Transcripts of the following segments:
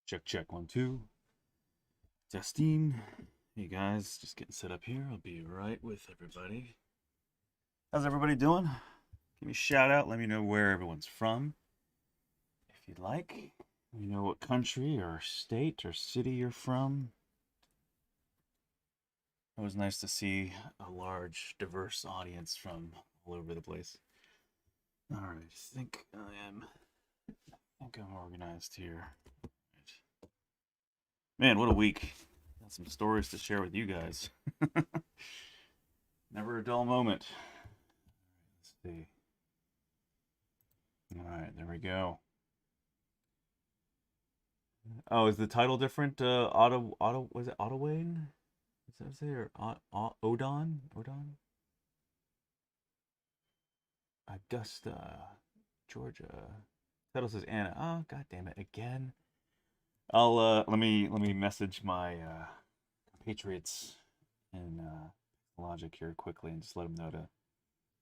Check, check, 1, 2. Testing. Hey guys, just getting set up here. I'll be right with everybody. How's everybody doing? Give me a shout out. Let me know where everyone's from. If you'd like. Let me know what country or state or city you're from. It was nice to see a large, diverse audience from all over the place. All right, I think I'm organized here. Man, what a week. Got some stories to share with you guys. Never a dull moment. Let's see. All right, there we go. Oh, is the title different? Was it Ottawayne? Is that what it say? Or Odon? Odon? Augusta, Georgia. Title says Anna. Oh, god damn it, again. I'll let me message my compatriots in Logic here quickly and just let them know to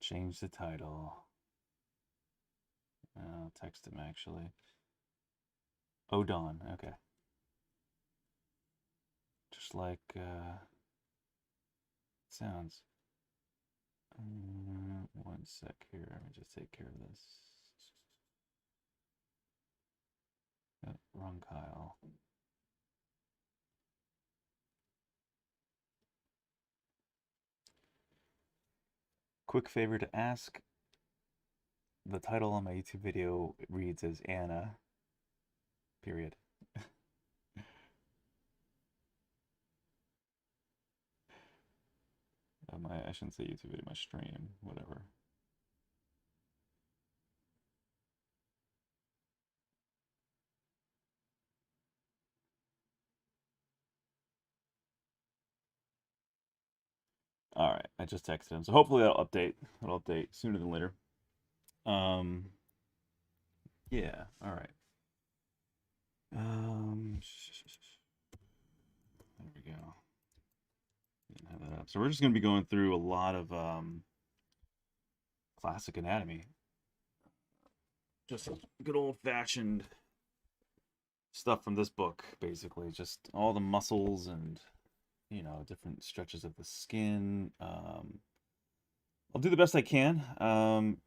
change the title. I'll text him actually. Odon, okay. Just like sounds. One sec here. Let me just take care of this. Wrong Kyle. Quick favor to ask. The title on my YouTube video reads as Anna. Period. I shouldn't say YouTube video, my stream, whatever. All right, I just texted him, so hopefully that'll update. It'll update sooner than later. Yeah. All right. There we go. Didn't have that up. So we're just gonna be going through a lot of classic anatomy. Just good old-fashioned stuff from this book, basically. Just all the muscles and, you know, different stretches of the skin. I'll do the best I can.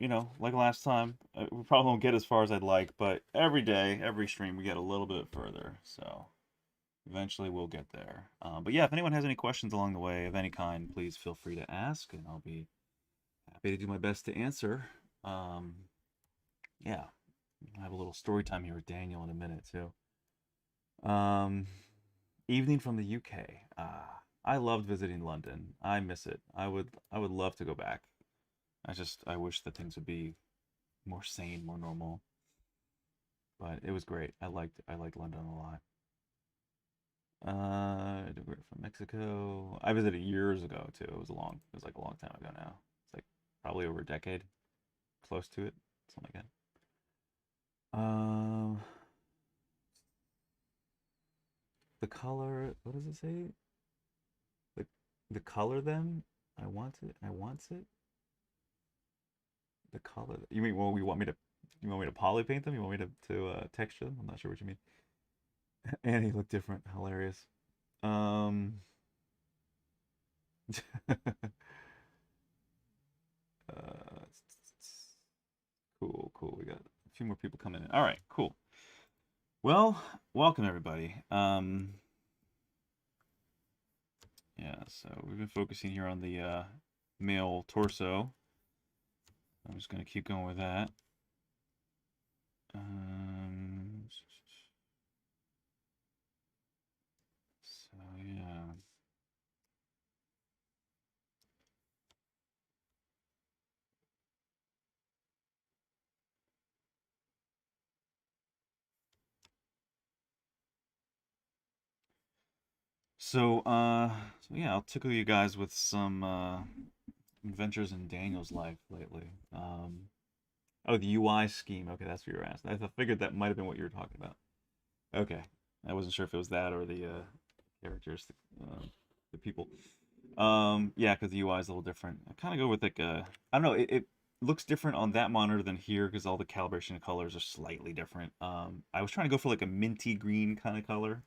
You know, like last time, we probably won't get as far as I'd like, but every day, every stream, we get a little bit further. So eventually we'll get there. But yeah, if anyone has any questions along the way of any kind, please feel free to ask, and I'll be happy to do my best to answer. Yeah, I'll have a little story time here with Daniel in a minute too. Evening from the UK. I loved visiting London. I miss it. I would love to go back. I wish that things would be more sane, more normal. But it was great. I liked London a lot. We're from Mexico. I visited years ago too. It was like a long time ago now. It's like probably over a decade, close to it, something like that. The color. What does it say? The color them. I want it. I wants it. The color. You mean? Well, you want me to poly paint them? You want me to texture them? I'm not sure what you mean. And he looked different. Hilarious. Um. uh, cool, cool. We got a few more people coming in. All right, cool. Well, welcome everybody. Yeah, so we've been focusing here on the male torso. I'm just gonna keep going with that. So yeah. So yeah, I'll tickle you guys with some adventures in Daniel's life lately. Oh, the UI scheme. Okay, that's what you were asking. I figured that might have been what you were talking about. Okay, I wasn't sure if it was that or the characters, the people. Yeah, because the UI is a little different. I kind of go with like I don't know. looks different on that monitor than here because all the calibration and colors are slightly different. I was trying to go for like a minty green kind of color,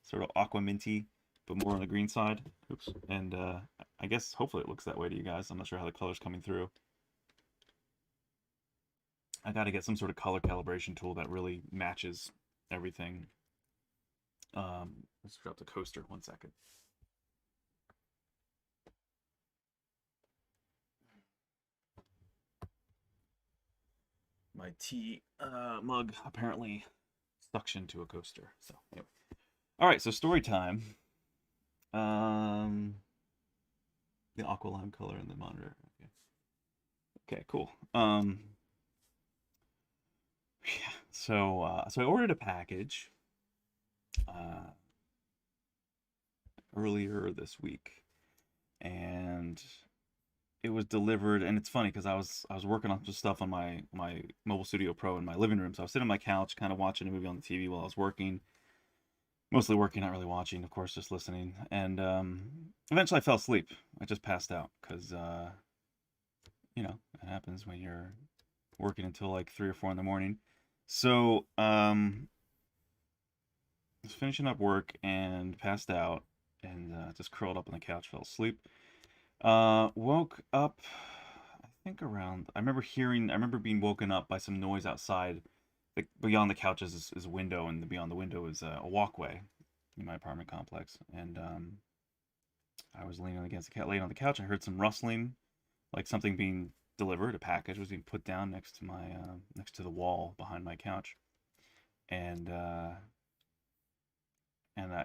sort of aqua minty, but more on the green side. Oops. And I guess hopefully it looks that way to you guys. I'm not sure how the color's coming through. I got to get some sort of color calibration tool that really matches everything. Let's drop the coaster 1 second. My tea mug apparently suction to a coaster. So anyway. All right, so story time. The aqua lime color in the monitor. Okay, cool. Yeah. So I ordered a package earlier this week, and it was delivered. And it's funny because I was working on some stuff on my Mobile Studio Pro in my living room. So I was sitting on my couch, kind of watching a movie on the TV while I was working. Mostly working, not really watching, of course, just listening. And eventually I fell asleep. I just passed out because, you know, it happens when you're working until like 3 or 4 in the morning. So I was finishing up work and passed out and just curled up on the couch, fell asleep. Woke up, I think around, I remember being woken up by some noise outside. Like beyond the couch is a window, and beyond the window is a walkway in my apartment complex. And I was laying on the couch. I heard some rustling, like something being delivered. A package was being put down next to my next to the wall behind my couch. And I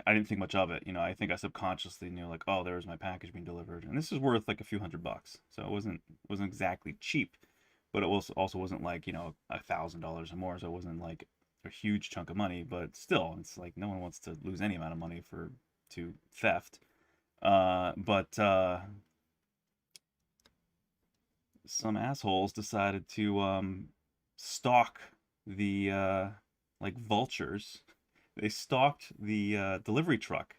didn't think much of it. You know, I think I subconsciously knew like, oh, there's my package being delivered, and this is worth like a few $100, so it wasn't exactly cheap. But it also wasn't like, you know, $1,000 or more, so it wasn't like a huge chunk of money. But still, it's like no one wants to lose any amount of money to theft. But some assholes decided to stalk the like vultures. They stalked the delivery truck.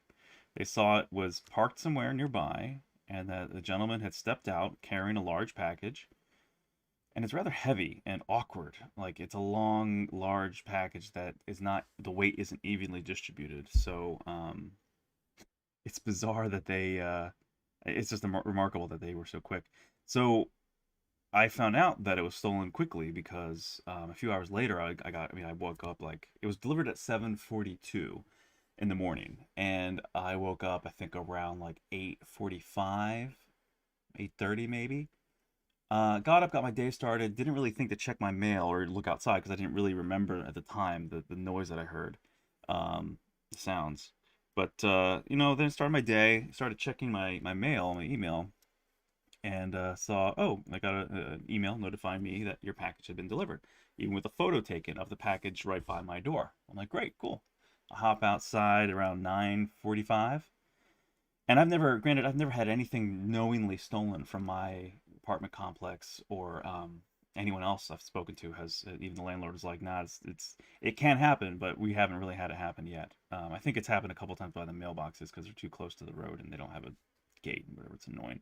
They saw it was parked somewhere nearby, and that the gentleman had stepped out carrying a large package. And it's rather heavy and awkward. Like it's a long, large package that is not, the weight isn't evenly distributed. So it's bizarre that it's just remarkable that they were so quick. So I found out that it was stolen quickly because a few hours later, I woke up like, it was delivered at 7:42 in the morning. And I woke up, I think around like 8:45, 8:30 maybe. Got up, got my day started, didn't really think to check my mail or look outside because I didn't really remember at the time the noise that I heard, the sounds. But, you know, then started my day, started checking my mail, my email, and saw, oh, I got an email notifying me that your package had been delivered, even with a photo taken of the package right by my door. I'm like, great, cool. I hop outside around 9:45. And I've never had anything knowingly stolen from my apartment complex or anyone else I've spoken to has. Even the landlord is like, nah, it can happen, but we haven't really had it happen yet. I think it's happened a couple times by the mailboxes because they're too close to the road and they don't have a gate and whatever. It's annoying.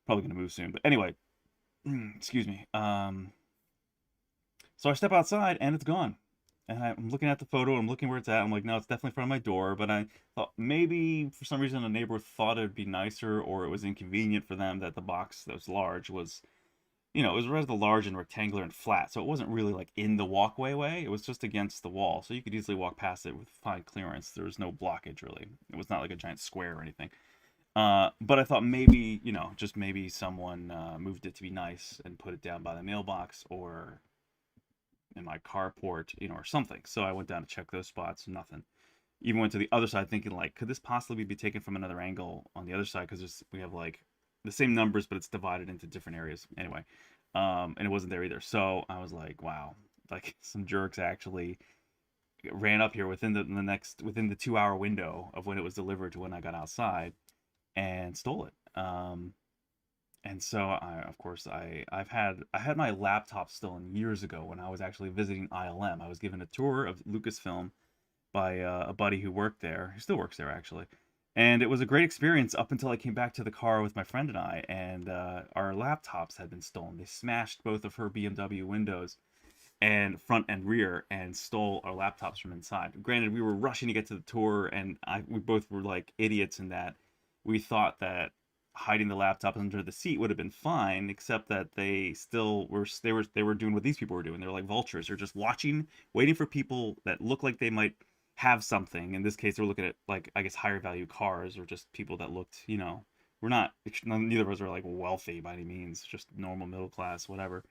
Probably gonna move soon, but anyway, excuse me. So I step outside and it's gone. And I'm looking at the photo, I'm looking where it's at. I'm like, no, it's definitely in front of my door. But I thought maybe for some reason a neighbor thought it'd be nicer, or it was inconvenient for them that the box that was large was, you know, it was rather large and rectangular and flat. So it wasn't really like in the walkway way. It was just against the wall. So you could easily walk past it with fine clearance. There was no blockage really. It was not like a giant square or anything. But I thought maybe, you know, just maybe someone moved it to be nice and put it down by the mailbox or in my carport, you know, or something. So I went down to check those spots, nothing. Even went to the other side thinking like, could this possibly be taken from another angle on the other side? Because we have like the same numbers, but it's divided into different areas anyway. And it wasn't there either. So I was like, wow, like some jerks actually ran up here within the 2-hour window of when it was delivered to when I got outside and stole it. And so I've had my laptop stolen years ago when I was actually visiting ILM. I was given a tour of Lucasfilm by a buddy who worked there. He still works there actually. And it was a great experience up until I came back to the car with my friend and I, and our laptops had been stolen. They smashed both of her BMW windows and front and rear and stole our laptops from inside. Granted, we were rushing to get to the tour, and we both were like idiots in that we thought that hiding the laptop under the seat would have been fine, except that they still were they were doing what these people were doing. They were like vultures. They're just watching, waiting for people that look like they might have something. In this case, they're looking at, like, I guess higher value cars, or just people that looked, we're not, neither of us are like wealthy by any means, just normal middle class, whatever.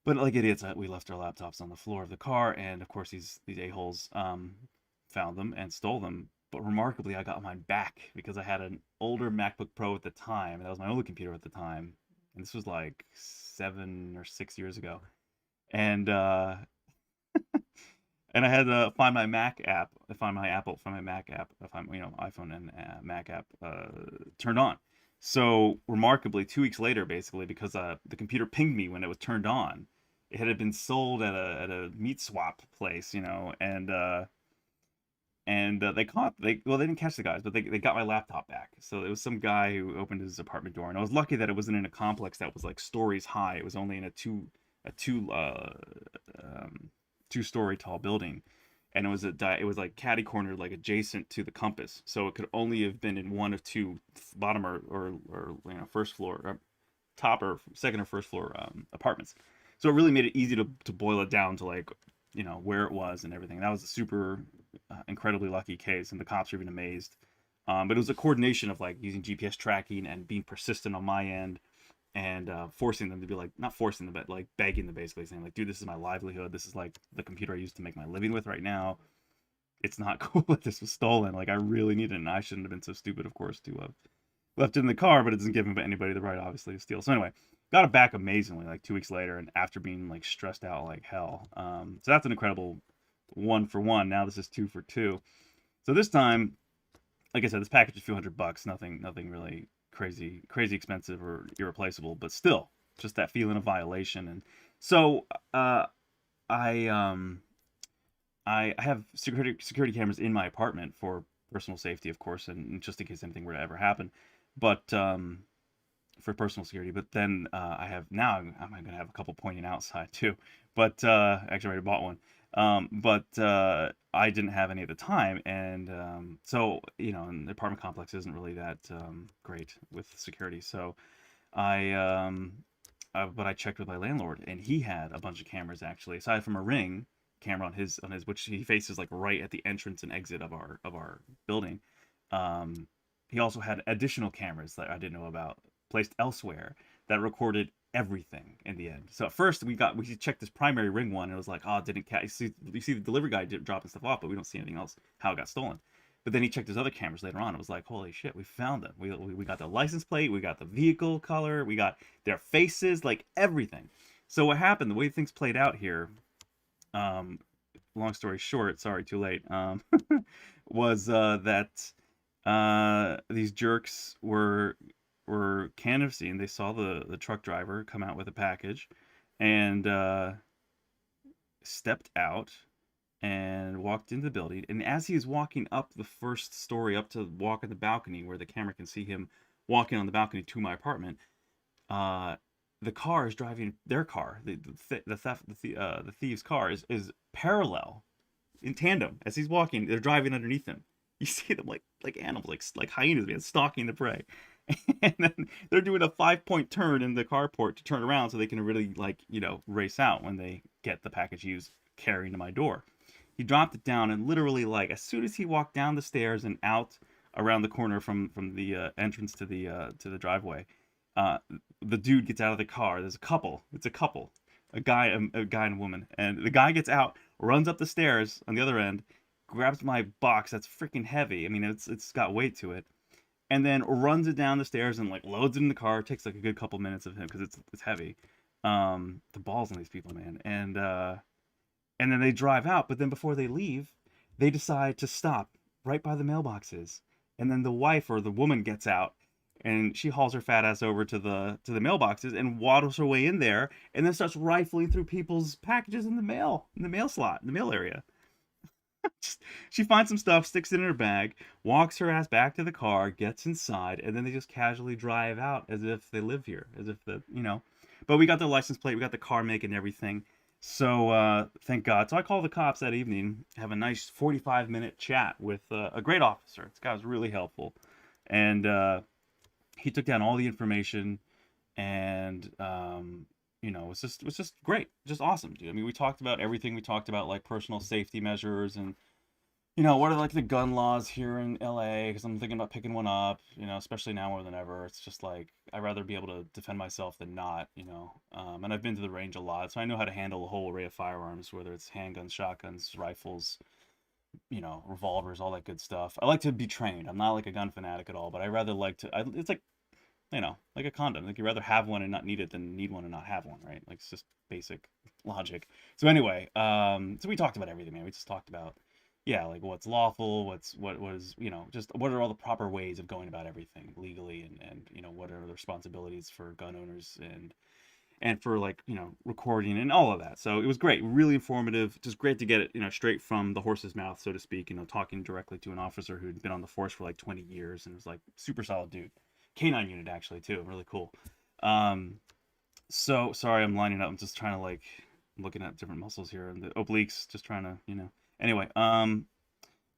But like idiots, we left our laptops on the floor of the car, and of course these a-holes found them and stole them. But remarkably, I got mine back because I had an older MacBook Pro at the time, and that was my only computer at the time. And this was like 7 or 6 years ago. And and I had to find my Mac app, find my Mac app, find iPhone and Mac app turned on. So remarkably, 2 weeks later, basically, because the computer pinged me when it was turned on, it had been sold at a meat swap place, and they didn't catch the guys, but they got my laptop back. So it was some guy who opened his apartment door, and I was lucky that it wasn't in a complex that was like stories high. It was only in a two-story tall building, and it was like catty cornered, like adjacent to the compass, so it could only have been in one of two bottom or first floor, or top or second or first floor apartments. So it really made it easy to boil it down to, like, where it was and everything. That was a super incredibly lucky case, and the cops were even amazed. But it was a coordination of like using GPS tracking and being persistent on my end, and forcing them to be like, not forcing them, but like begging them, basically saying like, dude, this is my livelihood. This is like the computer I use to make my living with right now. It's not cool that this was stolen. Like, I really need it, and I shouldn't have been so stupid, of course, to have left it in the car, but it doesn't give anybody the right, obviously, to steal. So anyway, got it back amazingly, like 2 weeks later, and after being like stressed out like hell. So that's an incredible 1 for 1. Now this is 2 for 2. So this time, like I said, this package is a few $100, nothing really crazy expensive or irreplaceable, but still, just that feeling of violation. And so I have security cameras in my apartment for personal safety, of course, and just in case anything were to ever happen. But for personal security. But then I'm gonna have a couple pointing outside too. But actually, I already bought one. But I didn't have any at the time, and so and the apartment complex isn't really that great with security. So but I checked with my landlord, and he had a bunch of cameras, actually, aside from a Ring camera on his which he faces like right at the entrance and exit of our building. He also had additional cameras that I didn't know about, placed elsewhere, that recorded everything in the end. So at first we checked this primary Ring one, and it was like, oh, didn't catch. You see the delivery guy dropping stuff off, but we don't see anything else how it got stolen. But then he checked his other cameras later on. It was like, holy shit, we found them. We got the license plate, we got the vehicle color, we got their faces, like everything. So what happened, the way things played out here, long story short, sorry, too late, was that these jerks were canvassing. They saw the truck driver come out with a package, and stepped out and walked into the building. And as he is walking up the first story, up to walk in the balcony where the camera can see him walking on the balcony to my apartment, the car is driving their car. The thieves' car is parallel, in tandem. As he's walking, they're driving underneath him. You see them like animals, like hyenas, man, stalking the prey. And then they're doing a 5-point turn in the carport to turn around so they can really, like, race out when they get the package he was carrying to my door. He dropped it down, and literally, like, as soon as he walked down the stairs and out around the corner from the entrance to the driveway, the dude gets out of the car. There's a couple. It's a couple, a guy and a woman, and the guy gets out, runs up the stairs on the other end, grabs my box that's freaking heavy. I mean, it's got weight to it, and then runs it down the stairs and like loads it in the car. It takes like a good couple minutes of him because it's heavy. The balls on these people, man. And then they drive out, but then before they leave, they decide to stop right by the mailboxes. And then the wife or the woman gets out, and she hauls her fat ass over to the mailboxes and waddles her way in there, and then starts rifling through people's packages in the mail slot, in the mail area. Just, she finds some stuff, sticks it in her bag, walks her ass back to the car, gets inside, and then they just casually drive out as if they live here, as if the, you know. But we got the license plate, we got the car make and everything. So thank God. So I call the cops that evening, have a nice 45-minute chat with a great officer. This guy was really helpful, and he took down all the information, and you know, it was just great, just awesome, dude. I mean, we talked about everything. We talked about like personal safety measures and you know, what are like the gun laws here in LA? Because I'm thinking about picking one up, you know, especially now more than ever. It's just like I'd rather be able to defend myself than not, you know. And I've been to the range a lot, so I know how to handle a whole array of firearms, whether it's handguns, shotguns, rifles, you know, revolvers, all that good stuff. I like to be trained. I'm not like a gun fanatic at all, but I rather like to. It's like, you know, like a condom. Like you'd rather have one and not need it than need one and not have one, right? Like it's just basic logic. So anyway, so we talked about everything, man. We just talked about, yeah, like what's lawful, what was, you know, just what are all the proper ways of going about everything legally, and you know, what are the responsibilities for gun owners and for like, you know, recording and all of that. So it was great, really informative, just great to get it, you know, straight from the horse's mouth, so to speak, you know, talking directly to an officer who'd been on the force for like 20 years and was like super solid dude. Canine unit actually too, really cool. Um, so sorry, I'm lining up. I'm just trying to like looking at different muscles here and the obliques, just trying to, you know. Anyway,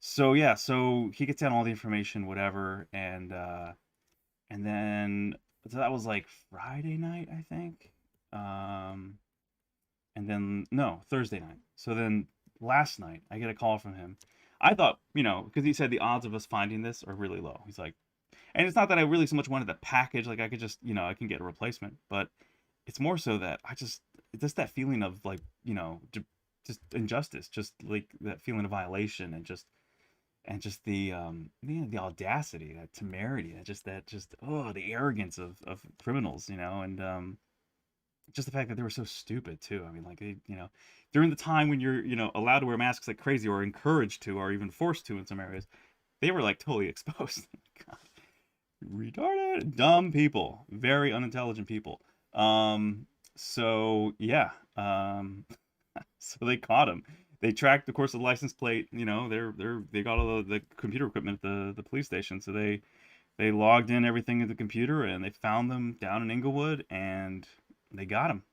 so yeah, so he gets down all the information, whatever, and then so that was like Friday night, I think. Um, and then no, Thursday night. So then last night, I get a call from him. I thought, you know, because he said the odds of us finding this are really low. He's like, and it's not that I really so much wanted the package, like I could just, you know, I can get a replacement, but it's more so that I just that feeling of like, you know, just injustice, just like that feeling of violation, and just the audacity, that temerity, that just oh, the arrogance of criminals, you know, and just the fact that they were so stupid too. I mean, like they, you know, during the time when you're, you know, allowed to wear masks like crazy, or encouraged to, or even forced to in some areas, they were like totally exposed. God, retarded, dumb people, very unintelligent people. So yeah, so they caught him. They tracked, of course, the license plate. You know, they got all the computer equipment at the police station. So they logged in everything into the computer, and they found them down in Inglewood, and they got him.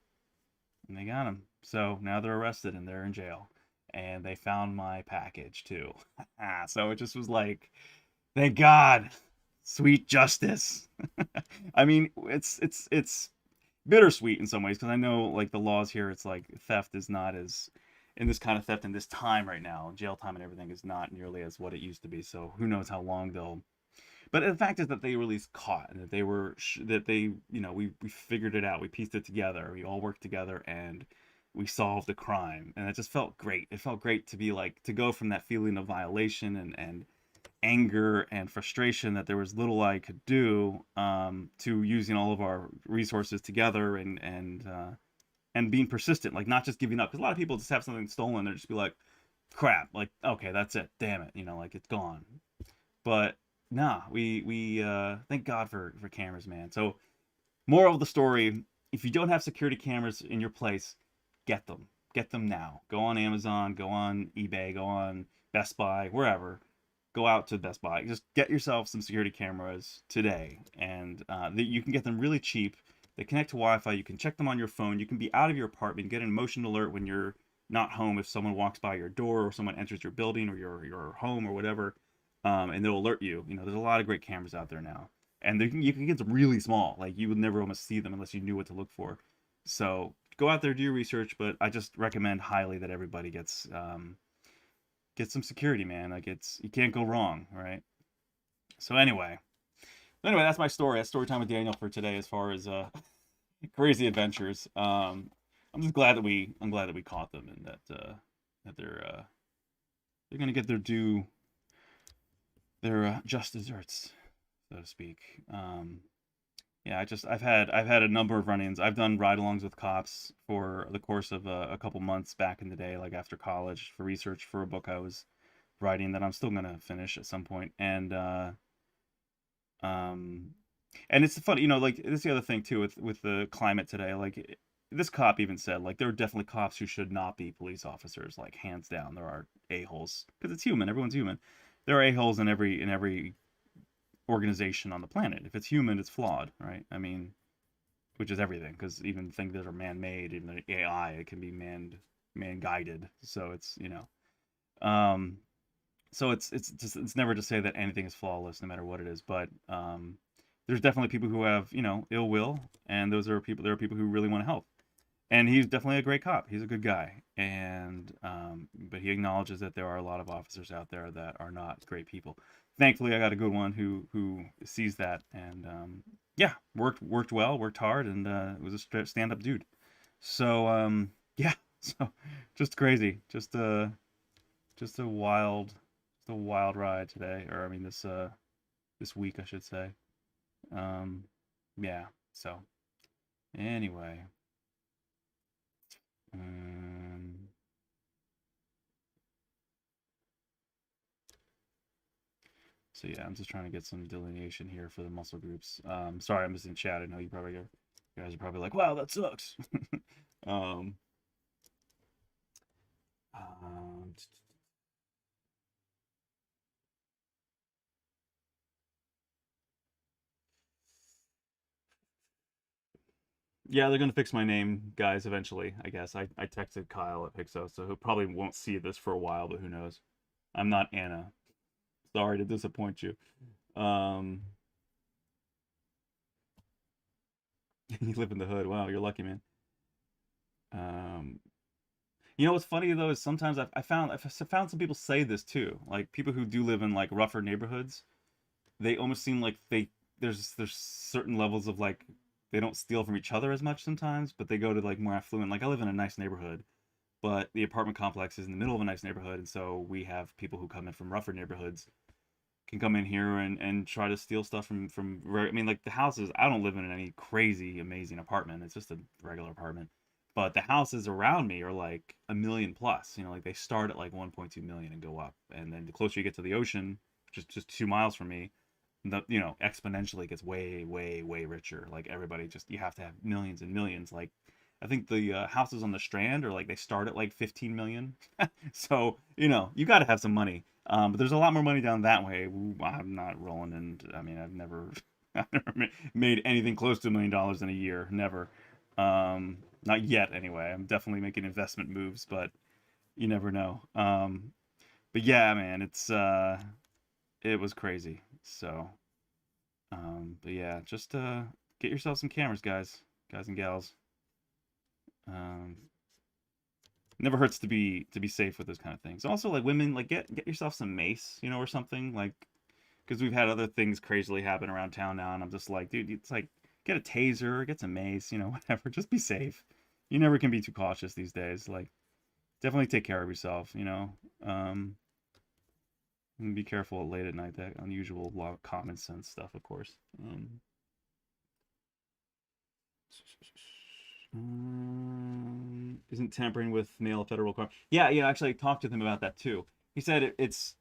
And they got him. So now they're arrested and they're in jail. And they found my package too. So it just was like, thank God, sweet justice. I mean, it's bittersweet in some ways, because I know like the laws here, it's like theft is not as, in this kind of theft in this time right now, jail time and everything is not nearly as what it used to be. So who knows how long they'll. But the fact is that they were at least caught, and that they were that they, you know, we figured it out, we pieced it together, we all worked together, and we solved the crime, and it just felt great. It felt great to be like, to go from that feeling of violation and anger and frustration that there was little I could do, to using all of our resources together, and being persistent, like not just giving up. Because a lot of people just have something stolen, they're just be like, crap, like okay, that's it, damn it, you know, like it's gone. But nah, we thank God for cameras, man. So moral of the story: if you don't have security cameras in your place, get them. Get them now. Go on Amazon, go on eBay, go on Best Buy, wherever. Go out to Best Buy. Just get yourself some security cameras today, and you can get them really cheap. They connect to Wi-Fi. You can check them on your phone. You can be out of your apartment, get an motion alert when you're not home if someone walks by your door, or someone enters your building, or your home, or whatever, and they'll alert you. You know, there's a lot of great cameras out there now, and you can get them really small. Like you would never almost see them unless you knew what to look for. So go out there, do your research, but I just recommend highly that everybody get some security, man. Like you can't go wrong, right? So anyway, that's my story. That's story time with Daniel for today, as far as crazy adventures. I'm glad that we caught them, and that they're gonna get their just desserts, so to speak. Yeah, I've had a number of run-ins. I've done ride-alongs with cops for the course of a couple months back in the day, like after college, for research for a book I was writing that I'm still gonna finish at some point. Um, and it's funny, you know, like this is the other thing too with the climate today. Like this cop even said, like, there are definitely cops who should not be police officers, like, hands down. There are a-holes, because it's human. Everyone's human. There are a-holes in every organization on the planet. If it's human, it's flawed, right? I mean, which is everything, because even things that are man-made, even the AI, it can be man-guided. So it's, you know, um, so it's never to say that anything is flawless, no matter what it is. But there's definitely people who have, you know, ill will, and those are people. There are people who really want to help, and he's definitely a great cop. He's a good guy, and but he acknowledges that there are a lot of officers out there that are not great people. Thankfully, I got a good one who sees that, and yeah, worked well, worked hard, and was a stand-up dude. So yeah, so just crazy, just a wild ride today, or I mean this week I should say. Um, yeah. So anyway, um, so yeah, I'm just trying to get some delineation here for the muscle groups. Sorry, I'm just in chat. I know you guys are probably like, wow, that sucks. um, um, Yeah, they're gonna fix my name, guys, eventually, I guess. I texted Kyle at Pixo, so he probably won't see this for a while, but who knows. I'm not Anna. Sorry to disappoint you. Um, you live in the hood. Wow, you're lucky, man. Um, you know what's funny though is sometimes I've found some people say this too. Like people who do live in like rougher neighborhoods, they almost seem like there's certain levels of like they don't steal from each other as much sometimes, but they go to like more affluent. Like I live in a nice neighborhood, but the apartment complex is in the middle of a nice neighborhood, and so we have people who come in from rougher neighborhoods can come in here and try to steal stuff from I mean like the houses. I don't live in any crazy amazing apartment. It's just a regular apartment. But the houses around me are like a million plus. You know, like they start at like 1.2 million and go up. And then the closer you get to the ocean, just 2 miles from me, the you know exponentially gets way richer. Like everybody just you have to have millions and millions. Like I think the houses on the Strand are like they start at like 15 million. So you know you got to have some money. But there's a lot more money down that way. I'm not rolling in. I mean, I've never made anything close to $1 million in a year. Never. Not yet, anyway. I'm definitely making investment moves, but you never know. But yeah, man, it was crazy. So, but yeah, just get yourself some cameras, guys and gals. Um, Never hurts to be safe with those kind of things. Also, like women, like get yourself some mace, you know, or something like because we've had other things crazily happen around town now, and I'm just like, dude, it's like get a taser, get some mace, you know, whatever. Just be safe. You never can be too cautious these days. Like, definitely take care of yourself, you know. Um, and be careful late at night. That unusual, lot of common sense stuff, of course. Isn't tampering with male federal crime? Yeah, yeah. Actually, I talked to him about that too. He said it's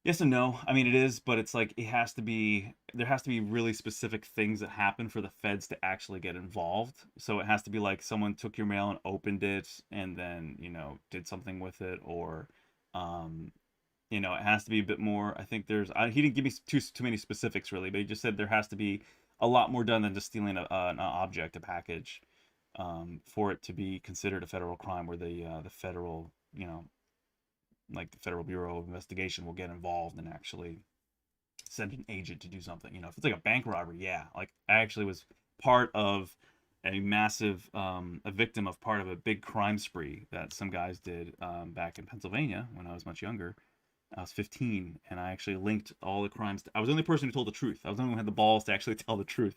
yes and no. I mean, it is, but it's like it has to be there has to be really specific things that happen for the feds to actually get involved. So it has to be like someone took your mail and opened it and then, you know, did something with it or um you know, it has to be a bit more. I think he didn't give me too many specifics really, but he just said there has to be a lot more done than just stealing an object, a package, for it to be considered a federal crime where the federal, you know, like the Federal Bureau of Investigation will get involved and actually send an agent to do something. You know, if it's like a bank robbery, yeah. Like I actually was part of a massive, a victim of part of a big crime spree that some guys did back in Pennsylvania when I was much younger. I was 15, and I actually linked all the crimes. I was the only person who told the truth. I was the only one who had the balls to actually tell the truth,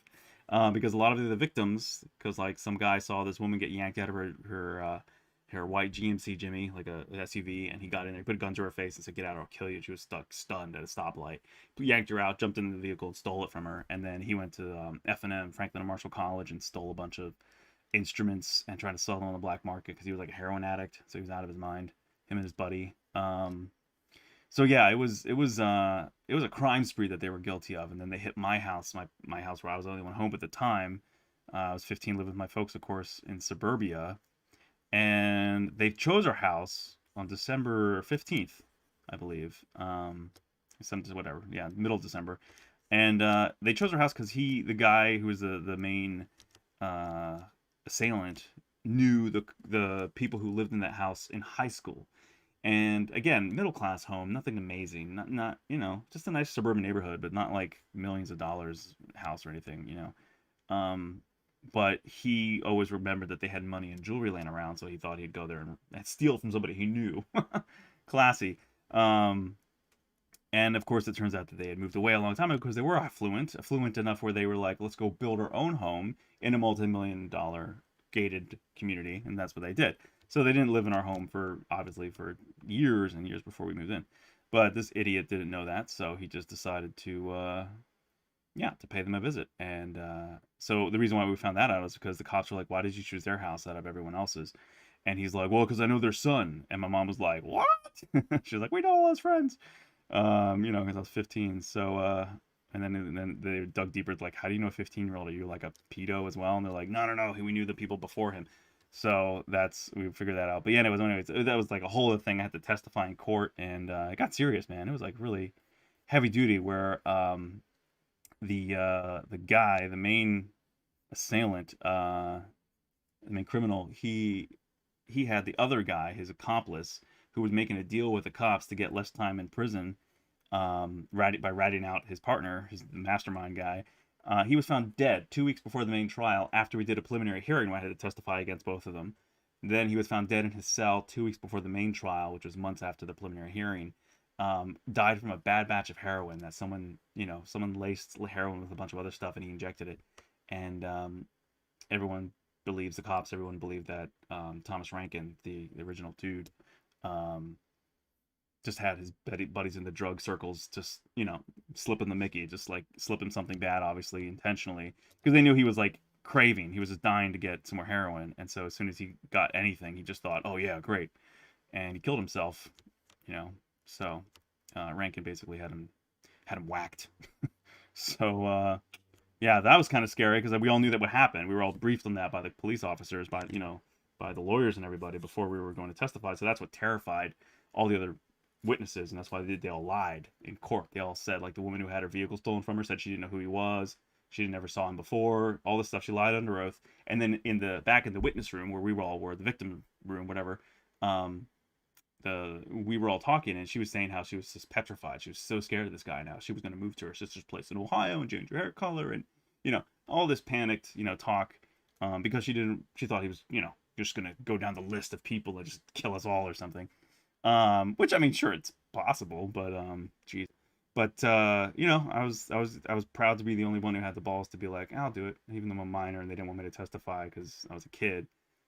because a lot of the victims, because like some guy saw this woman get yanked out of her white GMC Jimmy, like an SUV, and he got in there, put a gun to her face, and said, "Get out, or I'll kill you." She was stunned at a stoplight. He yanked her out, jumped into the vehicle, and stole it from her. And then he went to F&M, Franklin and Marshall College, and stole a bunch of instruments and tried to sell them on the black market because he was like a heroin addict, so he was out of his mind. Him and his buddy. So yeah, it was a crime spree that they were guilty of, and then they hit my house, my house where I was the only one home at the time, I was 15, lived with my folks, of course, in suburbia, and they chose our house on December 15th, I believe. Whatever, yeah, middle of December, and they chose our house because the guy who was the main uh, assailant, knew the people who lived in that house in high school. And again, middle class home, nothing amazing, not just a nice suburban neighborhood, but not like millions of dollars house or anything, Um, but he always remembered that they had money and jewelry laying around, so he thought he'd go there and steal from somebody he knew. Classy. And of course, it turns out that they had moved away a long time ago because they were affluent enough where they were like, let's go build our own home in a multi-million-dollar gated community, and that's what they did. So they didn't live in our home obviously for years and years before we moved in. But this idiot didn't know that, so he just decided to to pay them a visit. And so the reason why we found that out is because the cops were like, why did you choose their house out of everyone else's? And he's like, well, because I know their son. And my mom was like, what? She was like, we know all his friends. Because I was 15. So, and then they dug deeper. Like, how do you know a 15-year-old? Are you like a pedo as well? And they're like, no, we knew the people before him. So we figured that out. But yeah, anyways, that was like a whole other thing. I had to testify in court, and it got serious, man. It was like really heavy duty. Where the guy, the main assailant, the main criminal, he had the other guy, his accomplice, who was making a deal with the cops to get less time in prison, by ratting out his partner, his mastermind guy. He was found dead 2 weeks before the main trial after we did a preliminary hearing where I had to testify against both of them. Then he was found dead in his cell 2 weeks before the main trial, which was months after the preliminary hearing. Died from a bad batch of heroin that someone laced heroin with a bunch of other stuff and he injected it. And everyone believes, the cops, everyone believed that Thomas Rankin, the original dude, just had his buddies in the drug circles just, slipping the Mickey, just like slipping something bad, obviously intentionally, because they knew he was like craving. He was just dying to get some more heroin. And so as soon as he got anything, he just thought, oh yeah, great. And he killed himself, So Rankin basically had him whacked. So yeah, that was kind of scary because we all knew that would happen. We were all briefed on that by the police officers, by the lawyers and everybody before we were going to testify. So that's what terrified all the other witnesses, and that's why they all lied in court. They all said, like, the woman who had her vehicle stolen from her said she didn't know who he was. She never saw him before. All this stuff, she lied under oath. And then back in the witness room where we all were, the victim room, whatever, we were all talking, and she was saying how she was just petrified. She was so scared of this guy now. She was going to move to her sister's place in Ohio and change her hair color, and all this panicked talk, because she thought he was just going to go down the list of people and just kill us all or something. Which, I mean, sure, it's possible, but geez. But I was proud to be the only one who had the balls to be like, I'll do it, even though I'm a minor and they didn't want me to testify because I was a kid.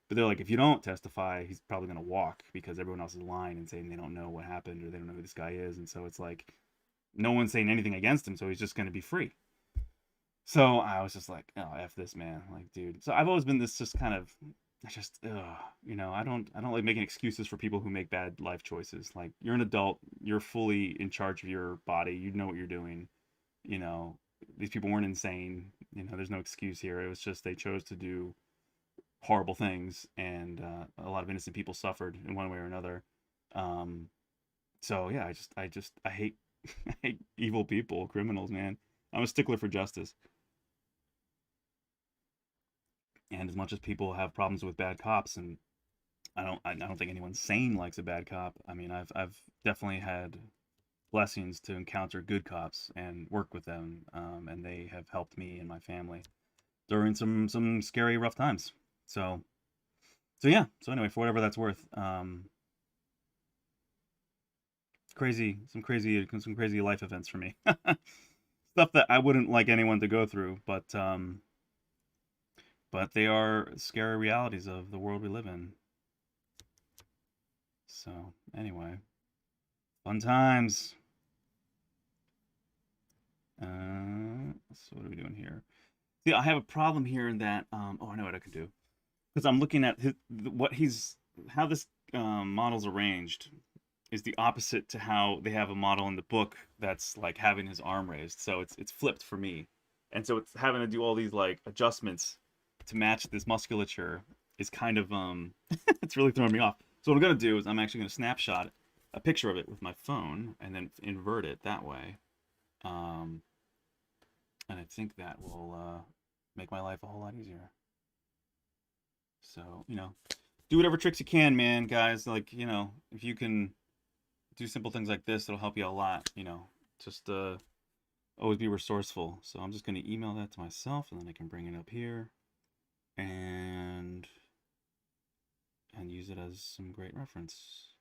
But they're like, if you don't testify, he's probably going to walk because everyone else is lying and saying they don't know what happened or they don't know who this guy is. And so it's like, no one's saying anything against him, so he's just going to be free. So I was just like, oh, F this, man. Like, dude. So I've always been this just kind of, I don't like making excuses for people who make bad life choices. Like, you're an adult, you're fully in charge of your body, you know what you're doing. These people weren't insane. There's no excuse here. It was just they chose to do horrible things, and a lot of innocent people suffered in one way or another. So yeah, I hate I hate evil people, criminals, man. I'm a stickler for justice. And as much as people have problems with bad cops, and I don't think anyone sane likes a bad cop. I mean, I've definitely had blessings to encounter good cops and work with them, and they have helped me and my family during some scary, rough times. So yeah. So anyway, for whatever that's worth, some crazy life events for me. Stuff that I wouldn't like anyone to go through, but they are scary realities of the world we live in. So anyway, fun times. So what are we doing here? See, I have a problem here in that, I know what I can do. Because I'm looking at how this model's arranged is the opposite to how they have a model in the book that's like having his arm raised. So it's flipped for me. And so it's having to do all these like adjustments to match this musculature is kind of it's really throwing me off. So what I'm gonna do is I'm actually gonna snapshot a picture of it with my phone and then invert it that way. And I think that will make my life a whole lot easier. So, you know, do whatever tricks you can, man, guys. Like, you know, if you can do simple things like this, it'll help you a lot, you know. Just always be resourceful. So I'm just going to email that to myself, and then I can bring it up here and use it as some great reference.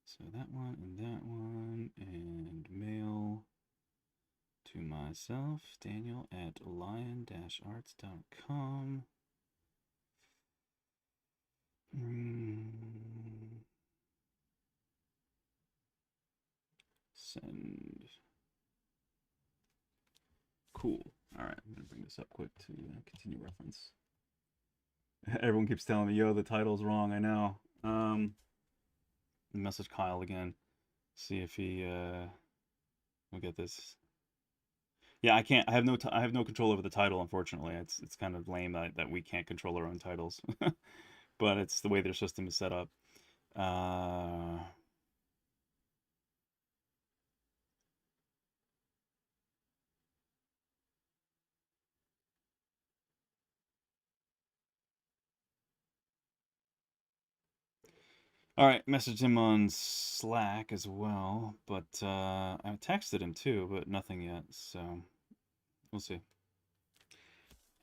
So that one and mail to myself, Daniel at lion-arts.com. Send. Cool. All right, I'm gonna bring this up quick to continue reference. Everyone keeps telling me, yo, the title's wrong. I know. Message Kyle again. See if he will get this. Yeah, I can't. I have no control over the title. Unfortunately, it's kind of lame that we can't control our own titles. But it's the way their system is set up. All right, messaged him on Slack as well, but I texted him too, but nothing yet. So we'll see.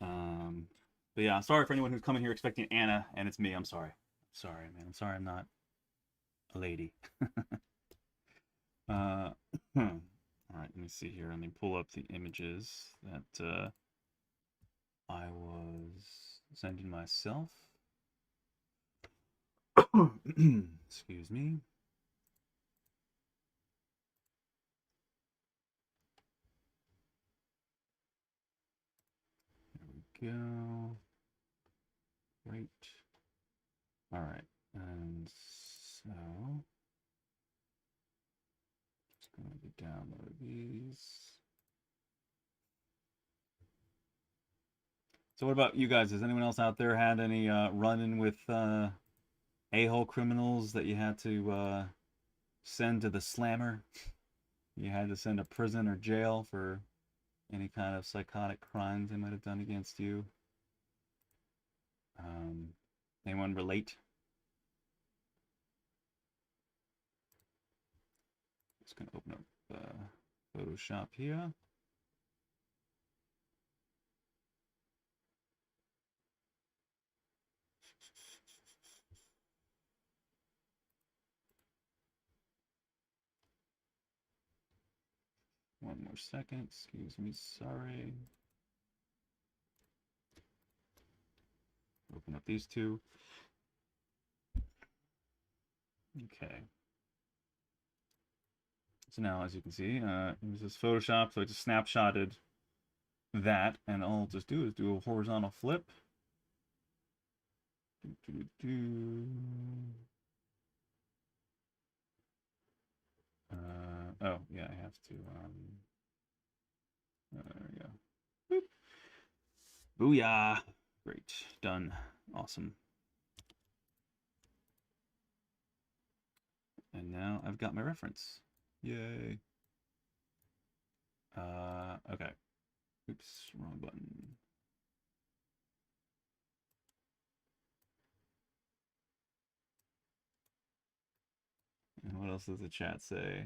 But yeah, sorry for anyone who's coming here expecting Anna, and it's me. I'm sorry. Sorry, man. I'm sorry I'm not a lady. All right, let me see here. Let me pull up the images that I was sending myself. Excuse me. There we go. Great. All right, and so just going to download these. So what about you guys? Has anyone else out there had any run-in with a-hole criminals that you had to send to the slammer? You had to send to prison or jail for any kind of psychotic crimes they might have done against you? Anyone relate? Just gonna open up Photoshop here. One more second, excuse me, sorry. Open up these two. Okay. So now, as you can see, it was just Photoshop, so I just snapshotted that, and all I'll just do is do a horizontal flip. Oh, yeah, I have to, there we go. Boop. Booyah! Great, done, awesome. And now I've got my reference. Yay. Okay. Oops, wrong button. And what else does the chat say?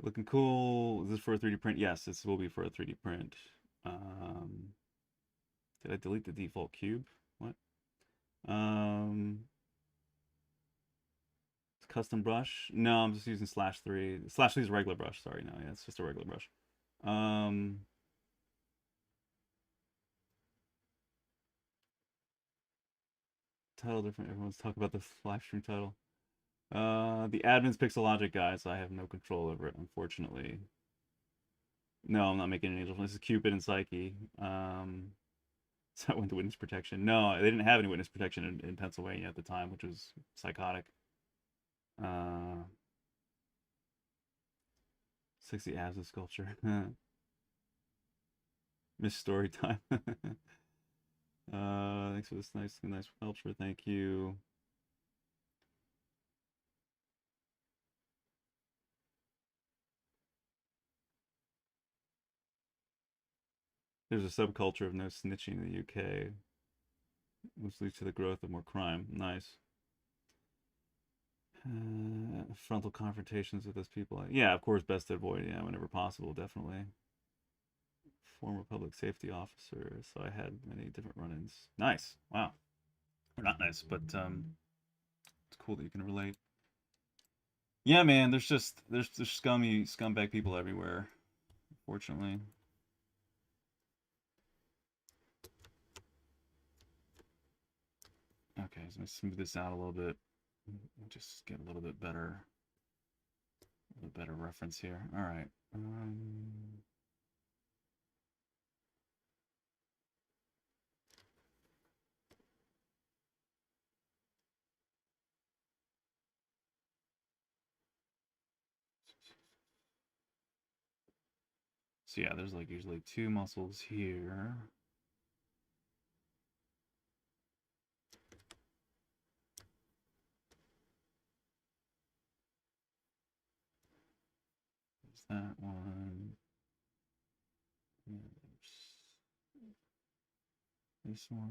Looking cool. Is this for a 3D print? Yes, this will be for a 3D print. Did I delete the default cube? What? It's custom brush. No, I'm just using /3. /3 is a regular brush. Sorry, no, yeah, it's just a regular brush. title different. Everyone's talking about the live stream title. The admin's Pixologic, guys. I have no control over it, unfortunately. No, I'm not making any angel. This is Cupid and Psyche. So I went to witness protection. No, they didn't have any witness protection in Pennsylvania at the time, which was psychotic. Sexy abs of sculpture. Miss story time. Thanks for this nice sculpture. Thank you. There's a subculture of no snitching in the UK, which leads to the growth of more crime. Nice. Frontal confrontations with those people. Yeah, of course, best to avoid. Yeah, whenever possible, definitely. Former public safety officer, so I had many different run-ins. Nice. Wow. Or not nice, but it's cool that you can relate. Yeah, man. There's scumbag people everywhere. Unfortunately. Okay, so let me smooth this out a little bit. Just get a little bit better reference here. All right. So yeah, there's like usually two muscles here. There's that one. And there's this one.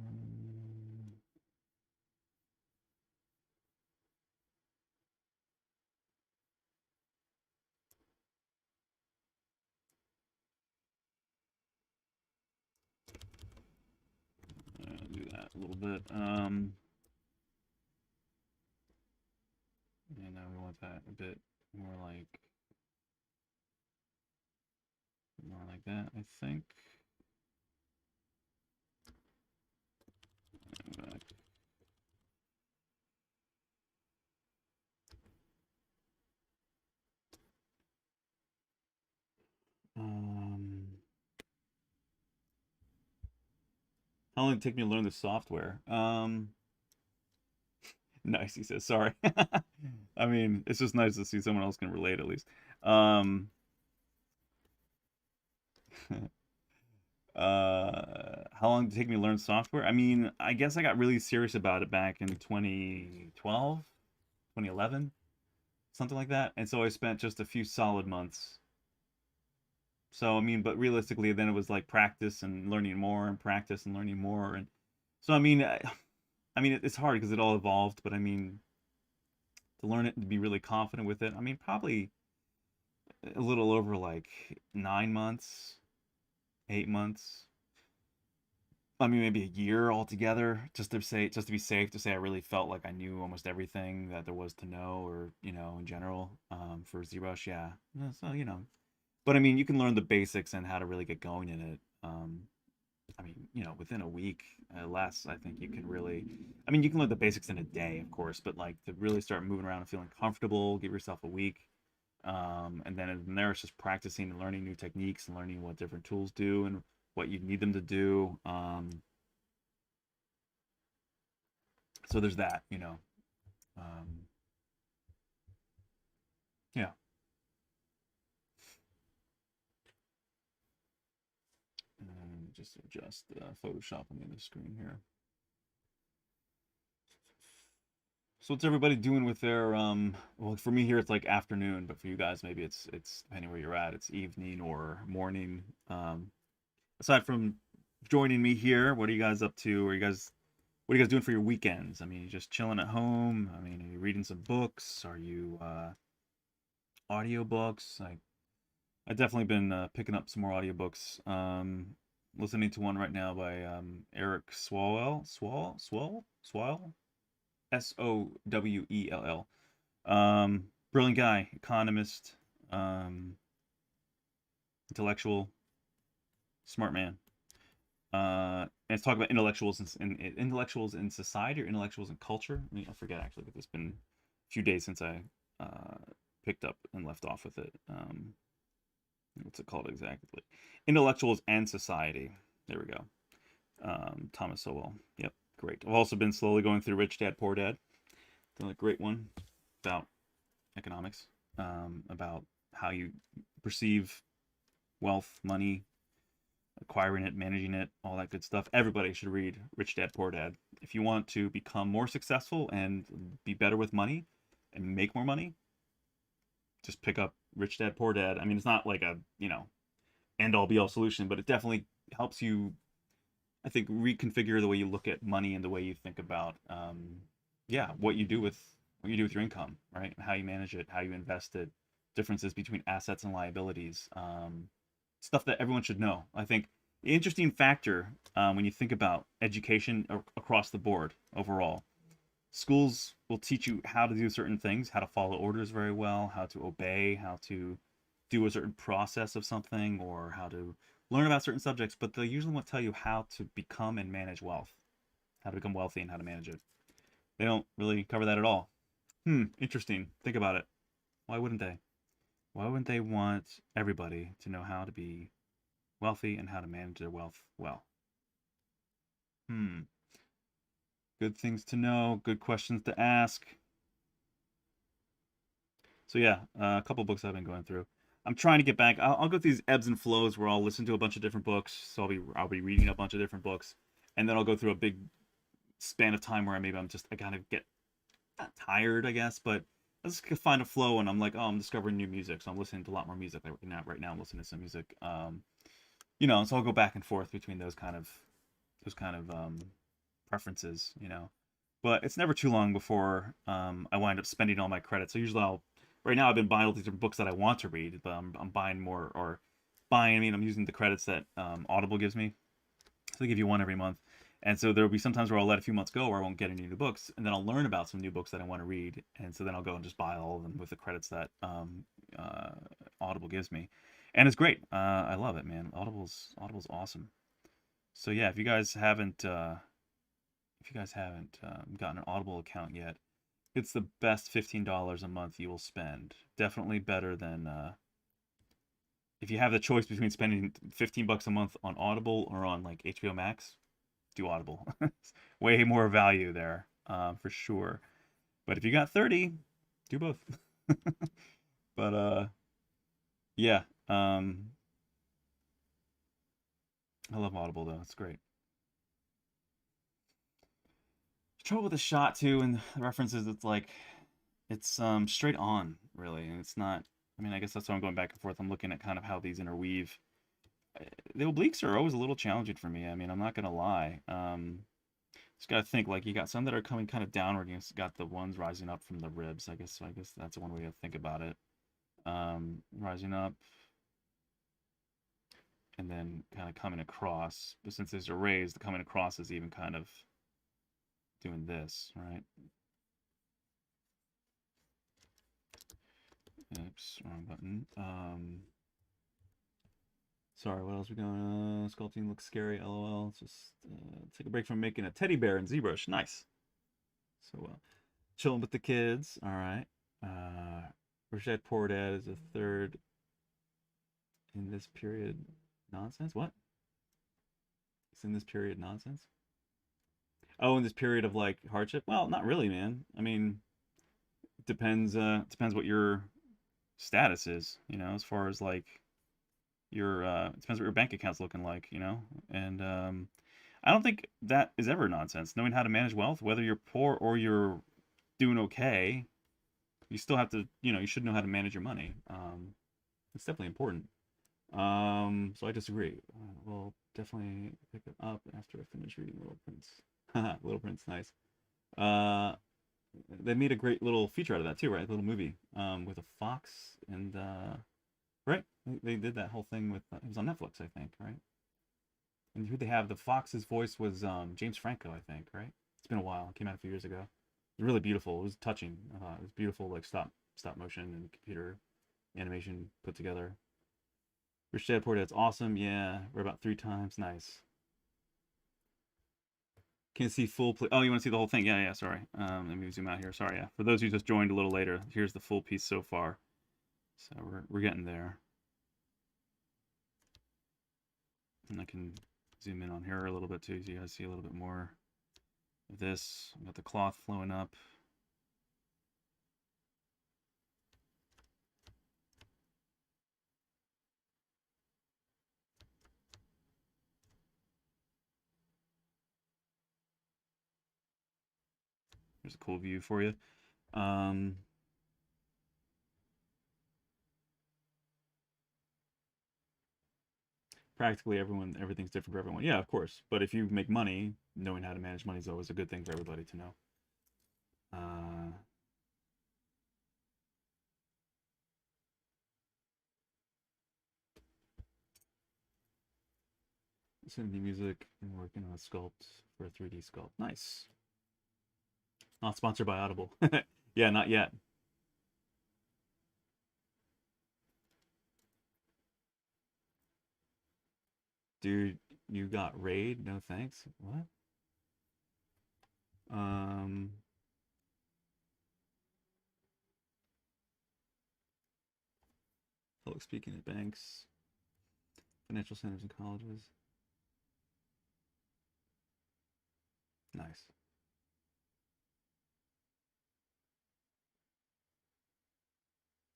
Do that a little bit. And now we want that a bit more like that, I think. How long did it take me to learn the software? Nice, he says. Sorry. I mean, it's just nice to see someone else can relate at least. How long did it take me to learn software? I mean, I guess I got really serious about it back in 2012, 2011, something like that. And so I spent just a few solid months. So, I mean, but realistically, then it was like practice and learning more and practice and learning more. And so, I mean, it's hard because it all evolved, but I mean, to learn it and to be really confident with it, I mean, probably a little over like 9 months, 8 months. I mean, maybe a year altogether, just to be safe, to say I really felt like I knew almost everything that there was to know, or in general, for ZBrush, yeah. So but I mean, you can learn the basics and how to really get going in it. I mean, within a week, less, I think you can really. I mean, you can learn the basics in a day, of course, but like to really start moving around and feeling comfortable, give yourself a week. And then from there, it's just practicing and learning new techniques and learning what different tools do and what you need them to do. So there's that, yeah. And just adjust Photoshop on the other screen here. So what's everybody doing with their well, for me here it's like afternoon, but for you guys maybe it's depending where you're at, it's evening or morning. Aside from joining me here, what are you guys up to? What are you guys doing for your weekends? I mean, you just chilling at home? I mean, are you reading some books? Are you audiobooks? I definitely been picking up some more audiobooks. Listening to one right now by Eric Swalwell. Swalwell? Sowell. Brilliant guy, economist, intellectual, smart man. And it's talking about intellectuals in society or intellectuals in culture. I mean, I forget actually, but it's been a few days since I picked up and left off with it. What's it called exactly? Intellectuals and society. There we go. Thomas Sowell. Yep, great. I've also been slowly going through Rich Dad Poor Dad. Another great one about economics, about how you perceive wealth, money, acquiring it, managing it, all that good stuff. Everybody should read Rich Dad Poor Dad. If you want to become more successful and be better with money and make more money, just pick up Rich Dad Poor Dad. I mean, it's not like a, end all be all solution, but it definitely helps you, I think, reconfigure the way you look at money and the way you think about, what you do with your income, right? And how you manage it, how you invest it, differences between assets and liabilities, stuff that everyone should know. I think the interesting factor when you think about education across the board overall, schools will teach you how to do certain things, how to follow orders very well, how to obey, how to do a certain process of something, or how to learn about certain subjects, but they usually won't tell you how to become and manage wealth, how to become wealthy and how to manage it. They don't really cover that at all. Interesting. Think about it. Why wouldn't they? Why wouldn't they want everybody to know how to be wealthy and how to manage their wealth well? Good things to know, good questions to ask. So yeah, a couple books I've been going through. I'm trying to get back. I'll go through these ebbs and flows where I'll listen to a bunch of different books. So I'll be reading a bunch of different books, and then I'll go through a big span of time where maybe I kind of get not tired, I guess, but I just find a flow, and I'm like, oh, I'm discovering new music, so I'm listening to a lot more music right now. I'm listening to some music, so I'll go back and forth between those kind of preferences, but it's never too long before I wind up spending all my credits. So usually right now I've been buying all these different books that I want to read, but I'm buying more, I'm using the credits that Audible gives me. So they give you one every month. And so there'll be sometimes where I'll let a few months go where I won't get any new books, and then I'll learn about some new books that I want to read, and so then I'll go and just buy all of them with the credits that Audible gives me, and it's great. I love it, man. Audible's awesome. So yeah, if you guys haven't gotten an Audible account yet, it's the best $15 a month you will spend. Definitely better than if you have the choice between spending $15 a month on Audible or on like HBO Max. Do Audible. Way more value there, for sure. But if you got 30, do both. But yeah. I love Audible though. It's great. The trouble with the shot too and the references, it's straight on, really, and it's not. I mean, I guess that's why I'm going back and forth. I'm looking at kind of how these interweave. The obliques are always a little challenging for me. I mean, I'm not gonna lie. Just gotta think, like, you got some that are coming kind of downward. You got the ones rising up from the ribs. I guess that's one way to think about it. Rising up and then kind of coming across. But since these are raised, the coming across is even kind of doing this, right? Oops, wrong button. Sorry, what else we going on? Sculpting looks scary, lol. Let's just take a break from making a teddy bear in ZBrush. Nice. So, chilling with the kids. All right. Rich Dad Poor Dad is a third in this period nonsense. What? It's in this period nonsense? Oh, in this period of like hardship? Well, not really, man. I mean, depends what your status is, as far as like your it depends what your bank account's looking like, and I don't think that is ever nonsense. Knowing how to manage wealth, whether you're poor or you're doing okay, you still have to, you should know how to manage your money. It's definitely important. So I disagree. We'll definitely pick it up after I finish reading Little Prince. Little Prince, nice. They made a great little feature out of that too, right? A little movie with a fox and right? They did that whole thing with it was on Netflix, I think, right? And who they have? The fox's voice was James Franco, I think, right? It's been a while. It came out a few years ago. It was really beautiful. It was touching. It was beautiful, like stop motion and computer animation put together. Rich Dad Poor Dad's awesome. Yeah, we're about 3 times. Nice. Can't see full. Oh, you want to see the whole thing? Yeah, yeah. Sorry. Let me zoom out here. Sorry. Yeah. For those who just joined a little later, here's the full piece so far. So we're getting there. And I can zoom in on here a little bit too, so you guys see a little bit more of this. I've got the cloth flowing up. There's a cool view for you. Practically everything's different for everyone. Yeah, of course. But if you make money, knowing how to manage money is always a good thing for everybody to know. Listening to music and working on a sculpt for a 3D sculpt. Nice. Not sponsored by Audible. Yeah, not yet. Dude, you got raid? No thanks. What? Public speaking at banks, financial centers and colleges. Nice.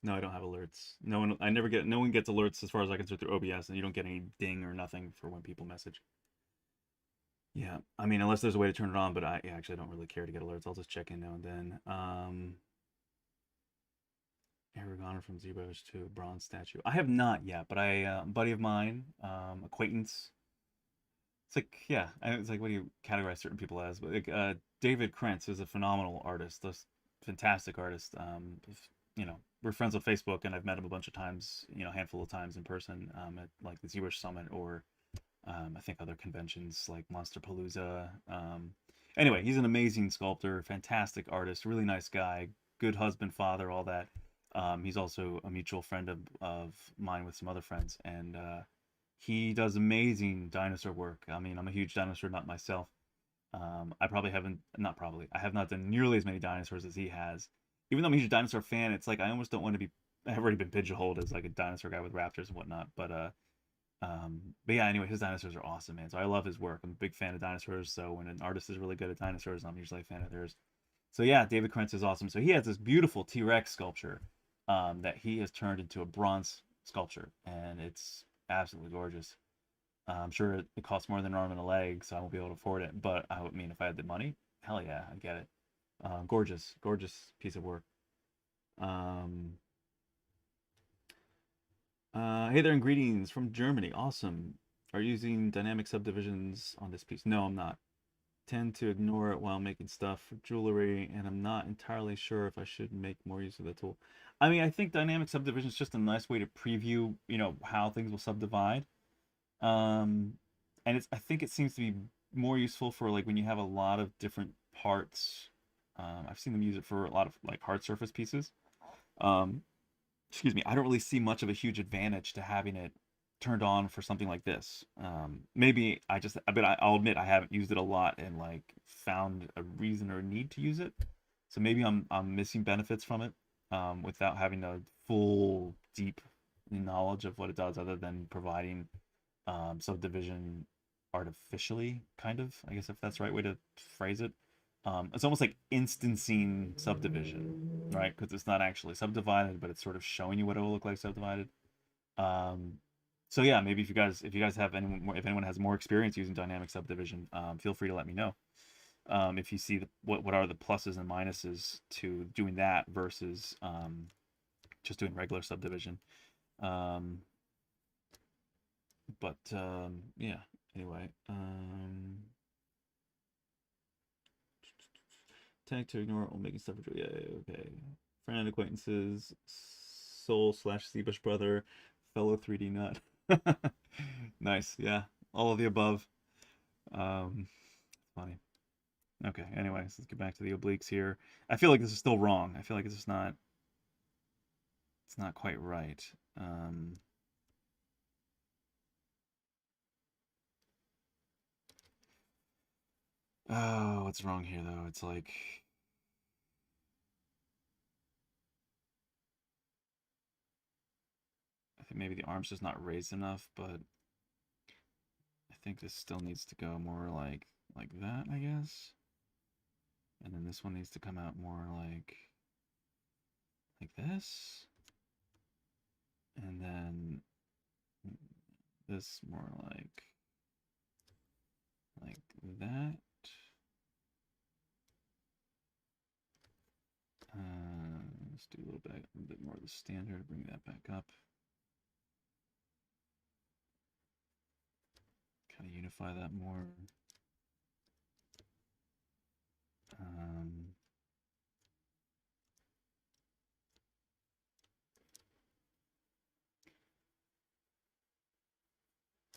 No, I don't have alerts. No one gets alerts as far as I can see through OBS, and you don't get any ding or nothing for when people message. Yeah, I mean, unless there's a way to turn it on, but I actually don't really care to get alerts. I'll just check in now and then. Aragon from ZBrush to bronze statue. I have not yet, but a buddy of mine, acquaintance. It's like, yeah, it's like, what do you categorize certain people as? But like, David Krentz is a phenomenal artist, a fantastic artist. You know, we're friends on Facebook, and I've met him a bunch of times, you know, a handful of times in person, at like the ZBrush Summit or I think other conventions like Monsterpalooza. Anyway, he's an amazing sculptor, fantastic artist, really nice guy, good husband, father, all that. He's also a mutual friend of mine with some other friends, and he does amazing dinosaur work. I mean, I'm a huge dinosaur nut myself. I probably haven't, not probably, I have not done nearly as many dinosaurs as he has. Even though I'm a huge dinosaur fan, it's like I almost don't want to be. I've already been pigeonholed as like a dinosaur guy with raptors and whatnot. But yeah, anyway, his dinosaurs are awesome, man. So I love his work. I'm a big fan of dinosaurs. So when an artist is really good at dinosaurs, I'm usually a fan of theirs. So yeah, David Krentz is awesome. So he has this beautiful T-Rex sculpture that he has turned into a bronze sculpture, and it's absolutely gorgeous. I'm sure it costs more than an arm and a leg, so I won't be able to afford it. But I mean, if I had the money, hell yeah, I'd get it. Gorgeous, gorgeous piece of work. Hey there, ingredients from Germany. Awesome. Are you using dynamic subdivisions on this piece? No, I'm not. Tend to ignore it while making stuff for jewelry, and I'm not entirely sure if I should make more use of the tool. I mean, I think dynamic subdivision is just a nice way to preview, you know, how things will subdivide. And I think it seems to be more useful for like when you have a lot of different parts. I've seen them use it for a lot of like hard surface pieces. Um, Excuse me, I don't really see much of a huge advantage to having it turned on for something like this. Maybe but I'll admit I haven't used it a lot and like found a reason or a need to use it. So maybe I'm missing benefits from it without having a full deep knowledge of what it does, other than providing subdivision artificially, kind of. I guess if that's the right way to phrase it. It's almost like instancing subdivision, right? Because it's not actually subdivided, but it's sort of showing you what it will look like subdivided. So yeah, maybe if you guys have if anyone has more experience using dynamic subdivision, feel free to let me know. If you see what are the pluses and minuses to doing that versus just doing regular subdivision. Yeah. Anyway. Tend to ignore it while making stuff for yeah, okay. Friend, acquaintances, soul/ZBrush brother, fellow 3D nut. Nice, yeah. All of the above. Funny. Okay, anyways, let's get back to the obliques here. I feel like this is still wrong. I feel like it's not quite right. Oh, what's wrong here though? It's like I think maybe the arm's just not raised enough, but I think this still needs to go more like that, I guess. And then this one needs to come out more like this. And then this more like that. Let's do a bit more of the standard, bring that back up. Kind of unify that more.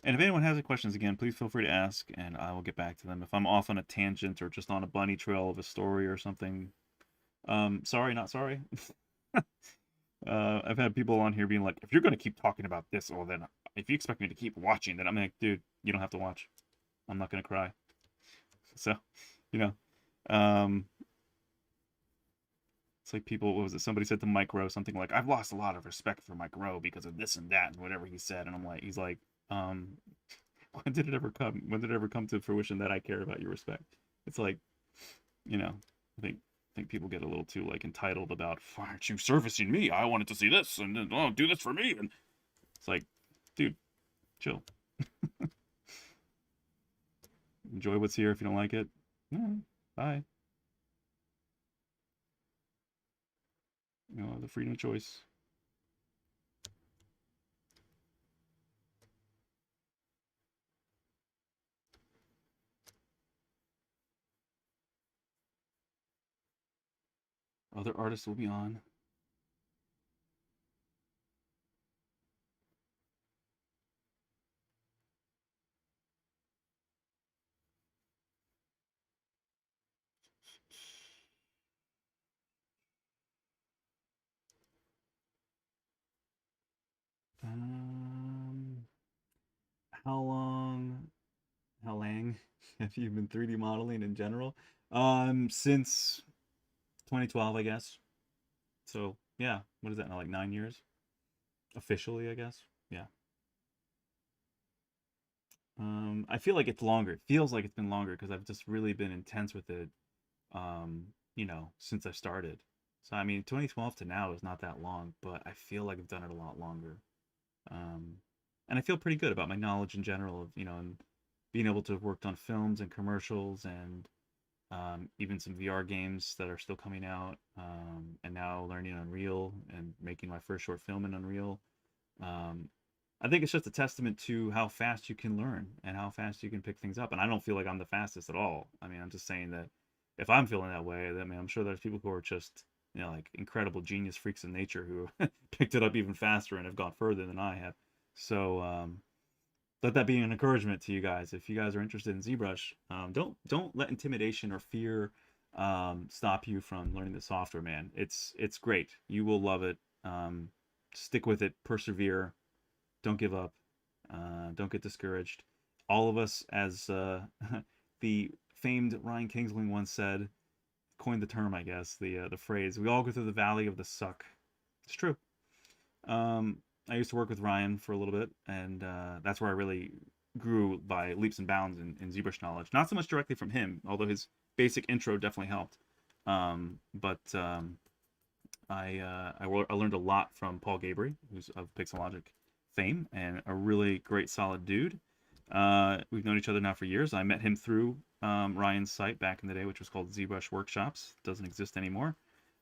And if anyone has any questions, again, please feel free to ask, and I will get back to them. If I'm off on a tangent or just on a bunny trail of a story or something, sorry, not sorry. I've had people on here being like, if you're going to keep talking about this, well, then if you expect me to keep watching, then I'm like, dude, you don't have to watch. I'm not going to cry. So, you know, it's like people, what was it? Somebody said to Mike Rowe something like, I've lost a lot of respect for Mike Rowe because of this and that and whatever he said. And I'm like, he's like, when did it ever come? When did it ever come to fruition that I care about your respect? It's like, you know, I think people get a little too like entitled about, why aren't you servicing me? I wanted to see this and then, oh, do this for me. And it's like, dude, chill. Enjoy what's here. If you don't like it, bye. You know, the freedom of choice. Other artists will be on. How long have you been 3D modeling in general? Since 2012, I guess. So yeah, what is that now? Like 9 years officially, I guess. Yeah. I feel like it's longer. It feels like it's been longer because I've just really been intense with it. Since I started. So I mean, 2012 to now is not that long, but I feel like I've done it a lot longer. Um, and I feel pretty good about my knowledge in general of and being able to have worked on films and commercials and even some VR games that are still coming out, and now learning Unreal and making my first short film in Unreal. Um, I think it's just a testament to how fast you can learn and how fast you can pick things up. And I don't feel like I'm the fastest at all. I mean, I'm just saying that if I'm feeling that way, I mean, I'm sure there's people who are just, like incredible genius freaks in nature who picked it up even faster and have gone further than I have. So, let that be an encouragement to you guys. If you guys are interested in ZBrush, don't let intimidation or fear stop you from learning the software, man. It's great. You will love it. Stick with it. Persevere. Don't give up. Don't get discouraged. All of us, as the famed Ryan Kingsling once said, coined the term, I guess, the phrase, we all go through the valley of the suck. It's true. I used to work with Ryan for a little bit, and that's where I really grew by leaps and bounds in ZBrush knowledge. Not so much directly from him, although his basic intro definitely helped. I learned a lot from Paul Gabry, who's of Pixologic fame and a really great, solid dude. We've known each other now for years. I met him through Ryan's site back in the day, which was called ZBrush Workshops. Doesn't exist anymore.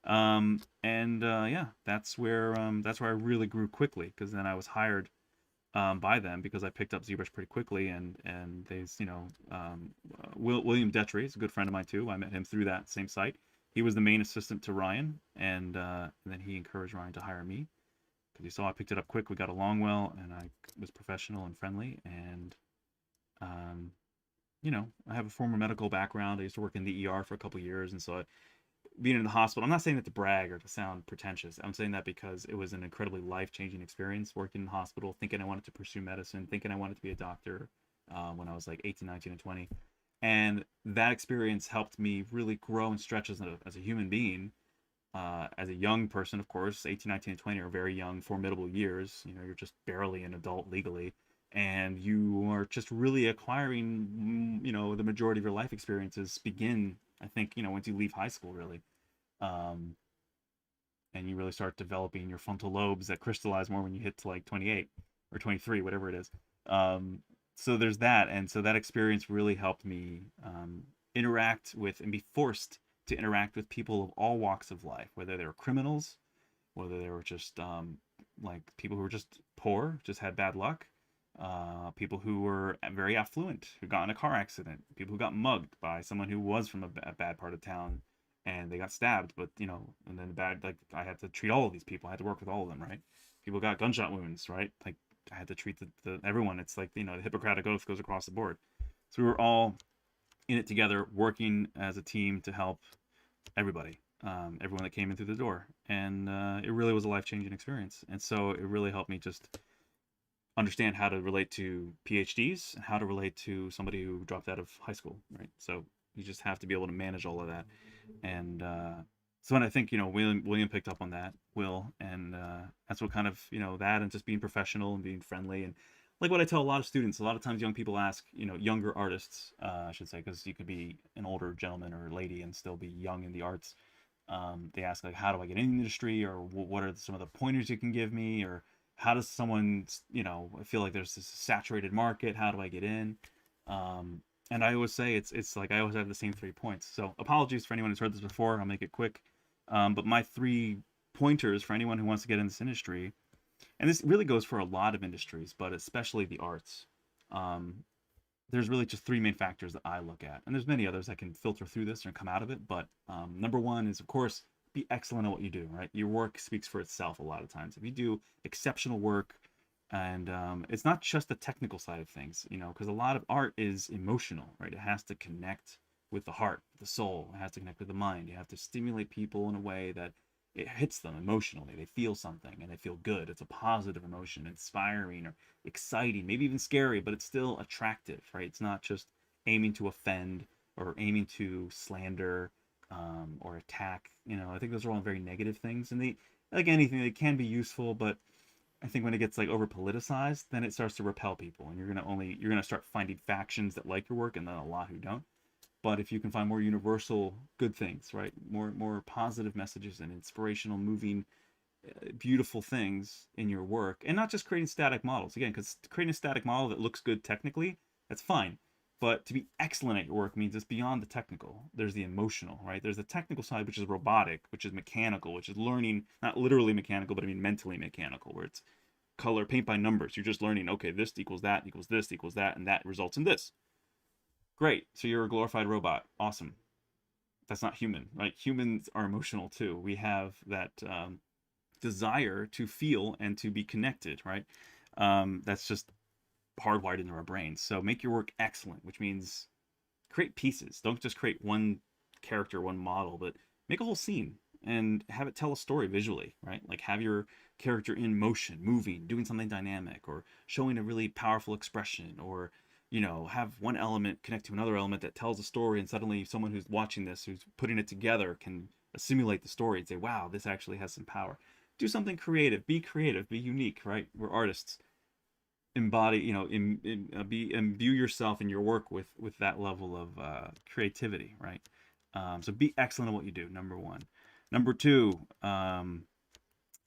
Yeah, that's where I really grew quickly, because then I was hired by them because I picked up ZBrush pretty quickly, and they, William Detry is a good friend of mine too. I met him through that same site. He was the main assistant to Ryan, and then he encouraged Ryan to hire me because he saw I picked it up quick. We got along well, and I was professional and friendly, and I have a former medical background. I used to work in the ER for a couple years, and so being in the hospital, I'm not saying that to brag or to sound pretentious. I'm saying that because it was an incredibly life-changing experience working in the hospital, thinking I wanted to pursue medicine, thinking I wanted to be a doctor when I was like 18, 19, and 20. And that experience helped me really grow and stretch as a human being. As a young person, of course, 18, 19, and 20 are very young, formidable years. You know, you're just barely an adult legally, and you are just really acquiring, you know, the majority of your life experiences begin, I think, you know, once you leave high school, really. Um, and you really start developing your frontal lobes that crystallize more when you hit to like 28 or 23, whatever it is. Um, so there's that. And so that experience really helped me interact with and be forced to interact with people of all walks of life, whether they were criminals, whether they were just like people who were just poor, just had bad luck, people who were very affluent, who got in a car accident, people who got mugged by someone who was from a bad part of town and they got stabbed, but you know, and then bad, like I had to treat all of these people. I had to work with all of them, right? People got gunshot wounds, right? Like I had to treat the everyone. It's like, you know, the Hippocratic Oath goes across the board. So we were all in it together, working as a team to help everybody, everyone that came in through the door, and it really was a life-changing experience. And so it really helped me just understand how to relate to PhDs and how to relate to somebody who dropped out of high school, right? So you just have to be able to manage all of that. And so, and I think, you know, William picked up on that, and that's what kind of, you know, that and just being professional and being friendly. And like what I tell a lot of students, a lot of times young people ask, you know, younger artists, I should say, because you could be an older gentleman or lady and still be young in the arts. They ask, like, how do I get in the industry, or what are some of the pointers you can give me, or how does someone, you know, feel like there's this saturated market, how do I get in? And I always say it's like I always have the same 3 points. So apologies for anyone who's heard this before. I'll make it quick. But my 3 pointers for anyone who wants to get in this industry, and this really goes for a lot of industries, but especially the arts. There's really just 3 main factors that I look at, and there's many others that can filter through this and come out of it. But number 1 is, of course, be excellent at what you do. Right, your work speaks for itself a lot of times. If you do exceptional work, and it's not just the technical side of things, you know, because a lot of art is emotional, right? It has to connect with the heart, the soul. It has to connect with the mind. You have to stimulate people in a way that it hits them emotionally. They feel something and they feel good. It's a positive emotion, inspiring or exciting, maybe even scary, but it's still attractive, right? It's not just aiming to offend or aiming to slander or attack. You know, I think those are all very negative things, and they, like anything, they can be useful, but I think when it gets like over politicized, then it starts to repel people, and you're gonna start finding factions that like your work and then a lot who don't. But if you can find more universal good things, right, more positive messages and inspirational, moving, beautiful things in your work, and not just creating static models again, because creating a static model that looks good technically, that's fine. But to be excellent at your work means it's beyond the technical. There's the emotional, right? There's the technical side, which is robotic, which is mechanical, which is learning, not literally mechanical, but I mean mentally mechanical, where it's color, paint by numbers. You're just learning, okay, this equals that, equals this, equals that, and that results in this. Great. So you're a glorified robot. Awesome. That's not human, right? Humans are emotional too. We have that desire to feel and to be connected, right? That's just hardwired into our brains. So make your work excellent, which means create pieces. Don't just create one character, one model, but make a whole scene and have it tell a story visually, right? Like have your character in motion, moving, doing something dynamic, or showing a really powerful expression, or, you know, have one element connect to another element that tells a story, and suddenly someone who's watching this, who's putting it together, can assimilate the story and say, wow, this actually has some power. Do something creative, be unique, right? We're artists. Embody, you know, imbue yourself in your work with that level of creativity, right? So be excellent at what you do, number 1. Number 2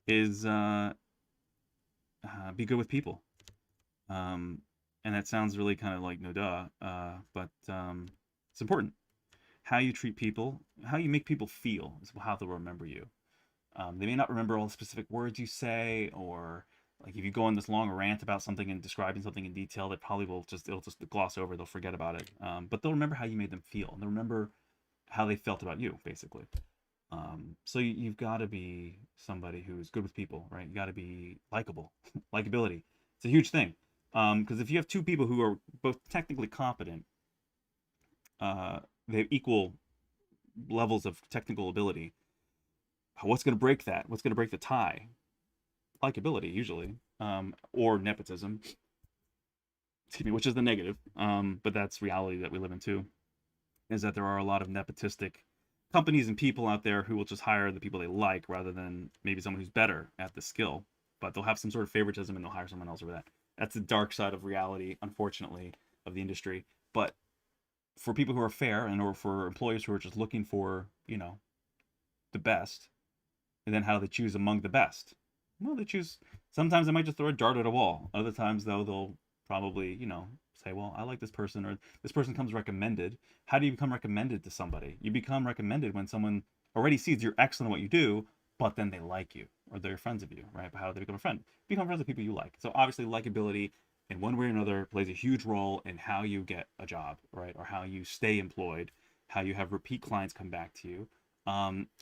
is be good with people. And that sounds really kind of like no duh, but it's important. How you treat people, how you make people feel is how they'll remember you. They may not remember all the specific words you say, or like if you go on this long rant about something and describing something in detail, they probably will it'll just gloss over, they'll forget about it. But they'll remember how you made them feel, and they'll remember how they felt about you, basically. So you've got to be somebody who's good with people, right? You got to be likable. Likability. It's a huge thing. Because if you have 2 people who are both technically competent, they have equal levels of technical ability. What's going to break that? What's going to break the tie? Likability, usually, or nepotism. Excuse me, which is the negative. But that's reality that we live in too. is that there are a lot of nepotistic companies and people out there who will just hire the people they like rather than maybe someone who's better at the skill, but they'll have some sort of favoritism and they'll hire someone else over that. That's the dark side of reality, unfortunately, of the industry. But for people who are fair, and or for employers who are just looking for, you know, the best, and then how do they choose among the best? Well, they choose. Sometimes they might just throw a dart at a wall. Other times, though, they'll probably, you know, say, well, I like this person, or this person comes recommended. How do you become recommended to somebody? You become recommended when someone already sees you're excellent at what you do, but then they like you, or they're friends of you, right? But how do they become a friend? Become friends with people you like. So obviously, likability in one way or another plays a huge role in how you get a job, right? Or how you stay employed, how you have repeat clients come back to you.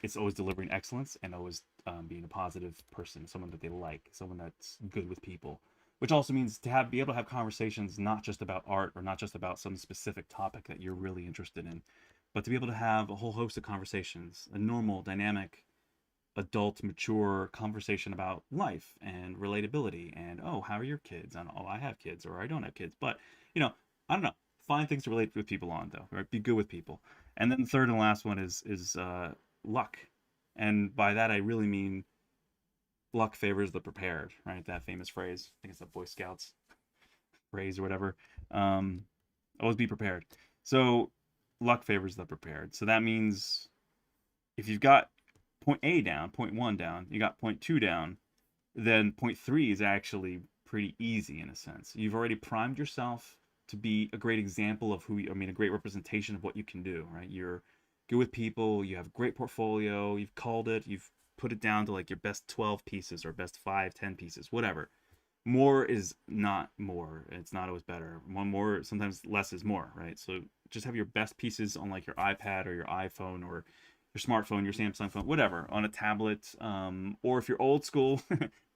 It's always delivering excellence and always being a positive person, someone that they like, someone that's good with people, which also means to be able to have conversations not just about art or not just about some specific topic that you're really interested in, but to be able to have a whole host of conversations, a normal, dynamic, adult, mature conversation about life and relatability and, oh, how are your kids? And, oh, I have kids or I don't have kids. But, you know, I don't know. Find things to relate with people on, though, right? Be good with people. And then the third and last one is luck. And by that, I really mean luck favors the prepared, right? That famous phrase. I think it's the Boy Scouts phrase or whatever. Always be prepared. So luck favors the prepared. So that means if you've got point A down, point 1 down, you got point 2 down, then point 3 is actually pretty easy in a sense. You've already primed yourself to be a great example of a great representation of what you can do, right? You're good with people, you have a great portfolio, you've called it, you've put it down to like your best 12 pieces or best 5, 10 pieces, whatever. More is not more. It's not always better. One more, sometimes less is more, right? So just have your best pieces on like your iPad or your iPhone or your smartphone, your Samsung phone, whatever, on a tablet, or if you're old school,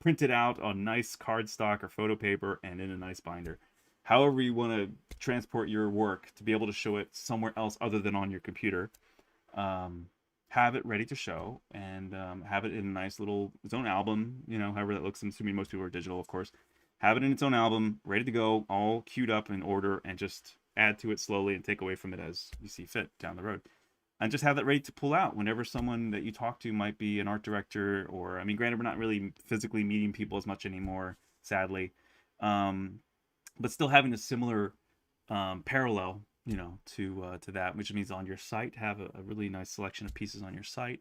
print it out on nice cardstock or photo paper and in a nice binder. However you want to transport your work to be able to show it somewhere else other than on your computer. Have it ready to show and have it in a nice little its own album, you know, however that looks. I'm assuming most people are digital, of course. Have it in its own album, ready to go, all queued up in order, and just add to it slowly and take away from it as you see fit down the road. And just have that ready to pull out whenever someone that you talk to might be an art director, or, I mean, granted, we're not really physically meeting people as much anymore, sadly. But still having a similar parallel, you know, to that, which means on your site, have a really nice selection of pieces on your site,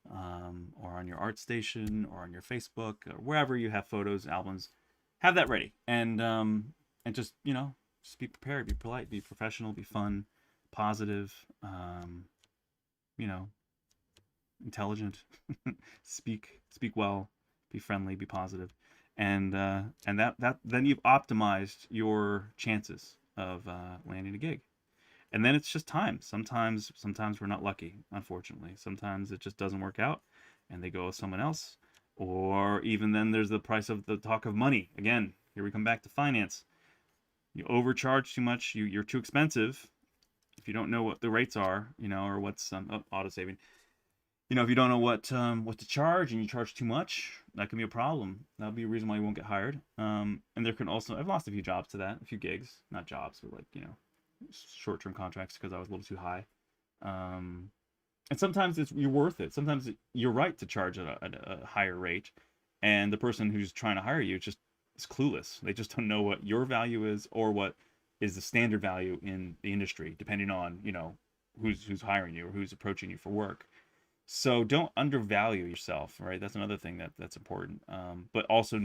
or on your ArtStation, or on your Facebook, or wherever you have photos, albums. Have that ready, and just, you know, just be prepared, be polite, be professional, be fun, positive, you know, intelligent, speak well, be friendly, be positive, and that then you've optimized your chances of landing a gig. And then it's just time. Sometimes we're not lucky, unfortunately. Sometimes it just doesn't work out and they go with someone else. Or even then there's the price of the talk of money. Again, here we come back to finance. You overcharge too much, you're too expensive. If you don't know what the rates are, you know, or what's auto saving. You know, if you don't know what to charge and you charge too much, that can be a problem. That'll be a reason why you won't get hired. And there can also, I've lost a few jobs to that, a few gigs, not jobs, but like, you know, short-term contracts because I was a little too high. And sometimes you're worth it. Sometimes you're right to charge at a higher rate, and the person who's trying to hire you just is clueless. They just don't know what your value is or what is the standard value in the industry, depending on, you know, who's hiring you or who's approaching you for work. So don't undervalue yourself, right? That's another thing that's important. But also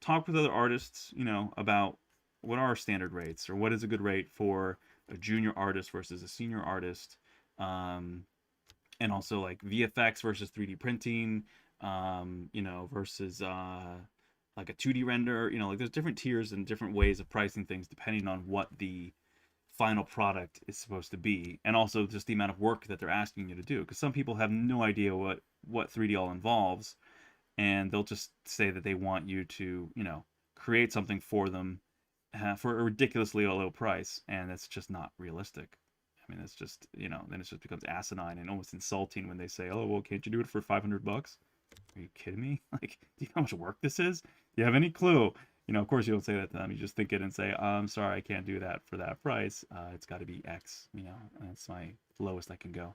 talk with other artists, you know, about what are standard rates or what is a good rate for a junior artist versus a senior artist. And also like VFX versus 3D printing, you know, versus like a 2D render, you know, like there's different tiers and different ways of pricing things depending on what the final product is supposed to be, and also just the amount of work that they're asking you to do, because some people have no idea what 3D all involves, and they'll just say that they want you to, you know, create something for them for a ridiculously low price, and that's just not realistic. I mean, it's just, you know, then it just becomes asinine and almost insulting when they say, oh, well, can't you do it for $500? Are you kidding me? Like, do you know how much work this is? Do you have any clue? You know, of course you don't say that to them. You just think it and say, I'm sorry, I can't do that for that price. It's got to be X, you know, that's my lowest I can go.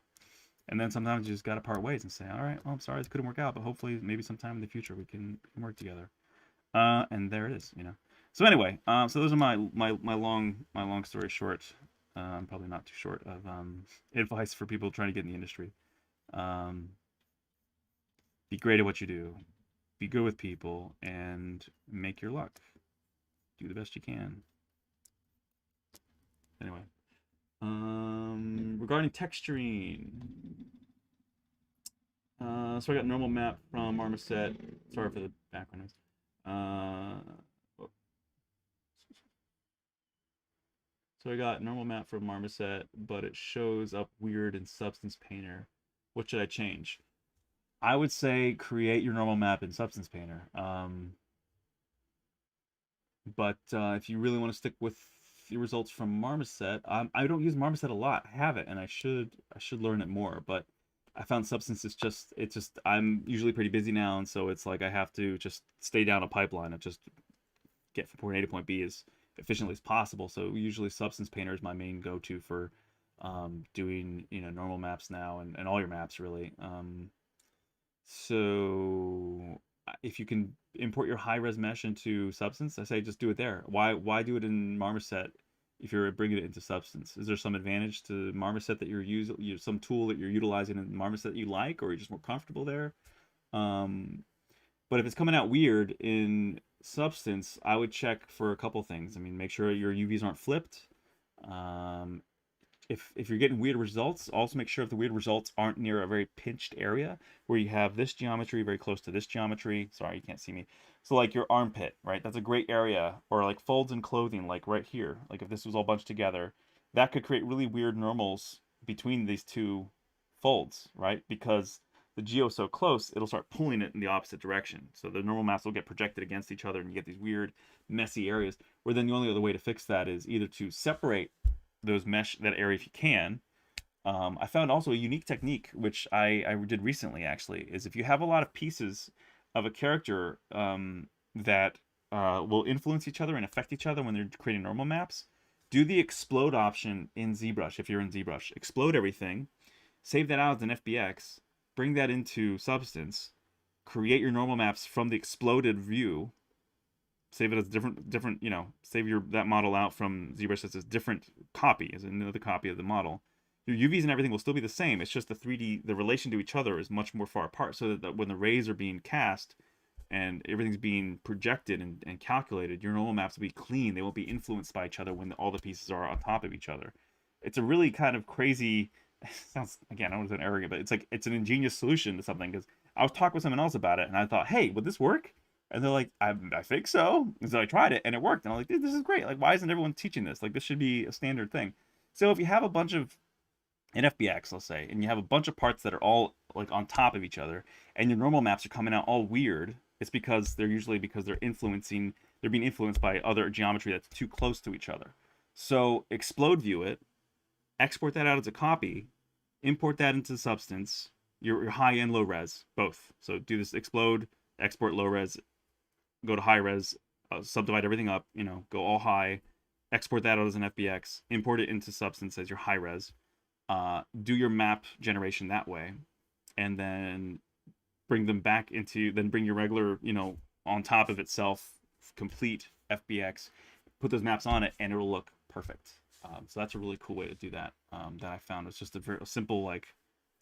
And then sometimes you just got to part ways and say, all right, well, I'm sorry this couldn't work out, but hopefully maybe sometime in the future we can work together. And there it is, you know. So anyway, so those are my long story short, probably not too short, of advice for people trying to get in the industry. Um, be great at what you do, be good with people, and make your luck. Do the best you can. Anyway, regarding texturing, so I got normal map from Marmoset. Sorry for the background noise. So I got normal map from Marmoset, but it shows up weird in Substance Painter. What should I change? I would say create your normal map in Substance Painter. But if you really want to stick with the results from Marmoset, I don't use Marmoset a lot. I have it, and I should learn it more. But I found Substance is just I'm usually pretty busy now, and so it's like I have to just stay down a pipeline of just get from point A to point B as efficiently as possible. So usually Substance Painter is my main go-to for doing, you know, normal maps now, and all your maps really. So if you can import your high-res mesh into Substance, I say just do it there. Why do it in Marmoset if you're bringing it into Substance? Is there some advantage to Marmoset that you're using, some tool that you're utilizing in Marmoset that you like, or you're just more comfortable there? But if it's coming out weird in Substance, I would check for a couple things. I mean, make sure your UVs aren't flipped. If you're getting weird results, also make sure if the weird results aren't near a very pinched area where you have this geometry very close to this geometry. Sorry, you can't see me. So like your armpit, right? That's a great area. Or like folds in clothing, like right here. Like if this was all bunched together, that could create really weird normals between these two folds, right? Because the geo is so close, it'll start pulling it in the opposite direction. So the normal maps will get projected against each other, and you get these weird, messy areas. Where then the only other way to fix that is either to separate those mesh that area if you can. I found also a unique technique, which I did recently actually, is if you have a lot of pieces of a character that will influence each other and affect each other when they're creating normal maps, do the explode option in ZBrush. If you're in ZBrush, explode everything, save that out as an FBX, bring that into Substance, create your normal maps from the exploded view, save it as different, you know, save that model out from ZBrush as a different copy, as another copy of the model. Your UVs and everything will still be the same. It's just the relation to each other is much more far apart, so that when the rays are being cast and everything's being projected and calculated, your normal maps will be clean. They won't be influenced by each other when all the pieces are on top of each other. It's a really kind of crazy, sounds, again, I don't want to sound arrogant, but it's an ingenious solution to something, because I was talking with someone else about it, and I thought, hey, would this work? And they're like, I think so. And so I tried it, and it worked. And I'm like, dude, this is great. Like, why isn't everyone teaching this? Like, this should be a standard thing. So if you have a bunch of an FBX, let's say, and you have a bunch of parts that are all like on top of each other, and your normal maps are coming out all weird, it's because they're being influenced by other geometry that's too close to each other. So explode view it, export that out as a copy, import that into Substance, your high and low res, both. So do this explode, export low res, go to high res, subdivide everything up, you know, go all high, export that out as an FBX, import it into Substance as your high res, do your map generation that way, and then bring them back bring your regular, you know, on top of itself, complete FBX, put those maps on it, and it'll look perfect. So that's a really cool way to do that, that I found. It's just a very simple, like,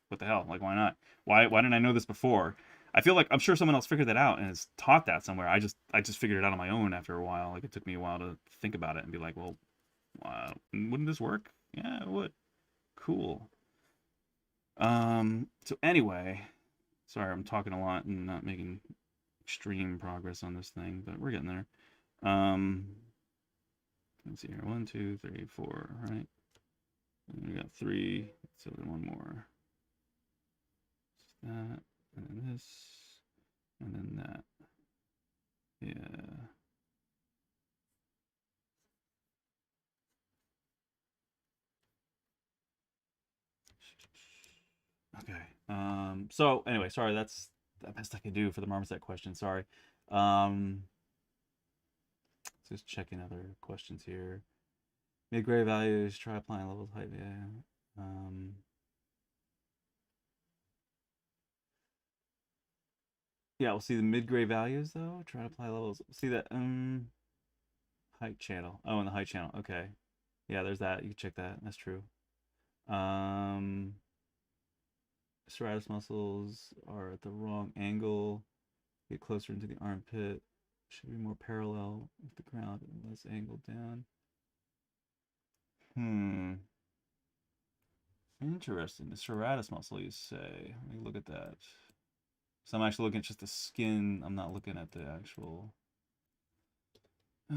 what the hell? Like, why not? Why didn't I know this before? I feel like I'm sure someone else figured that out and has taught that somewhere. I just figured it out on my own after a while. Like, it took me a while to think about it and be like, well, wouldn't this work? Yeah, it would. Cool. So anyway, sorry, I'm talking a lot and not making extreme progress on this thing, but we're getting there. Let's see here. 1, 2, 3, 4, right? And we got 3, so then one more. That, and then this, and then that. Yeah. Okay. So anyway, sorry, that's the best I can do for the Marmoset question. Sorry. We Just checking other questions here. Mid-gray values, try applying levels height. Yeah. Yeah, we'll see the mid-gray values though. Try to apply levels. See that height channel. Oh, in the height channel. Okay. Yeah, there's that. You can check that. That's true. Serratus muscles are at the wrong angle. Get closer into the armpit. Should be more parallel with the ground and less angled down. Interesting. The serratus muscle, you say. Let me look at that. So I'm actually looking at just the skin. I'm not looking at the actual. I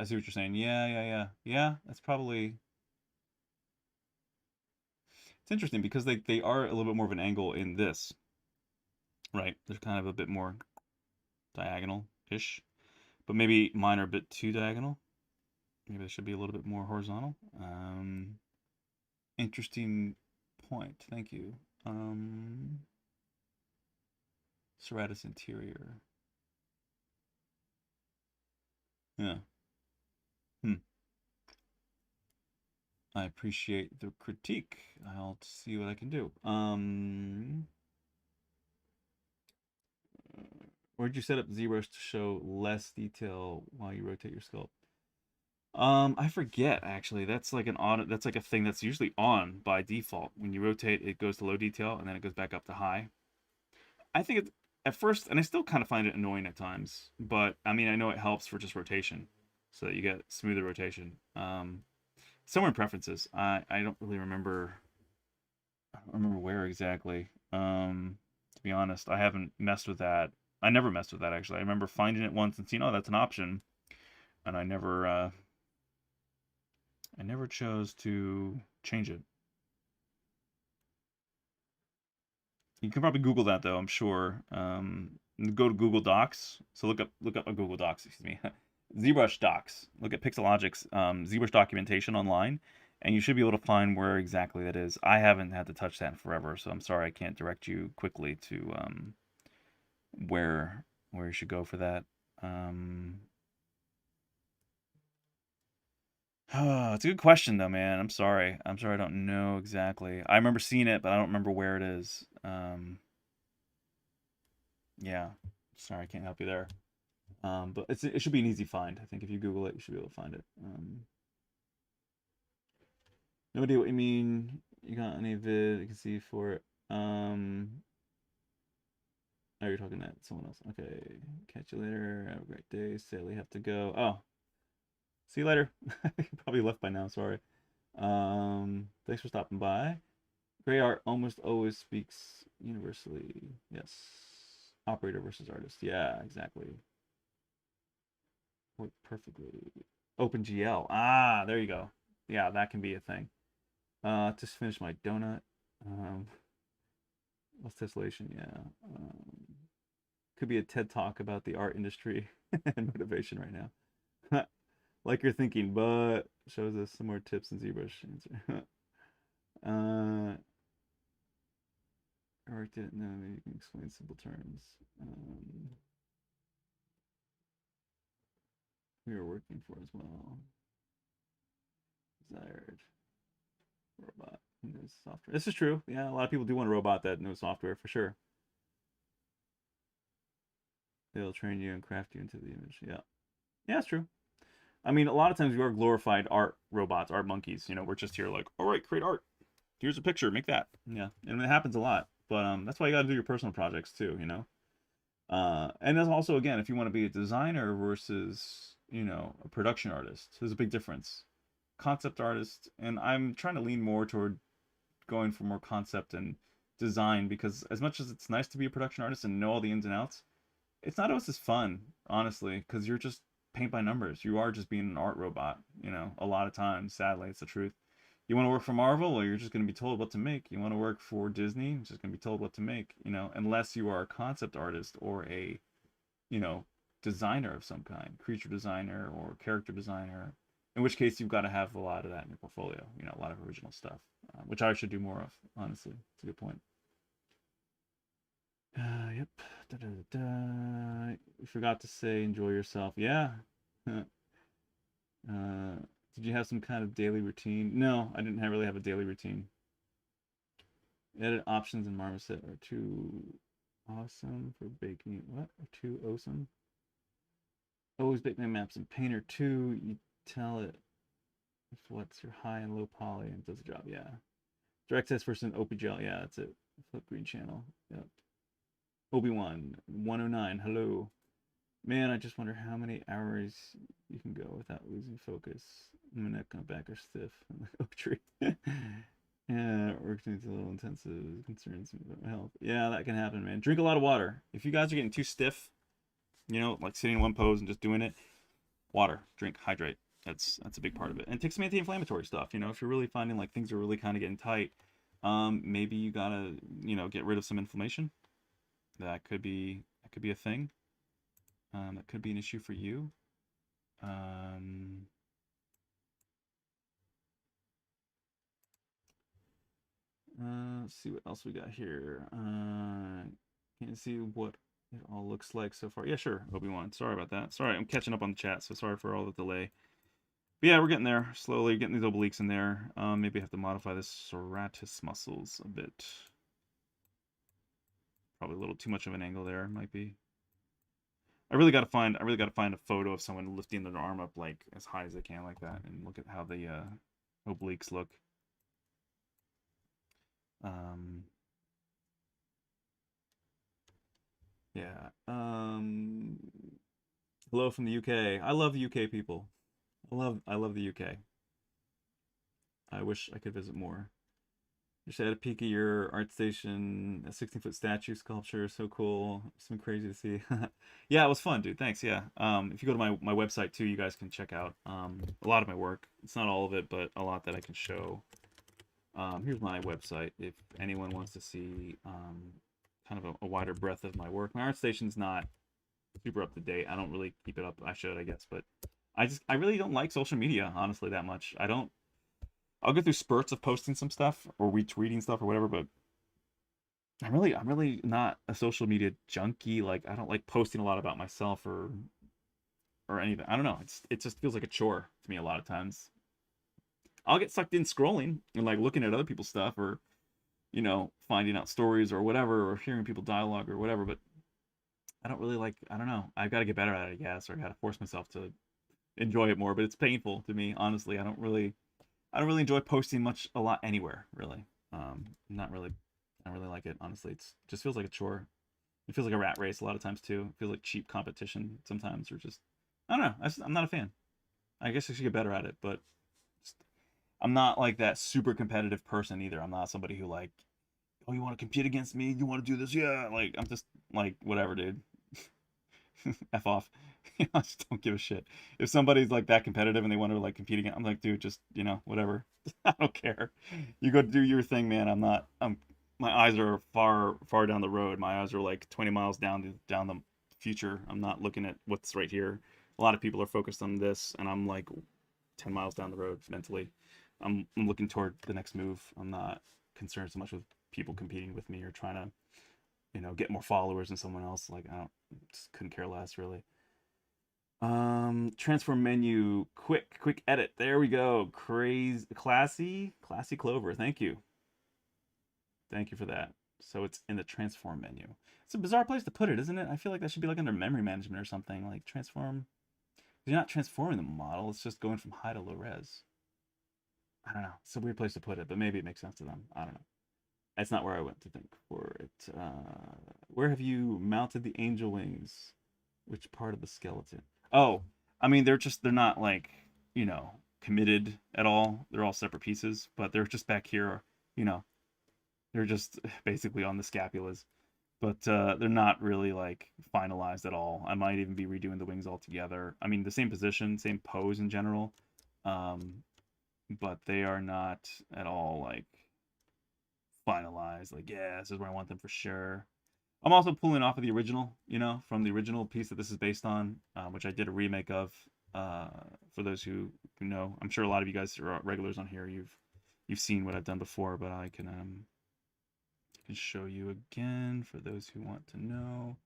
see what you're saying. Yeah, that's probably. It's interesting because they are a little bit more of an angle in this. Right. They're kind of a bit more diagonal-ish. But maybe mine are a bit too diagonal. Maybe they should be a little bit more horizontal. Interesting point. Thank you. Serratus interior. Yeah. I appreciate the critique. I'll see what I can do. Where'd you set up ZBrush to show less detail while you rotate your sculpt? I forget actually. That's like that's like a thing that's usually on by default. When you rotate, it goes to low detail and then it goes back up to high. I think it's at first, and I still kind of find it annoying at times, but I mean, I know it helps for just rotation so that you get smoother rotation. Somewhere in preferences. I don't really remember. I don't remember where exactly. To be honest, I haven't messed with that. I never messed with that actually. I remember finding it once and seeing, oh, that's an option, and I never chose to change it. You can probably Google that though, I'm sure. Go to Google Docs. So look up a Google Docs, excuse me. ZBrush Docs. Look at Pixologic's ZBrush documentation online, and you should be able to find where exactly that is. I haven't had to touch that in forever, so I'm sorry I can't direct you quickly to where you should go for that. It's a good question though, man. I'm sorry. I don't know exactly. I remember seeing it, but I don't remember where it is. Yeah. Sorry, I can't help you there. But it should be an easy find. I think if you Google it, you should be able to find it. No idea what you mean. You got any vid you can see for it? Oh, you're talking to someone else. Okay. Catch you later. Have a great day. Sadly, have to go. Oh. See you later. You probably left by now. Sorry. Thanks for stopping by. Gray art almost always speaks universally. Yes. Operator versus artist. Yeah, exactly. Work perfectly. OpenGL. Ah, there you go. Yeah, that can be a thing. Just finish my donut. What's tessellation? Yeah. Could be a TED talk about the art industry and motivation right now. Like you're thinking, but shows us some more tips in ZBrush. I worked it. No, maybe you can explain simple terms. We are working for as well. Desired robot knows software. This is true. Yeah, a lot of people do want a robot that knows software for sure. They'll train you and craft you into the image. Yeah, it's true. I mean, a lot of times we are glorified art robots, art monkeys. You know, we're just here like, all right, create art. Here's a picture, make that. Yeah, and it happens a lot. But that's why you got to do your personal projects too. You know. And that's also, again, if you want to be a designer versus, you know, a production artist, there's a big difference. Concept artist, and I'm trying to lean more toward going for more concept and design, because as much as it's nice to be a production artist and know all the ins and outs, it's not always as fun, honestly, because you're just paint by numbers. You are just being an art robot, you know, a lot of times, sadly, it's the truth. You want to work for Marvel, or you're just going to be told what to make. You want to work for Disney, you're just going to be told what to make, you know, unless you are a concept artist or a, you know, designer of some kind, creature designer or character designer, in which case you've got to have a lot of that in your portfolio, you know, a lot of original stuff, which I should do more of, honestly. It's a good point. Yep. Da, da, da, da. You forgot to say enjoy yourself. Yeah. Did you have some kind of daily routine? No, I didn't really have a daily routine. Edit options in Marmoset are too awesome for baking. What? Are too awesome? Always bake my maps in Painter 2. You tell it what's your high and low poly and it does the job. Yeah. Direct test versus OPGL. Yeah, that's it. Flip green channel. Yep. Obi-Wan 109. Hello. Man, I just wonder how many hours you can go without losing focus. My neck and back are stiff. I'm like oak tree. Yeah, work needs a little intensive. Concerns me about my health. Yeah, that can happen, man. Drink a lot of water. If you guys are getting too stiff, you know, like sitting in one pose and just doing it, water, drink, hydrate. That's a big part of it. And take some anti-inflammatory stuff. You know, if you're really finding like things are really kind of getting tight, maybe you gotta, you know, get rid of some inflammation. That could be a thing. That could be an issue for you. Let's see what else we got here. Can you see what it all looks like so far? Yeah, sure, Obi-Wan. Sorry about that. Sorry, I'm catching up on the chat, so sorry for all the delay. But yeah, we're getting there. Slowly getting these obliques in there. Maybe I have to modify this serratus muscles a bit. Probably a little too much of an angle there, might be. I really gotta find a photo of someone lifting their arm up like as high as they can like that and look at how the obliques look. Yeah. Hello from the UK. I love the UK people. I love the UK. I wish I could visit more. Just had a peek at your art station, a 16-foot statue sculpture, so cool. Something crazy to see. Yeah, it was fun, dude. Thanks. Yeah. If you go to my website too, you guys can check out a lot of my work. It's not all of it, but a lot that I can show. Here's my website if anyone wants to see kind of a wider breadth of my work. My art station's not super up to date. I don't really keep it up. I should, I guess, but I really don't like social media, honestly, that much. I'll go through spurts of posting some stuff or retweeting stuff or whatever, but I'm really not a social media junkie. Like I don't like posting a lot about myself or anything. I don't know. It just feels like a chore to me a lot of times. I'll get sucked in scrolling and like looking at other people's stuff or you know finding out stories or whatever or hearing people dialogue or whatever, but I don't really like. I don't know. I've got to get better at it, I guess, or I got to force myself to enjoy it more. But it's painful to me, honestly. I don't really enjoy posting much a lot anywhere, really. Not really. I don't really like it, honestly. It just feels like a chore. It feels like a rat race a lot of times too. It feels like cheap competition sometimes, or just I don't know. I'm not a fan. I guess I should get better at it, but just, I'm not like that super competitive person either. I'm not somebody who like, oh, you want to compete against me? You want to do this? Yeah. Like I'm just like whatever, dude. F off. I just don't give a shit. If somebody's like that competitive and they want to like compete again, I'm like, dude, just you know, whatever. I don't care. You go do your thing, man. I'm not. My eyes are far down the road. My eyes are like 20 miles down the future. I'm not looking at what's right here. A lot of people are focused on this, and I'm like 10 miles down the road mentally. I'm looking toward the next move. I'm not concerned so much with people competing with me or trying to you know get more followers than someone else. Like I don't just couldn't care less really. Transform menu, quick edit. There we go. Crazy, classy Clover. Thank you for that. So it's in the transform menu. It's a bizarre place to put it, isn't it? I feel like that should be like under memory management or something. Like transform. You're not transforming the model. It's just going from high to low res. I don't know. It's a weird place to put it, but maybe it makes sense to them. I don't know. That's not where I went to think for it. Where have you mounted the angel wings? Which part of the skeleton? Oh, I mean they're not like you know committed at all. They're all separate pieces, but they're just back here. You know, they're just basically on the scapulas, but they're not really like finalized at all. I might even be redoing the wings altogether. I mean the same position, same pose in general, but they are not at all like finalized. Like yeah, this is where I want them for sure. I'm also pulling off of the original, you know, from the original piece that this is based on, which I did a remake of. For those who know, I'm sure a lot of you guys are regulars on here. You've seen what I've done before, but I can can show you again for those who want to know.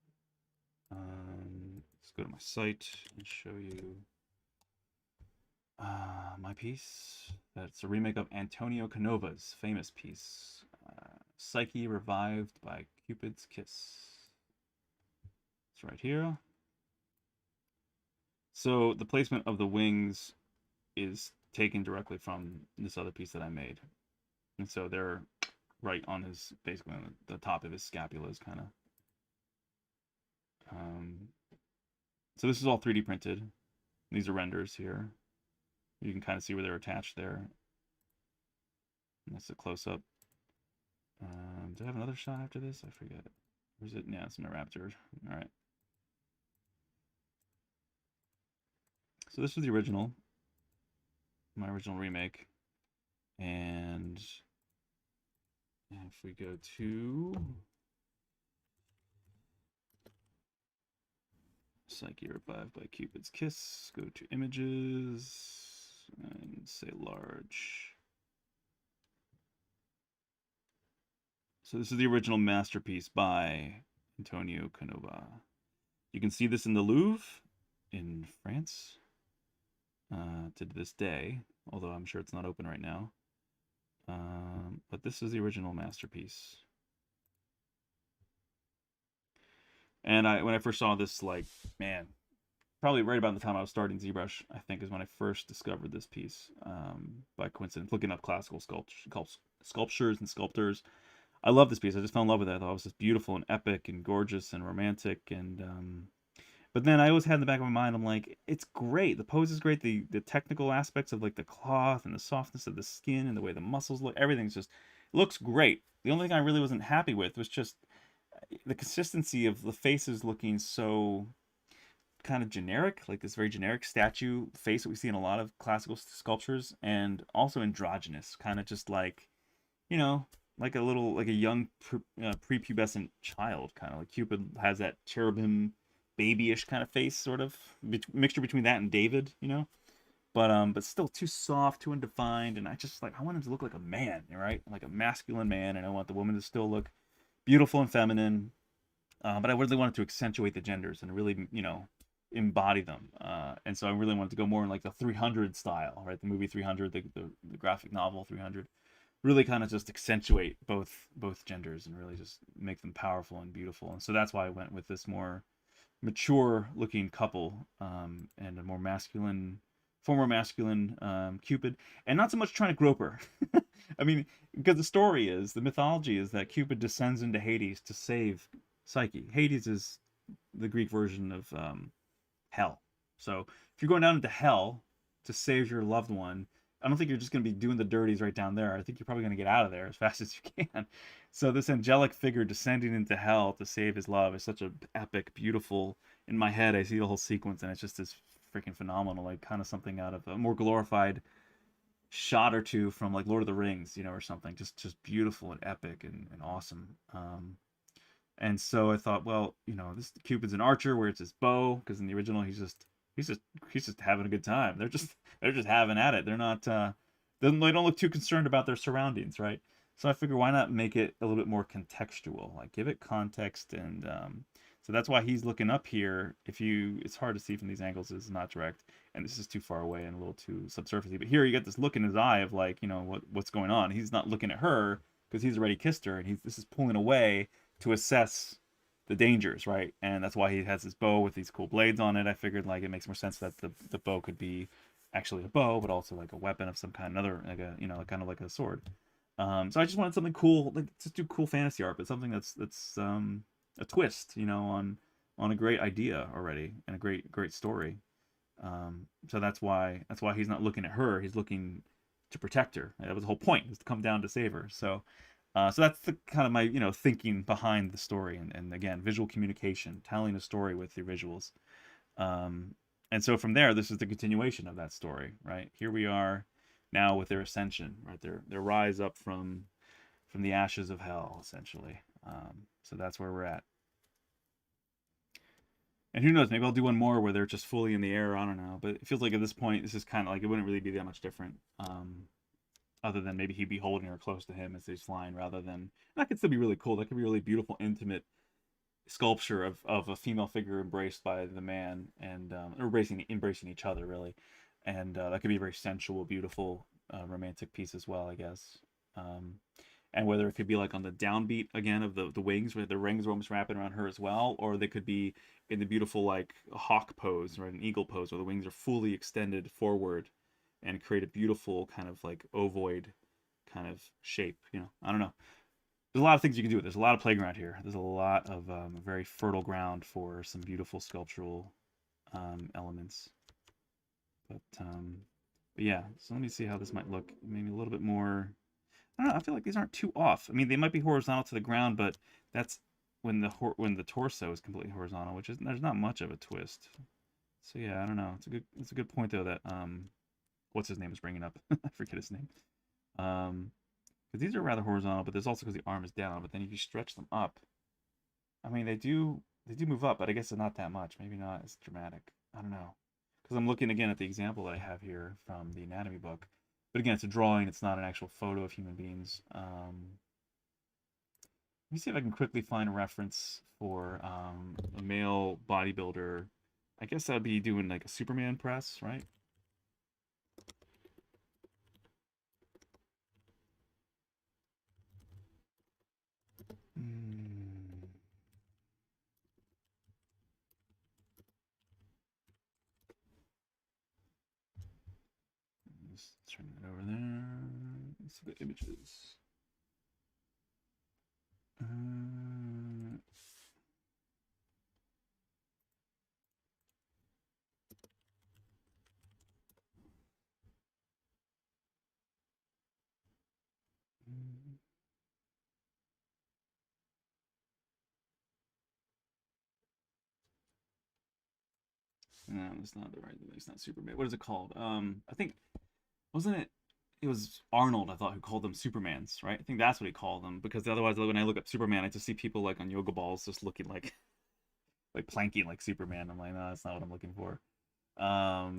Let's go to my site and show you my piece. That's a remake of Antonio Canova's famous piece, Psyche Revived by Cupid's Kiss. It's right here. So the placement of the wings is taken directly from this other piece that I made. And so they're right on his, basically on the top of his scapulas, kind of. So this is all 3D printed. These are renders here. You can kind of see where they're attached there. And that's a close-up. Do I have another shot after this? I forget. Or is it? Yeah, it's in a raptor. All right. So this was the original, my original remake. And if we go to Psyche Revived by Cupid's Kiss, go to images and say large. So this is the original masterpiece by Antonio Canova. You can see this in the Louvre in France to this day, although I'm sure it's not open right now. But this is the original masterpiece. And when I first saw this, like, man, probably right about the time I was starting ZBrush, I think, is when I first discovered this piece by coincidence, looking up classical sculptures and sculptors. I love this piece. I just fell in love with it. I thought it was just beautiful and epic and gorgeous and romantic. And but then I always had in the back of my mind, I'm like, it's great. The pose is great. The technical aspects of like the cloth and the softness of the skin and the way the muscles look, everything's just looks great. The only thing I really wasn't happy with was just the consistency of the faces looking so kind of generic, like this very generic statue face that we see in a lot of classical sculptures, and also androgynous, kind of just like, you know, like a young prepubescent child, kind of like Cupid has that cherubim babyish kind of face, sort of mixture between that and David, you know, but still too soft, too undefined. And I want him to look like a man, right? Like a masculine man, and I want the woman to still look beautiful and feminine, but I really wanted to accentuate the genders and really, you know, embody them. And so I really wanted to go more in like the 300 style, right? The movie 300, the graphic novel 300, really kind of just accentuate both genders and really just make them powerful and beautiful. And so that's why I went with this more mature looking couple, and a more masculine, former masculine Cupid, and not so much trying to grope her. I mean, because the mythology is that Cupid descends into Hades to save Psyche. Hades is the Greek version of hell. So if you're going down into hell to save your loved one, I don't think you're just going to be doing the dirties right down there. I think you're probably going to get out of there as fast as you can. So this angelic figure descending into hell to save his love is such an epic, beautiful. In my head, I see the whole sequence, and it's just this freaking phenomenal, like kind of something out of a more glorified shot or two from like Lord of the Rings, you know, or something. Just beautiful and epic and awesome. And so I thought, well, you know, this Cupid's an archer where it's his bow, because in the original he's just having a good time. They're just having at it. They're not they don't look too concerned about their surroundings, right? So I figure, why not make it a little bit more contextual, like give it context. And so that's why he's looking up here. It's hard to see from these angles, it's not direct, and this is too far away and a little too subsurfacey. But here you get this look in his eye of like, you know, what's going on. He's not looking at her because he's already kissed her, and this is pulling away to assess the dangers, right? And that's why he has his bow with these cool blades on it. I figured like it makes more sense that the bow could be actually a bow, but also like a weapon of some kind, another, like a, you know, kind of like a sword. So I just wanted something cool, like just do cool fantasy art, but something that's a twist, you know, on a great idea already and a great story. So that's why he's not looking at her. He's looking to protect her. That was the whole point, was to come down to save her. So that's the kind of my, you know, thinking behind the story, and again, visual communication, telling a story with your visuals. And so from there, this is the continuation of that story, right? Here we are now with their ascension, right? Their rise up from the ashes of hell, essentially. So that's where we're at. And who knows, maybe I'll do one more where they're just fully in the air. I don't know, but it feels like at this point, this is kind of like, it wouldn't really be that much different. other than maybe he'd be holding her close to him as he's flying, rather than that could still be really cool. That could be really beautiful, intimate sculpture of a female figure embraced by the man, and embracing each other really, and that could be a very sensual, beautiful, romantic piece as well, I guess. Um, and whether it could be like on the downbeat again of the wings, where the rings are almost wrapping around her as well, or they could be in the beautiful like hawk pose, or an eagle pose, where the wings are fully extended forward and create a beautiful kind of like ovoid kind of shape. I don't know. There's a lot of things you can do. There's a lot of playground here. There's a lot of very fertile ground for some beautiful sculptural elements. But yeah, so let me see how this might look. Maybe a little bit more. I don't know. I feel like these aren't too off. I mean, they might be horizontal to the ground, but that's when the torso is completely horizontal, which is there's not much of a twist. So yeah, I don't know. It's a good point though that what's his name is bringing up. I forget his name. Because these are rather horizontal, but there's also because the arm is down. But then if you stretch them up, I mean they do move up, but I guess it's not that much. Maybe not as dramatic. I don't know. Because I'm looking again at the example that I have here from the anatomy book. But again, it's a drawing. It's not an actual photo of human beings. Let me see if I can quickly find a reference for a male bodybuilder. I guess that'd be doing like a Superman press, right? Just turn it over there. Let's see the images. No, it's not the right. It's not Superman. What is it called? I think wasn't it? It was Arnold, I thought, who called them Supermans, right? I think that's what he called them, because otherwise, when I look up Superman, I just see people like on yoga balls, just looking like planking like Superman. I'm like, no, that's not what I'm looking for. How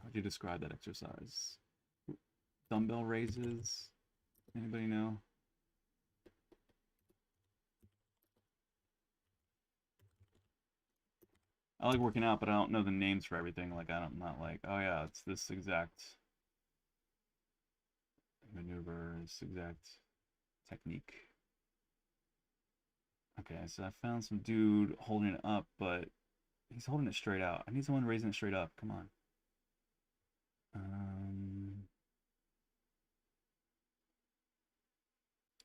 would you describe that exercise? Dumbbell raises? Anybody know? I like working out, but I don't know the names for everything. Like I'm not like, oh yeah, it's this exact maneuver, this exact technique. Okay, so I found some dude holding it up, but he's holding it straight out. I need someone raising it straight up. Come on.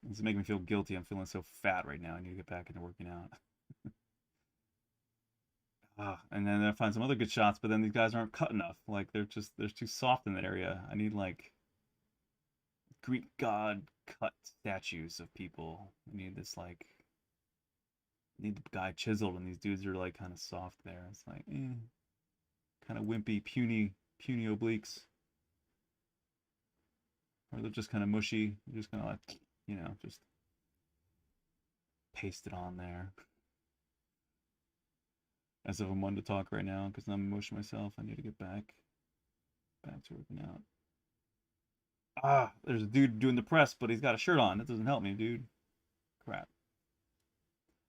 This is making me feel guilty. I'm feeling so fat right now. I need to get back into working out. And then I find some other good shots, but then these guys aren't cut enough. Like they're too soft in that area. I need like Greek god cut statues of people. I need this like need the guy chiseled, and these dudes are like kind of soft there. It's like kind of wimpy, puny obliques, or they're just kind of mushy. They're just kind of like just paste it on there. As if I'm one to talk right now, because I'm mush myself. I need to get back to working out. There's a dude doing the press, but he's got a shirt on. That doesn't help me, dude. Crap.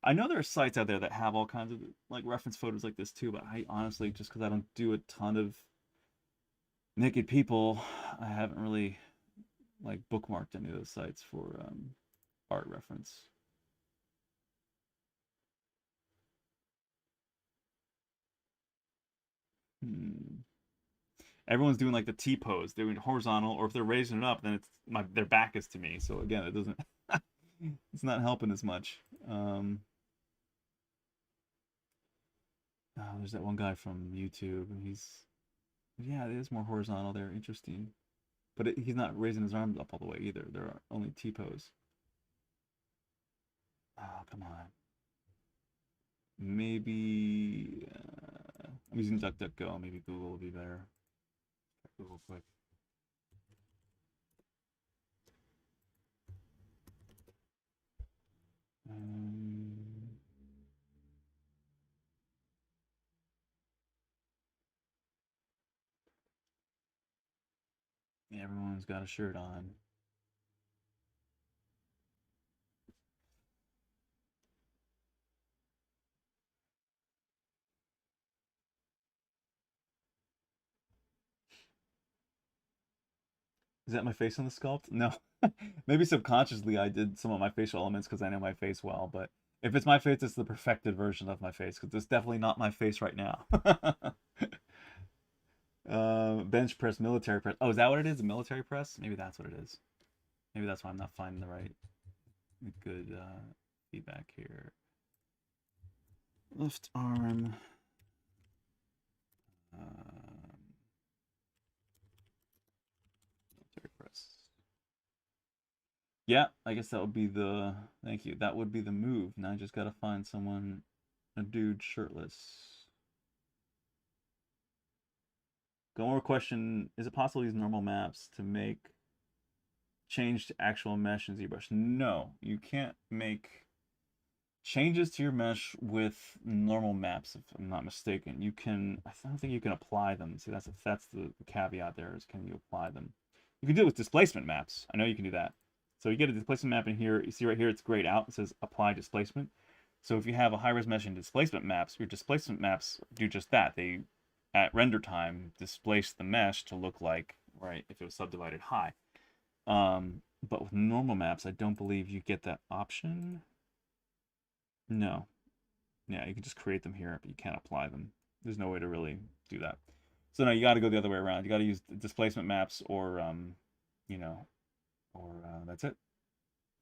I know there are sites out there that have all kinds of like reference photos like this too, but I honestly, just because I don't do a ton of naked people, I haven't really like bookmarked any of those sites for art reference. Everyone's doing like the T pose. They're doing horizontal, or if they're raising it up, then their back is to me. So again, it doesn't. It's not helping as much. There's that one guy from YouTube, and yeah, it is more horizontal there. Interesting, but he's not raising his arms up all the way either. There are only T pose. Oh, come on. Maybe I'm using DuckDuckGo. Maybe Google will be better. Google quick. Everyone's got a shirt on. Is that my face on the sculpt? No. Maybe subconsciously I did some of my facial elements because I know my face well, but if it's my face, it's the perfected version of my face because it's definitely not my face right now. Bench press, military press. Oh, is that what it is? A military press? Maybe that's what it is. Maybe that's why I'm not finding the right good feedback here. Left arm. Military press. Yeah, I guess that would be the, thank you. That would be the move. Now I just gotta find someone, a dude shirtless. Go more question, is it possible to use normal maps to make change to actual mesh in ZBrush? No, you can't make changes to your mesh with normal maps, if I'm not mistaken. You can, I don't think you can apply them. See, that's the caveat there, is can you apply them? You can do it with displacement maps. I know you can do that. So you get a displacement map in here. You see right here, it's grayed out. It says apply displacement. So if you have a high-res mesh in displacement maps, your displacement maps do just that. They, at render time, displace the mesh to look like, right, if it was subdivided high. But with normal maps, I don't believe you get that option. No. Yeah, you can just create them here, but you can't apply them. There's no way to really do that. So no, you got to go the other way around. You got to use displacement maps, or you know, or that's it,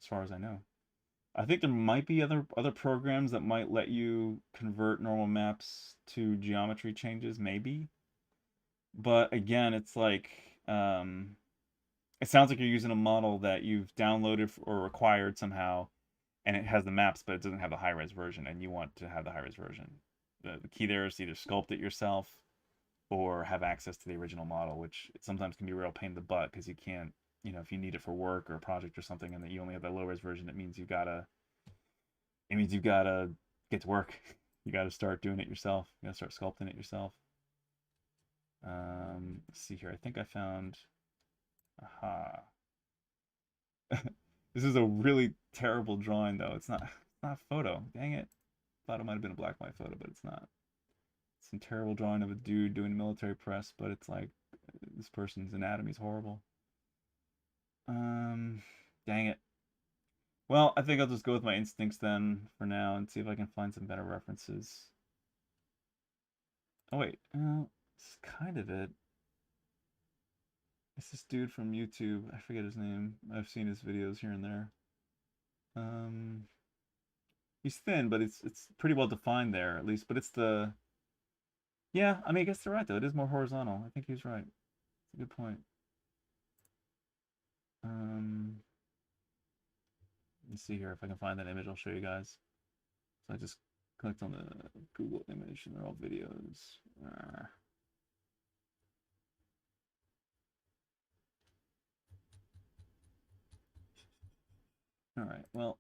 as far as I know. I think there might be other programs that might let you convert normal maps to geometry changes, maybe. But again, it's like it sounds like you're using a model that you've downloaded or acquired somehow, and it has the maps, but it doesn't have the high-res version, and you want to have the high-res version. The key there is to either sculpt it yourself or have access to the original model, which sometimes can be a real pain in the butt because you can't, you know, if you need it for work or a project or something, and that you only have that low-res version, it means you've gotta get to work. You gotta start doing it yourself. You gotta start sculpting it yourself. Let's see here. I think I found. Aha. This is a really terrible drawing, though. It's not a photo. Dang it. Thought it might have been a black and white photo, but it's not. It's some terrible drawing of a dude doing military press, but it's like this person's anatomy is horrible. Dang it. Well, I think I'll just go with my instincts then for now and see if I can find some better references. Oh wait, this is kind of it. It's this dude from YouTube. I forget his name. I've seen his videos here and there. He's thin, but it's pretty well defined there, at least. But it's the, yeah, I mean, I guess they're right, though. It is more horizontal. I think he's right. It's a good point. Let's see here. If I can find that image, I'll show you guys. So I just clicked on the Google image, and they're all videos. All right, well.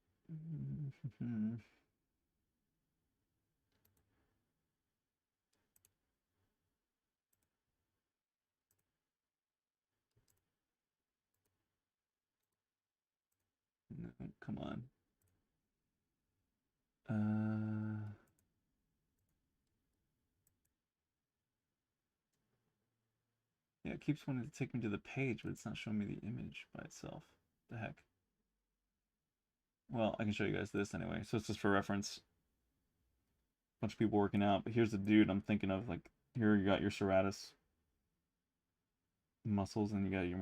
No, come on. Yeah, it keeps wanting to take me to the page, but it's not showing me the image by itself. The heck? Well, I can show you guys this anyway. So it's just for reference. Bunch of people working out, but here's the dude I'm thinking of. Like, here you got your serratus muscles, and you got your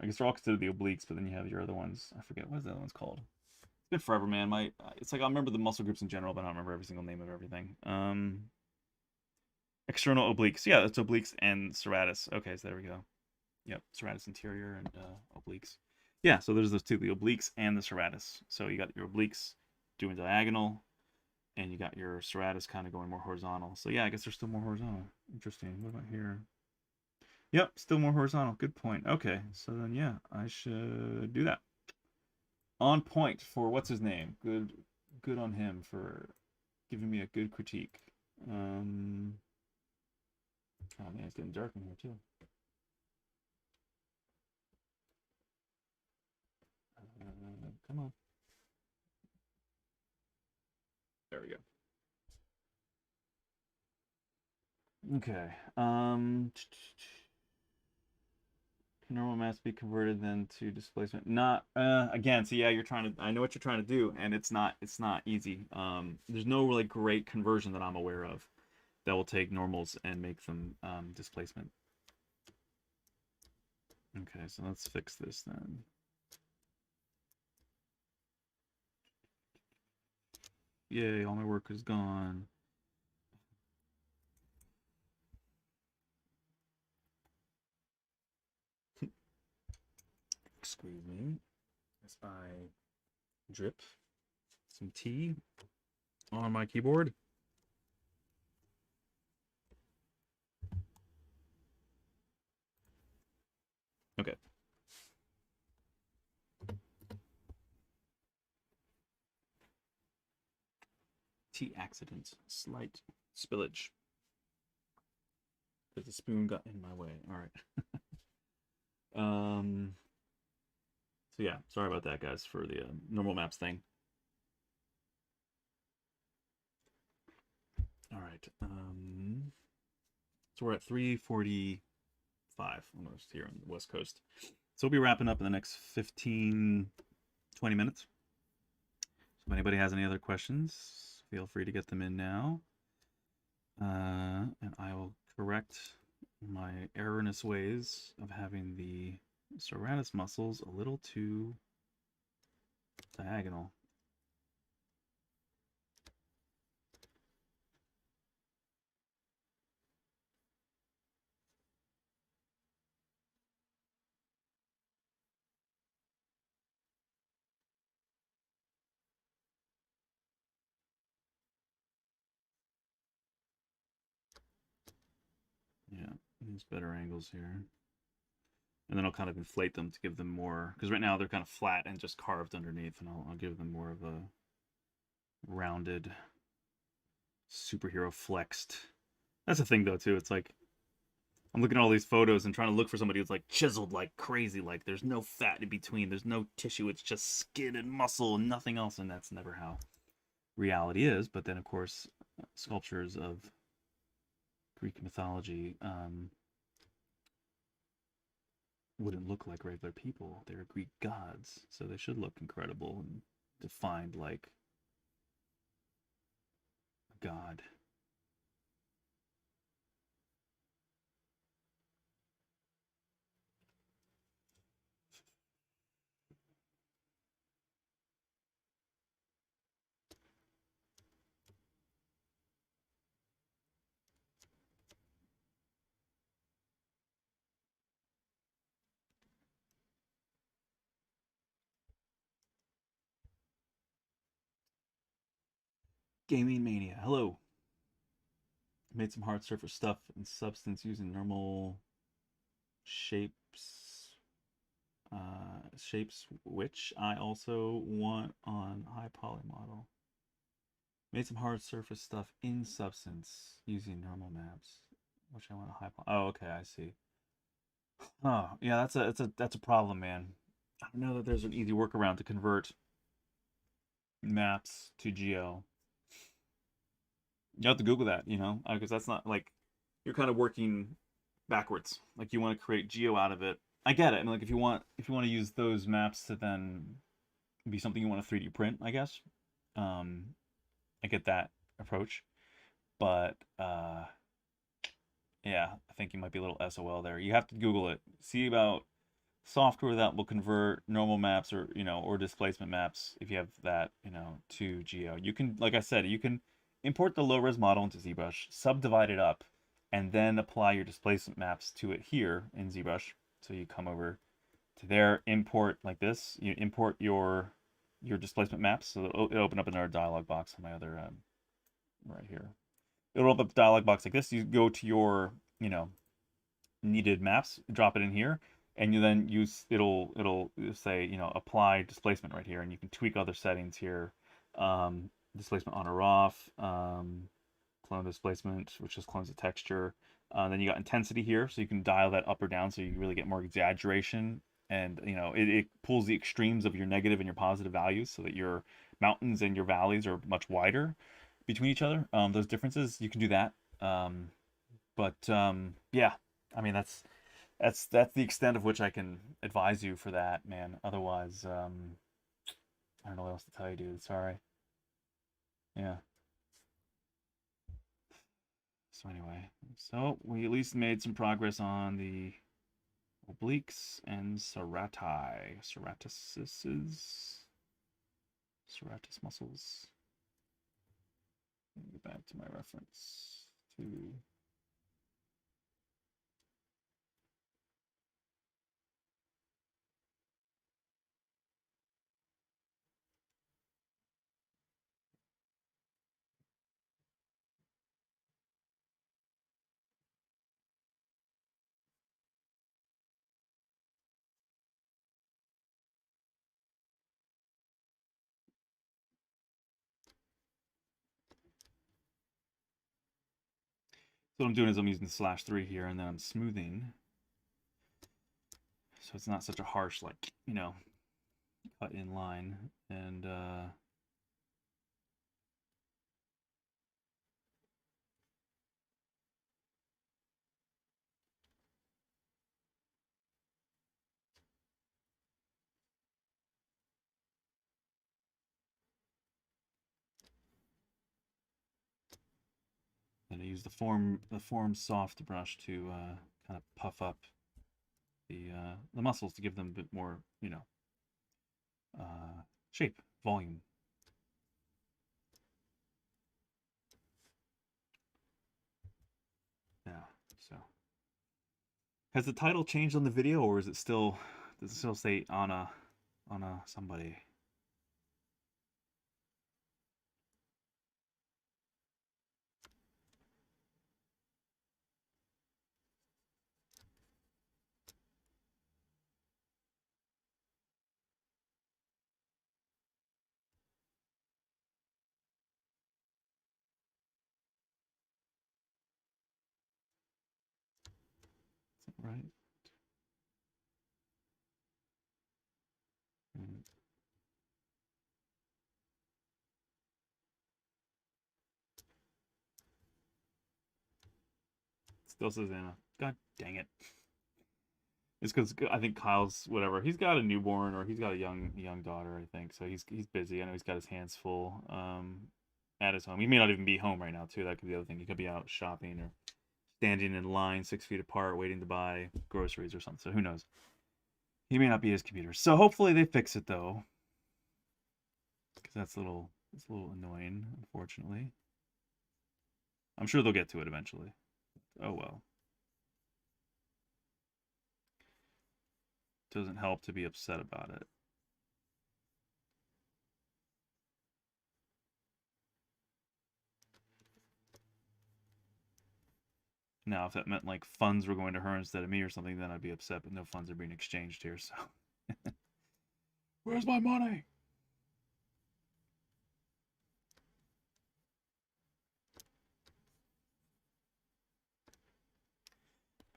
I guess they're all considered the obliques, but then you have your other ones. I forget what the other one's called. It's been forever, man. It's like I remember the muscle groups in general, but I don't remember every single name of everything. External obliques. Yeah, that's obliques and serratus. Okay, so there we go. Yep, serratus anterior and obliques. Yeah, so there's those two, the obliques and the serratus. So you got your obliques doing diagonal, and you got your serratus kind of going more horizontal. So yeah, I guess they're still more horizontal. Interesting. What about here? Yep, still more horizontal. Good point. Okay, so then yeah, I should do that. On point for what's his name? Good on him for giving me a good critique. Oh man, it's getting dark in here too. Come on. There we go. Okay. Can normal maps be converted then to displacement? Not again. So yeah, you're trying to. I know what you're trying to do, and it's not easy. There's no really great conversion that I'm aware of that will take normals and make them displacement. Okay, so let's fix this then. Yay, all my work is gone. Excuse me. As I drip some tea on my keyboard. Okay. Tea accident. Slight spillage. Because the spoon got in my way. All right. So yeah, sorry about that, guys, for the normal maps thing. All right. So we're at 3:45 almost here on the West Coast. So we'll be wrapping up in the next 15, 20 minutes. So if anybody has any other questions, feel free to get them in now. And I will correct my erroneous ways of having the serratus muscles a little too diagonal. Yeah, these better angles here. And then I'll kind of inflate them to give them more, because right now they're kind of flat and just carved underneath, and I'll give them more of a rounded, superhero flexed. That's the thing though too, it's like, I'm looking at all these photos and trying to look for somebody who's like chiseled like crazy, like there's no fat in between, there's no tissue, it's just skin and muscle and nothing else, and that's never how reality is. But then of course, sculptures of Greek mythology wouldn't look like regular people. They're Greek gods, so they should look incredible and defined like a god. Gaming Mania, hello. Made some hard surface stuff in Substance using normal shapes. Shapes which I also want on high poly model. Made some hard surface stuff in Substance using normal maps, which I want a high poly. Oh, okay, I see. Oh, yeah, that's a problem, man. I don't know that there's an easy workaround to convert maps to geo. You have to Google that, you know, because that's not like, you're kind of working backwards. Like you want to create geo out of it. I get it. I mean, like if you want to use those maps to then be something you want to 3D print, I guess. I get that approach, but yeah, I think you might be a little SOL there. You have to Google it. See about software that will convert normal maps, or or displacement maps, if you have that, to geo. You can, like I said, you can import the low res model into ZBrush, subdivide it up, and then apply your displacement maps to it here in ZBrush. So you come over to there, import like this. You import your displacement maps. So it'll open up another dialog box on my other right here. It'll open up a dialog box like this. You go to your needed maps, drop it in here, and you then use it'll say apply displacement right here, and you can tweak other settings here. Displacement on or off, clone displacement, which just clones the texture. Then you got intensity here, so you can dial that up or down, so you really get more exaggeration and it pulls the extremes of your negative and your positive values, so that your mountains and your valleys are much wider between each other. Those differences, you can do that. But yeah, I mean that's the extent of which I can advise you for that, man. Otherwise, I don't know what else to tell you, dude. Sorry. Yeah. So anyway, so we at least made some progress on the obliques and serratus muscles. Let me get back to my reference to. So what I'm doing is I'm using the /3 here, and then I'm smoothing, so it's not such a harsh, like, cut in line. And then I use the form soft brush to kind of puff up the muscles, to give them a bit more, shape, volume. Yeah. So, has the title changed on the video, or does it still say Anna somebody? Is that right? Mm. Still says Anna. God dang it. It's because I think Kyle's whatever. He's got a newborn, or he's got a young daughter, I think. So he's busy. I know he's got his hands full at his home. He may not even be home right now too. That could be the other thing. He could be out shopping, or standing in line 6 feet apart waiting to buy groceries or something. So who knows? He may not be his computer. So hopefully they fix it, though, because it's a little annoying, unfortunately. I'm sure they'll get to it eventually. Oh well. Doesn't help to be upset about it. Now, if that meant like funds were going to her instead of me or something, then I'd be upset, but no funds are being exchanged here, so. Where's my money?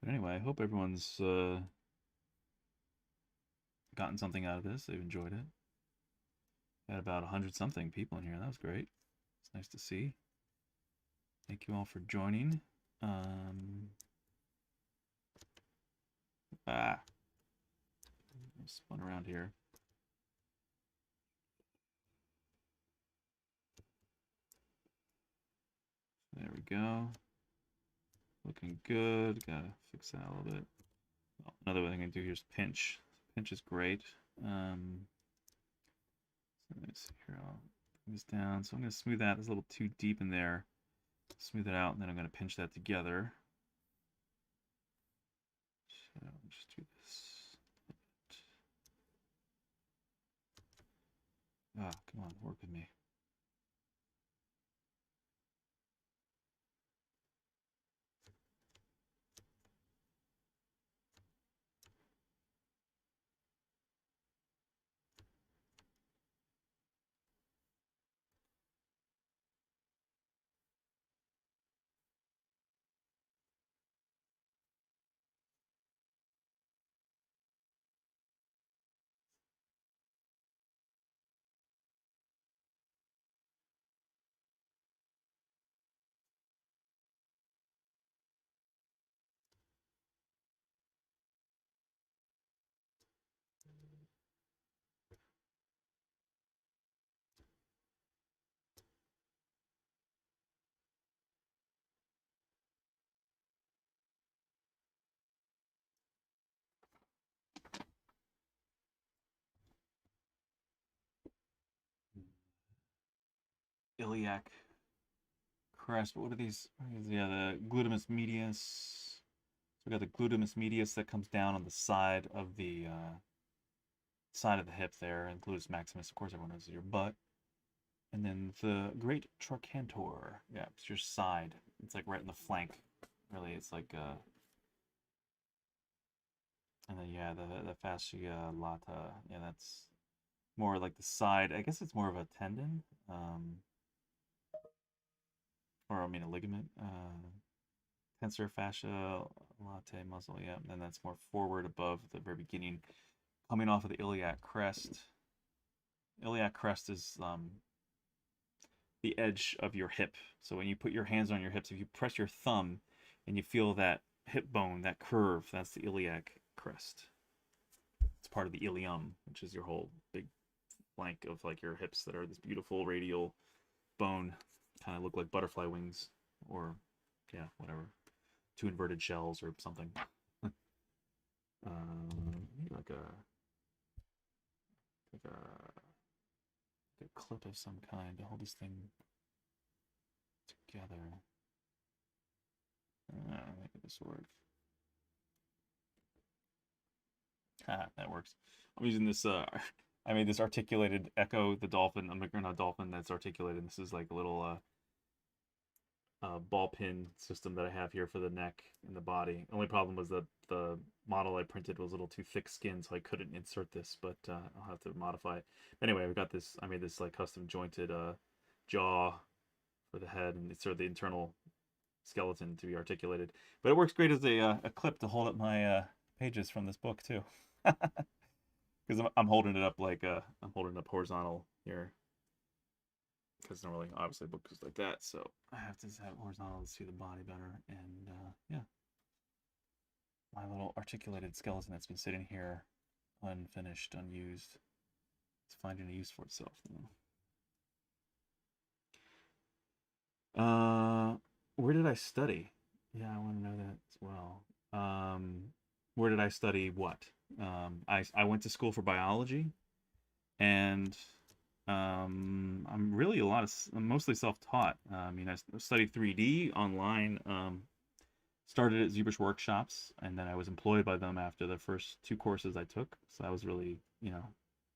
But anyway, I hope everyone's gotten something out of this. They've enjoyed it. Had about 100-something people in here. That was great. It's nice to see. Thank you all for joining. Spun around here. There we go. Looking good. Gotta fix that a little bit. Oh, another thing I can do here is pinch. Pinch is great. So let me see here. I'll bring this down. So I'm going to smooth that. It's a little too deep in there. Smooth it out, and then I'm going to pinch that together. So just do this. Ah, come on, work with me. iliac crest. But what are these? Yeah, the glutamus medius. So we got the glutamus medius that comes down on the side of the hip there, and gluteus maximus, of course, everyone knows is your butt. And then the great trochanter. Yeah, it's your side. It's like right in the flank. Really, it's like and then yeah, the fascia lata. Yeah, that's more like the side. I guess it's more of a tendon. Or I mean a ligament. Tensor fascia latae muscle. Yeah, and that's more forward above the very beginning, coming off of the iliac crest. Iliac crest is the edge of your hip. So when you put your hands on your hips, if you press your thumb and you feel that hip bone, that curve, that's the iliac crest. It's part of the ilium, which is your whole big flank of like your hips that are this beautiful radial bone, kind of look like butterfly wings, or yeah, whatever, two inverted shells or something. Like a clip of some kind to hold this thing together. Make this work. That works. I'm using this. I made this articulated Echo, the dolphin. I'm making a dolphin that's articulated. This is like a little ball pin system that I have here for the neck and the body. Only problem was that the model I printed was a little too thick skinned, so I couldn't insert this, but I'll have to modify it. Anyway, I've got this. I made this like custom jointed jaw for the head, and it's sort of the internal skeleton to be articulated. But it works great as a clip to hold up my pages from this book too, because I'm holding it up like I'm holding it up horizontal here, because normally obviously a book is like that, so I have to have it horizontal to see the body better. And yeah, my little articulated skeleton that's been sitting here unfinished, unused, it's finding a use for itself now. Where did I study? Yeah, I want to know that as well. Where did I study what? I went to school for biology, and I'm really I'm mostly self-taught. I mean, I studied 3D online, started at ZBrush workshops, and then I was employed by them after the first 2 courses I took. So I was really,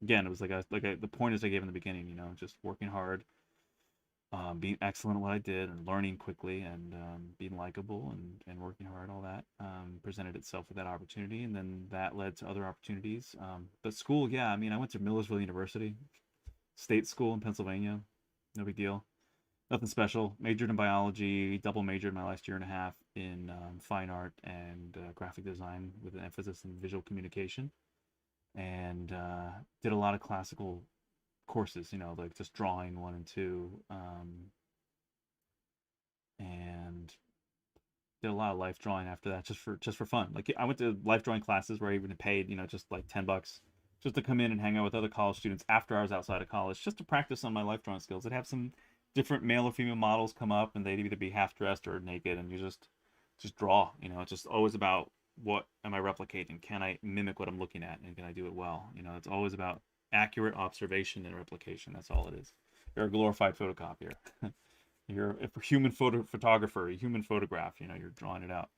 again, it was the pointers I gave in the beginning, just working hard, being excellent at what I did, and learning quickly, and being likable, and working hard, all that presented itself with that opportunity, and then that led to other opportunities. But school, yeah, I mean, I went to Millersville University, state school in Pennsylvania, no big deal, nothing special. Majored in biology, double majored my last year and a half in fine art and graphic design with an emphasis in visual communication, and did a lot of classical courses, like just drawing 1 and 2, and did a lot of life drawing after that, just for fun. Like I went to life drawing classes where I even paid, just like $10 just to come in and hang out with other college students after I was outside of college, just to practice on my life drawing skills. I'd have some different male or female models come up, and they'd either be half dressed or naked, and you just draw. It's just always about, what am I replicating? Can I mimic what I'm looking at, and can I do it well? It's always about accurate observation and replication. That's all it is. You're a glorified photocopier. You're a human photographer, a human photograph. You're drawing it out.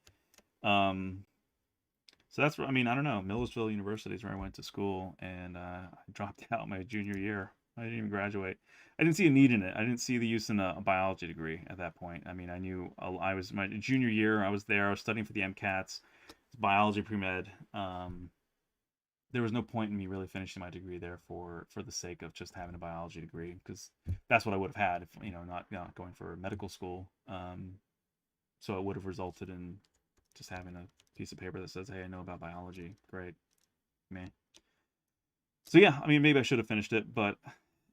So that's what I mean. I don't know. Millersville University is where I went to school, and I dropped out my junior year. I didn't even graduate. I didn't see a need in it. I didn't see the use in a biology degree at that point. I mean, I knew I was my junior year. I was there. I was studying for the MCATs, biology pre-med. There was no point in me really finishing my degree there for the sake of just having a biology degree, because that's what I would have had if not going for medical school. So it would have resulted in just having a piece of paper that says, hey, I know about biology. Great. Man. So yeah, I mean, maybe I should have finished it, but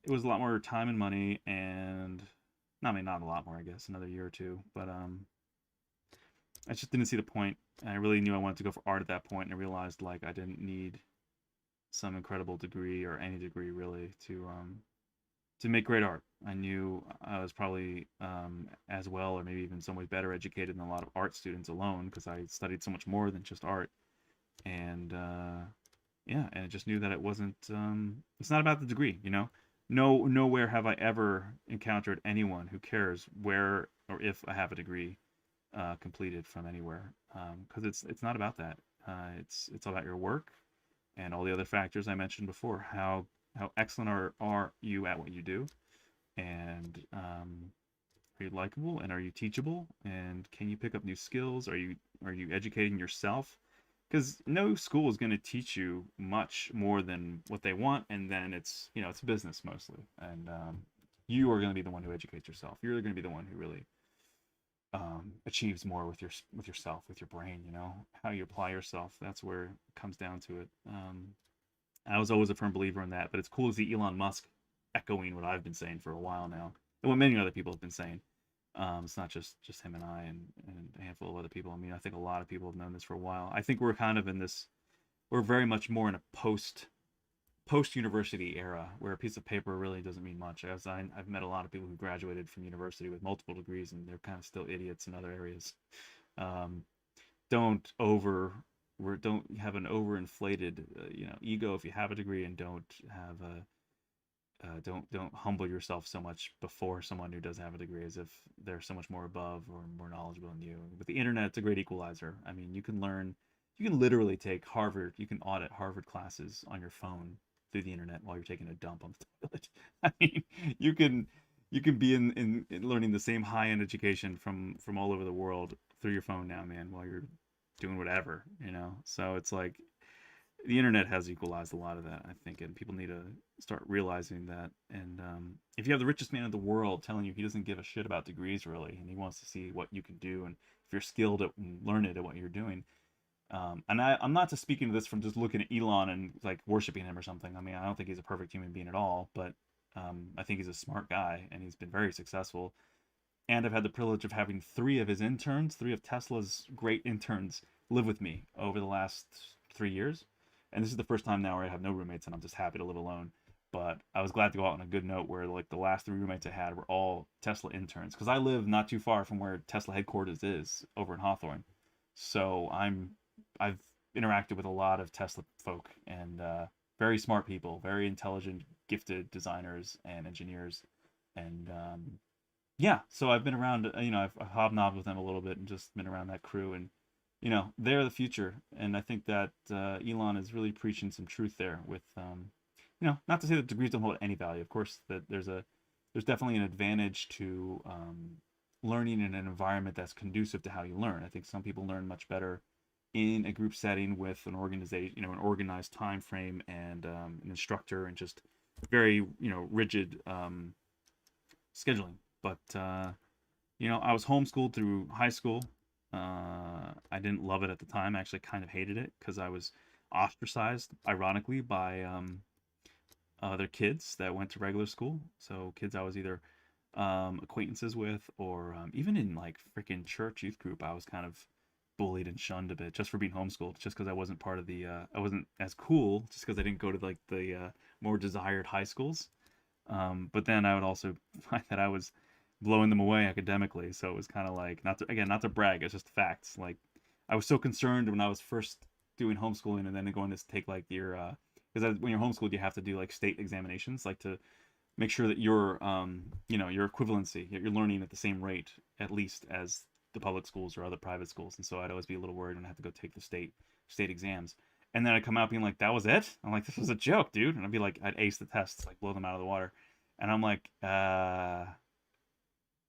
it was a lot more time and money, and not a lot more, I guess, another year or 2, but I just didn't see the point. And I really knew I wanted to go for art at that point, and I realized like I didn't need some incredible degree, or any degree really, to make great art. I knew I was probably as well, or maybe even in some ways better educated than a lot of art students alone, because I studied so much more than just art. And yeah, and I just knew that it wasn't, it's not about the degree, nowhere have I ever encountered anyone who cares where or if I have a degree completed from anywhere, because it's not about that. It's all about your work and all the other factors I mentioned before. How excellent are you at what you do, and are you likable, and are you teachable, and can you pick up new skills? Are you educating yourself? Because no school is going to teach you much more than what they want, and then it's business mostly, and you are going to be the one who educates yourself. You're going to be the one who really achieves more with yourself, with your brain. How you apply yourself. That's where it comes down to it. I was always a firm believer in that, but it's cool to see Elon Musk echoing what I've been saying for a while now, and what many other people have been saying. It's not just him and I and a handful of other people. I mean, I think a lot of people have known this for a while. I think we're kind of in this. We're very much more in a post university era where a piece of paper really doesn't mean much. As I've met a lot of people who graduated from university with multiple degrees, and they're kind of still idiots in other areas. Um, don't have an overinflated ego if you have a degree, and don't have a don't humble yourself so much before someone who does have a degree as if they're so much more above or more knowledgeable than you. With the internet, it's a great equalizer. I mean, you can literally take you can audit Harvard classes on your phone through the internet while you're taking a dump on the toilet. I mean, you can be in learning the same high-end education from all over the world through your phone now, man, while you're doing whatever. So it's like the internet has equalized a lot of that, I think, and people need to start realizing that. And if you have the richest man in the world telling you he doesn't give a shit about degrees really, and he wants to see what you can do, and if you're skilled at learning at what you're doing, and I'm not just speaking to this from just looking at Elon and like worshiping him or something. I mean, I don't think he's a perfect human being at all, but I think he's a smart guy, and he's been very successful. And I've had the privilege of having three of Tesla's great interns, live with me over the last 3 years. And this is the first time now where I have no roommates, and I'm just happy to live alone. But I was glad to go out on a good note where like the last three roommates I had were all Tesla interns, because I live not too far from where Tesla headquarters is over in Hawthorne. So I've interacted with a lot of Tesla folk, and very smart people, very intelligent, gifted designers and engineers, and yeah. So I've been around, I've hobnobbed with them a little bit and just been around that crew, and they're the future. And I think that Elon is really preaching some truth there with, not to say that degrees don't hold any value. Of course, that there's definitely an advantage to learning in an environment that's conducive to how you learn. I think some people learn much better in a group setting with an organization, an organized time frame, and an instructor, and just very, rigid scheduling. But I was homeschooled through high school. I didn't love it at the time. I actually kind of hated it because I was ostracized, ironically, by other kids that went to regular school. So kids I was either acquaintances with, or even in like freaking church youth group, I was kind of bullied and shunned a bit just for being homeschooled, just because I wasn't part of the I wasn't as cool, just because I didn't go to like the more desired high schools. But then I would also find that I was blowing them away academically, so it was kind of like, not to brag, it's just facts. Like, I was so concerned when I was first doing homeschooling, and then going to take like your because when you're homeschooled you have to do like state examinations, like to make sure that your equivalency, you're learning at the same rate at least as the public schools or other private schools. And so I'd always be a little worried when I had to go take the state exams. And then I'd come out being like, that was it? I'm like, this was a joke, dude. And I'd be like, I'd ace the tests, like blow them out of the water. And I'm like,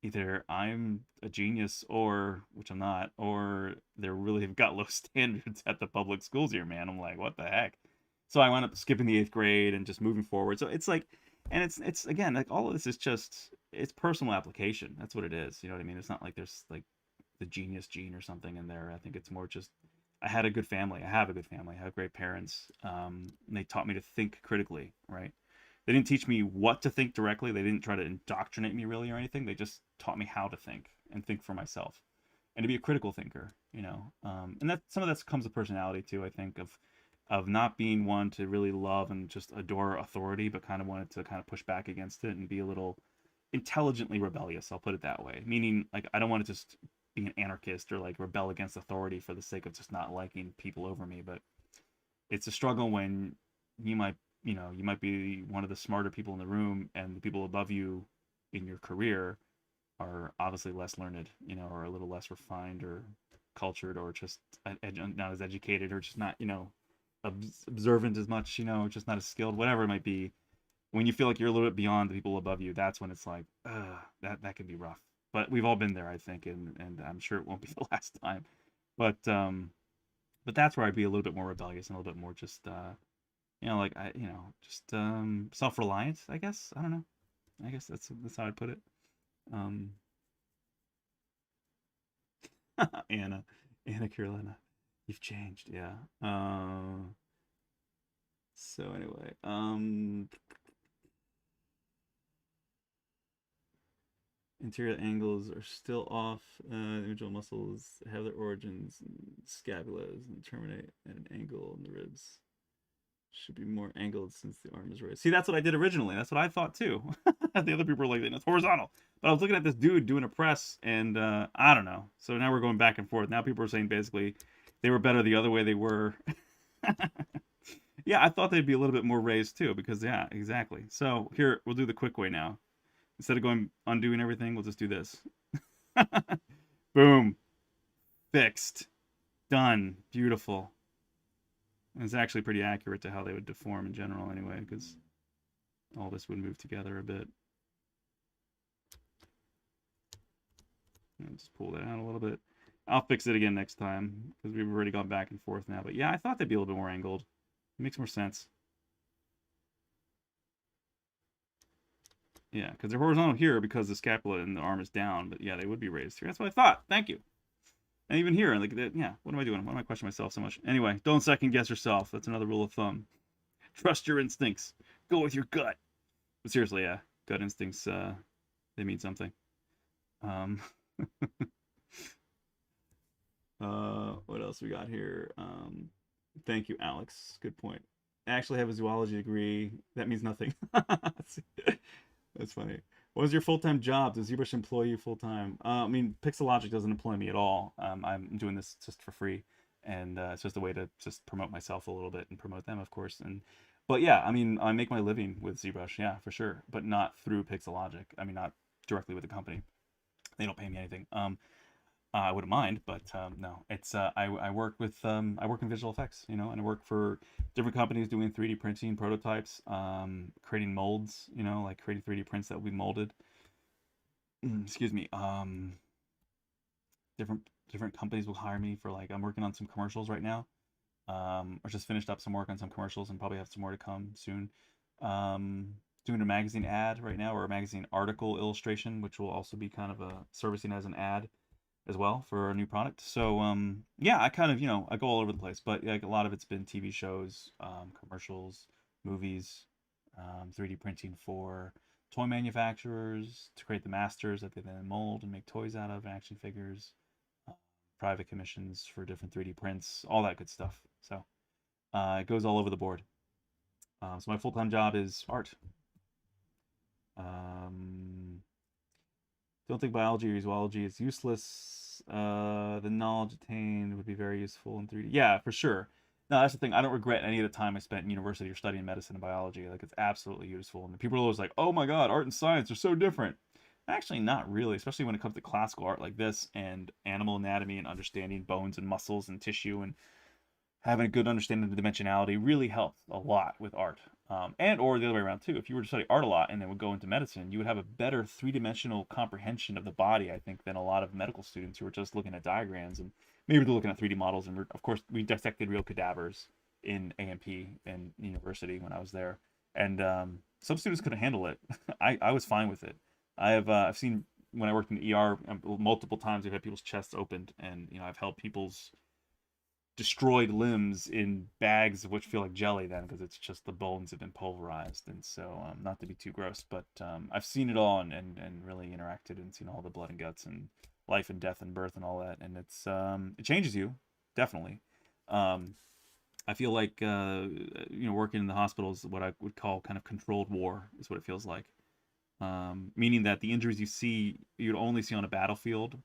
either I'm a genius, or, which I'm not, or they really have got low standards at the public schools here, man. I'm like, what the heck? So I wound up skipping the 8th grade and just moving forward. So it's like, and it's again, like, all of this is just, it's personal application. That's what it is. You know what I mean? It's not like there's like the genius gene or something in there. I think it's more just, I had a good family. I have a good family. I have great parents. And they taught me to think critically, right? They didn't teach me what to think directly. They didn't try to indoctrinate me really or anything. They just taught me how to think and think for myself, and to be a critical thinker, and that some of that comes with personality too. I think of not being one to really love and just adore authority, but kind of wanted to kind of push back against it and be a little intelligently rebellious. I'll put it that way. Meaning, like, I don't want to just be an anarchist or like rebel against authority for the sake of just not liking people over me. But it's a struggle when you might you know, you might be one of the smarter people in the room, and the people above you in your career are obviously less learned, you know, or a little less refined or cultured, or just not as educated, or just not, you know, observant as much, you know, just not as skilled, whatever it might be. When you feel like you're a little bit beyond the people above you, that's when it's like, that could be rough. But we've all been there, I think, and I'm sure it won't be the last time. But that's where I'd be a little bit more rebellious and a little bit more just you know, like I, you know, just self-reliant, I guess. I don't know. I guess that's how I'd put it. Um, Anna, Anna Carolina, you've changed, yeah. So anyway, interior angles are still off. Individual muscles have their origins in scapulas and terminate at an angle in the ribs. Should be more angled since the arm is raised. See, that's what I did originally. That's what I thought too. The other people were like, it's horizontal. But I was looking at this dude doing a press, and I don't know. So now we're going back and forth. Now people are saying basically they were better the other way they were. Yeah, I thought they'd be a little bit more raised too, because yeah, exactly. So here, we'll do the quick way now. Instead of going undoing everything, we'll just do this. Boom. Fixed. Done. Beautiful. And it's actually pretty accurate to how they would deform in general anyway, because all this would move together a bit. Just pull that out a little bit. I'll fix it again next time, because we've already gone back and forth now. But yeah, I thought they'd be a little bit more angled. It makes more sense. Yeah, because they're horizontal here because the scapula and the arm is down. But yeah, they would be raised here. That's what I thought. Thank you. And even here, like, yeah, what am I doing? Why am I questioning myself so much? Anyway, don't second guess yourself. That's another rule of thumb. Trust your instincts. Go with your gut. But seriously, yeah, gut instincts, they mean something. Um, what else we got here? Thank you, Alex. Good point. I actually have a zoology degree. That means nothing. That's funny. What was your full-time job? Does ZBrush employ you full-time? I mean, Pixologic doesn't employ me at all. I'm doing this just for free, and it's just a way to just promote myself a little bit and promote them, of course. But yeah, I mean, I make my living with ZBrush, yeah, for sure, but not through Pixologic. I mean, not directly with the company. They don't pay me anything. I wouldn't mind, but no, it's I work with I work in visual effects, you know, and I work for different companies doing 3D printing prototypes, creating molds, you know, like creating 3D prints that will be molded. Excuse me. Different companies will hire me for, like, I'm working on some commercials right now. I just finished up some work on some commercials and probably have some more to come soon. Doing a magazine ad right now, or a magazine article illustration, which will also be kind of a servicing as an ad as well for a new product. So yeah, I kind of, you know, I go all over the place, but like a lot of it's been TV shows, commercials, movies, 3D printing for toy manufacturers to create the masters that they then mold and make toys out of, action figures, uh, private commissions for different 3D prints, all that good stuff. So it goes all over the board. So my full-time job is art. Um, don't think biology or zoology is useless. The knowledge attained would be very useful in 3D. Yeah, for sure. No, that's the thing. I don't regret any of the time I spent in university or studying medicine and biology. Like, it's absolutely useful. And people are always like, "Oh my God, art and science are so different." Actually, not really, especially when it comes to classical art like this and animal anatomy and understanding bones and muscles and tissue, and having a good understanding of the dimensionality really helps a lot with art. And or the other way around too. If you were to study art a lot and then would go into medicine, you would have a better three-dimensional comprehension of the body, I think, than a lot of medical students who are just looking at diagrams, and maybe they're looking at 3D models. And of course, we dissected real cadavers in AMP and university when I was there, and some students couldn't handle it. I was fine with it. I've seen, when I worked in the ER, multiple times we've had people's chests opened, and you know, I've held people's destroyed limbs in bags which feel like jelly then, because it's just the bones have been pulverized. And so not to be too gross, but I've seen it all, and really interacted and seen all the blood and guts and life and death and birth and all that, and it's it changes you, definitely. I feel like you know, working in the hospital is what I would call kind of controlled war, is what it feels like. Meaning that the injuries you see, you'd only see on a battlefield,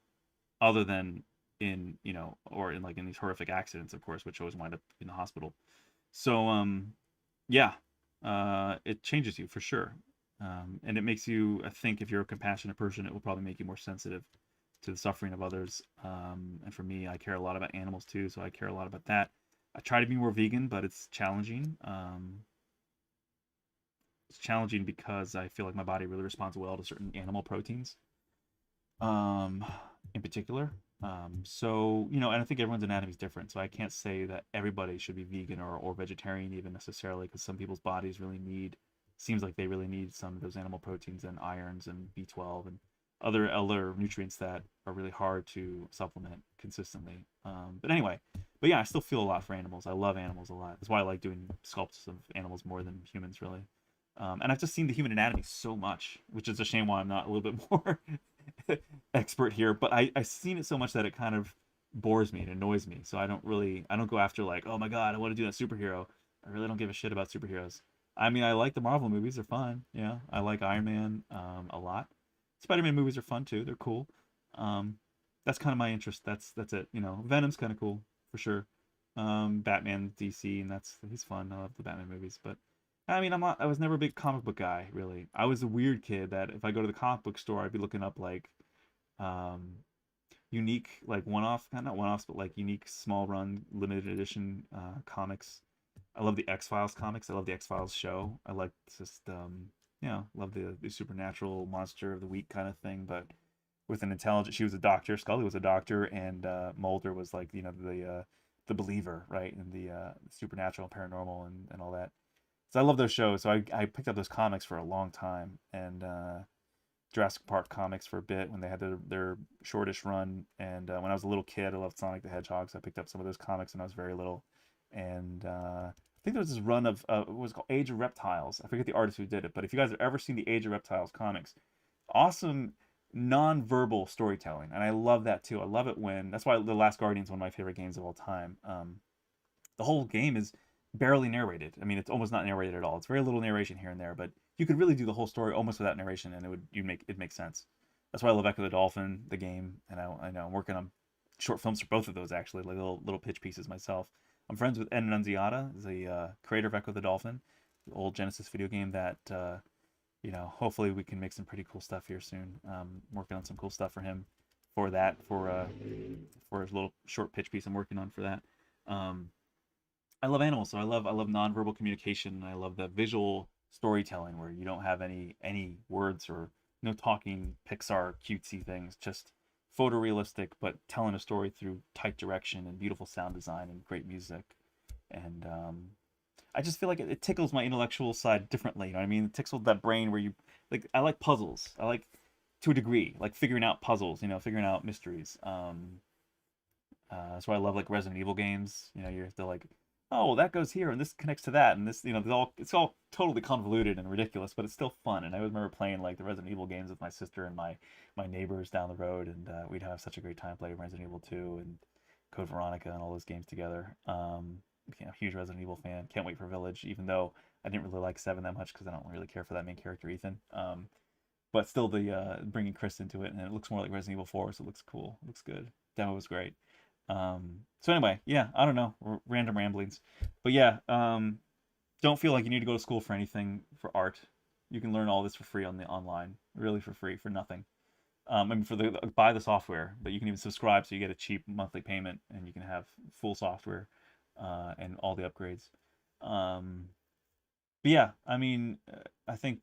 other than in, you know, or in, like, in these horrific accidents, of course, which always wind up in the hospital. So yeah, it changes you for sure. And it makes you, I think, if you're a compassionate person, it will probably make you more sensitive to the suffering of others. And for me, I care a lot about animals too, so I care a lot about that. I try to be more vegan, but it's challenging. It's challenging because I feel like my body really responds well to certain animal proteins, um, in particular. So, and I think everyone's anatomy is different. So I can't say that everybody should be vegan or vegetarian even necessarily, because some people's bodies really need, seems like they really need some of those animal proteins and irons and B12 and other nutrients that are really hard to supplement consistently. But anyway, but yeah, I still feel a lot for animals. I love animals a lot. That's why I like doing sculpts of animals more than humans, really. And I've just seen the human anatomy so much, which is a shame why I'm not a little bit more expert here. But I've seen it so much that it kind of bores me and annoys me. So I don't go after like, oh my God, I want to do that superhero. I really don't give a shit about superheroes. I mean, I like the Marvel movies; they're fun. Yeah, I like Iron Man a lot. Spider-Man movies are fun too; they're cool. Um, that's kind of my interest. That's it. Venom's kind of cool for sure. Batman, DC, and he's fun. I love the Batman movies, but I mean, I was never a big comic book guy, really. I was a weird kid that if I go to the comic book store, I'd be looking up like um, unique, like one-off, kind of not one-offs, but like unique, small run, limited edition comics. I love the X-Files comics. I love the X-Files show. I like just, love the supernatural monster of the week kind of thing, but with an intelligent. She was a doctor. Scully was a doctor, and Mulder was like, the believer, right, and the supernatural, paranormal, and all that. So I love those shows. So I picked up those comics for a long time, and Jurassic Park comics for a bit when they had their shortish run. And when I was a little kid, I loved Sonic the Hedgehog, so I picked up some of those comics when I was very little. And I think there was this run of what was it called, Age of Reptiles. I forget the artist who did it, but if you guys have ever seen the Age of Reptiles comics, awesome non-verbal storytelling, and I love that too. I love it when that's why The Last Guardian is one of my favorite games of all time. The whole game is barely narrated. I mean, it's almost not narrated at all. It's very little narration here and there, but you could really do the whole story almost without narration, and it make sense. That's why I love Echo the Dolphin, the game, and I know I'm working on short films for both of those actually, like little pitch pieces myself. I'm friends with Ed Nunziata, the creator of Echo the Dolphin, the old Genesis video game that hopefully we can make some pretty cool stuff here soon. Working on some cool stuff for him, for his little short pitch piece I'm working on for that. Um, I love animals, so I love nonverbal communication, and I love the visual storytelling where you don't have any words or no talking Pixar cutesy things, just photorealistic, but telling a story through tight direction and beautiful sound design and great music. And I just feel like it tickles my intellectual side differently. You know what I mean? It tickles that brain where you like. I like puzzles. I like to a degree, like figuring out puzzles. Figuring out mysteries. That's why I love like Resident Evil games. You're still like, oh, that goes here and this connects to that and this. It's all totally convoluted and ridiculous, but it's still fun. And I always remember playing like the Resident Evil games with my sister and my neighbors down the road, and we'd have such a great time playing Resident Evil 2 and Code Veronica and all those games together. Huge Resident Evil fan. Can't wait for Village, even though I didn't really like 7 that much because I don't really care for that main character, Ethan. But still, the bringing Chris into it, and it looks more like Resident Evil 4, so it looks cool. It looks good. Demo was great. So anyway, yeah, I don't know, random ramblings, but yeah, don't feel like you need to go to school for anything for art. You can learn all this for free on the online, really for free, for nothing. I mean, buy the software, but you can even subscribe so you get a cheap monthly payment, and you can have full software, and all the upgrades. Um, but yeah, I mean, I think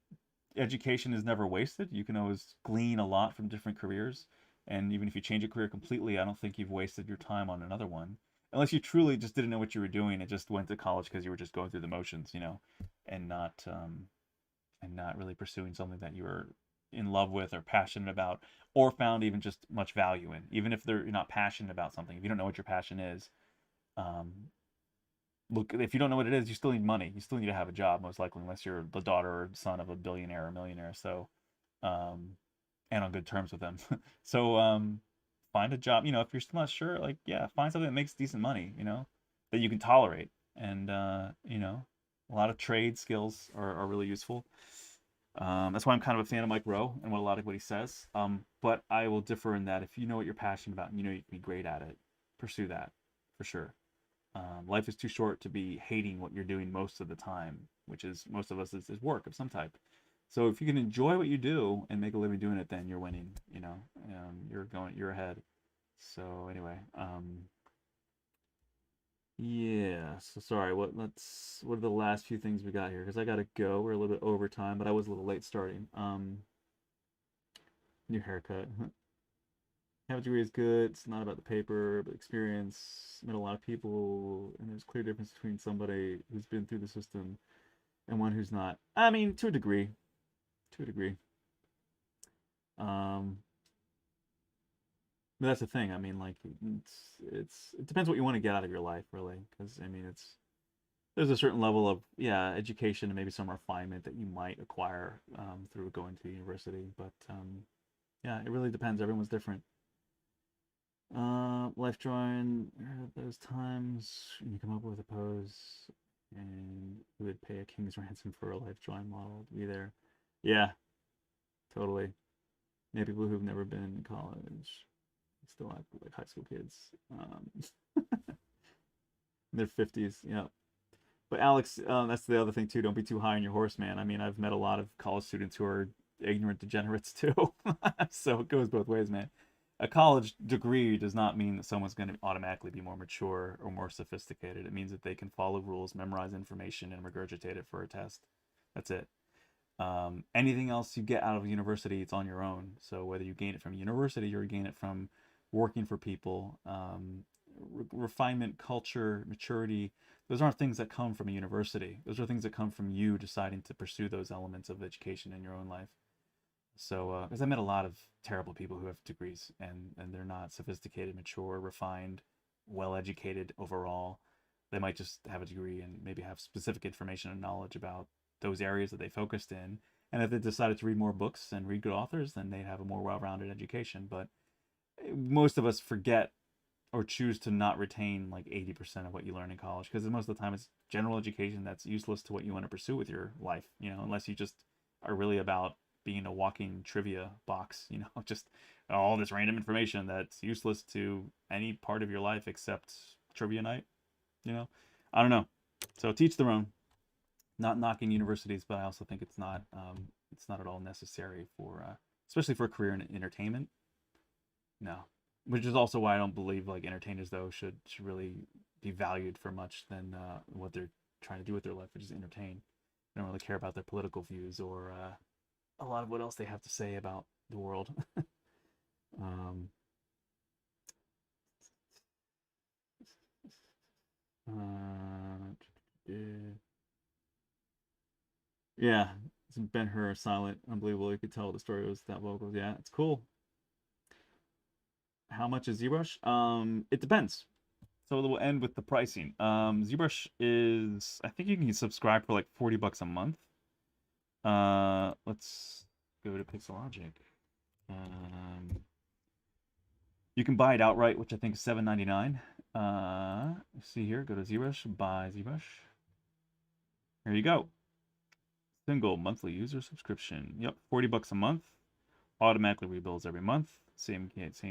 education is never wasted. You can always glean a lot from different careers. And even if you change a career completely, I don't think you've wasted your time on another one. Unless you truly just didn't know what you were doing and just went to college because you were just going through the motions, and not really pursuing something that you were in love with or passionate about, or found even just much value in. Even if you're not passionate about something, if you don't know what your passion is, um, look, if you don't know what it is, you still need money. You still need to have a job, most likely, unless you're the daughter or son of a billionaire or millionaire. So, um, and on good terms with them. So, find a job. If you're still not sure, like, yeah, find something that makes decent money. That you can tolerate. And a lot of trade skills are really useful. That's why I'm kind of a fan of Mike Rowe and what he says. But I will differ in that if you know what you're passionate about and you know you can be great at it, pursue that for sure. Life is too short to be hating what you're doing most of the time, which is most of us is work of some type. So if you can enjoy what you do and make a living doing it, then you're winning. You know, you're ahead. So anyway, yeah. So sorry. What are the last few things we got here? Because I gotta go. We're a little bit over time, but I was a little late starting. New haircut. Have a degree is good. It's not about the paper, but experience. Met a lot of people, and there's a clear difference between somebody who's been through the system and one who's not. I mean, to a degree. To a degree. But that's the thing. I mean, like, it depends what you want to get out of your life, really. Because I mean, there's a certain level of education and maybe some refinement that you might acquire through going to university. But yeah, it really depends. Everyone's different. Life drawing. Those times when you come up with a pose and you would pay a king's ransom for a life drawing model to be there. Yeah, totally. Yeah, people who've never been in college still act like high school kids. In their 50s, yeah. But Alex, that's the other thing too. Don't be too high on your horse, man. I mean, I've met a lot of college students who are ignorant degenerates too. So it goes both ways, man. A college degree does not mean that someone's going to automatically be more mature or more sophisticated. It means that they can follow rules, memorize information, and regurgitate it for a test. That's it. Anything else you get out of university, it's on your own. So whether you gain it from university or you gain it from working for people, refinement, culture, maturity, those aren't things that come from a university. Those are things that come from you deciding to pursue those elements of education in your own life. So, because I met a lot of terrible people who have degrees and they're not sophisticated, mature, refined, well educated overall. They might just have a degree and maybe have specific information and knowledge about those areas that they focused in. And if they decided to read more books and read good authors, then they'd have a more well-rounded education. But most of us forget or choose to not retain like 80% of what you learn in college, because most of the time it's general education that's useless to what you want to pursue with your life, unless you just are really about being a walking trivia box, just all this random information that's useless to any part of your life except trivia night, I don't know. So teach their own. Not knocking universities, but I also think it's not at all necessary for especially for a career in entertainment. No, which is also why I don't believe like entertainers though should really be valued for much than what they're trying to do with their life, which is entertain. They don't really care about their political views or a lot of what else they have to say about the world. um, yeah, Ben Hur silent, unbelievable. You could tell the story was that vocals. Yeah, it's cool. How much is ZBrush? It depends. So we'll end with the pricing. ZBrush is, I think you can subscribe for like $40 a month. Let's go to Pixologic. You can buy it outright, which I think is $7.99. See here, go to ZBrush, buy ZBrush. Here you go. Single monthly user subscription. Yep, $40 a month. Automatically rebuilds every month. Same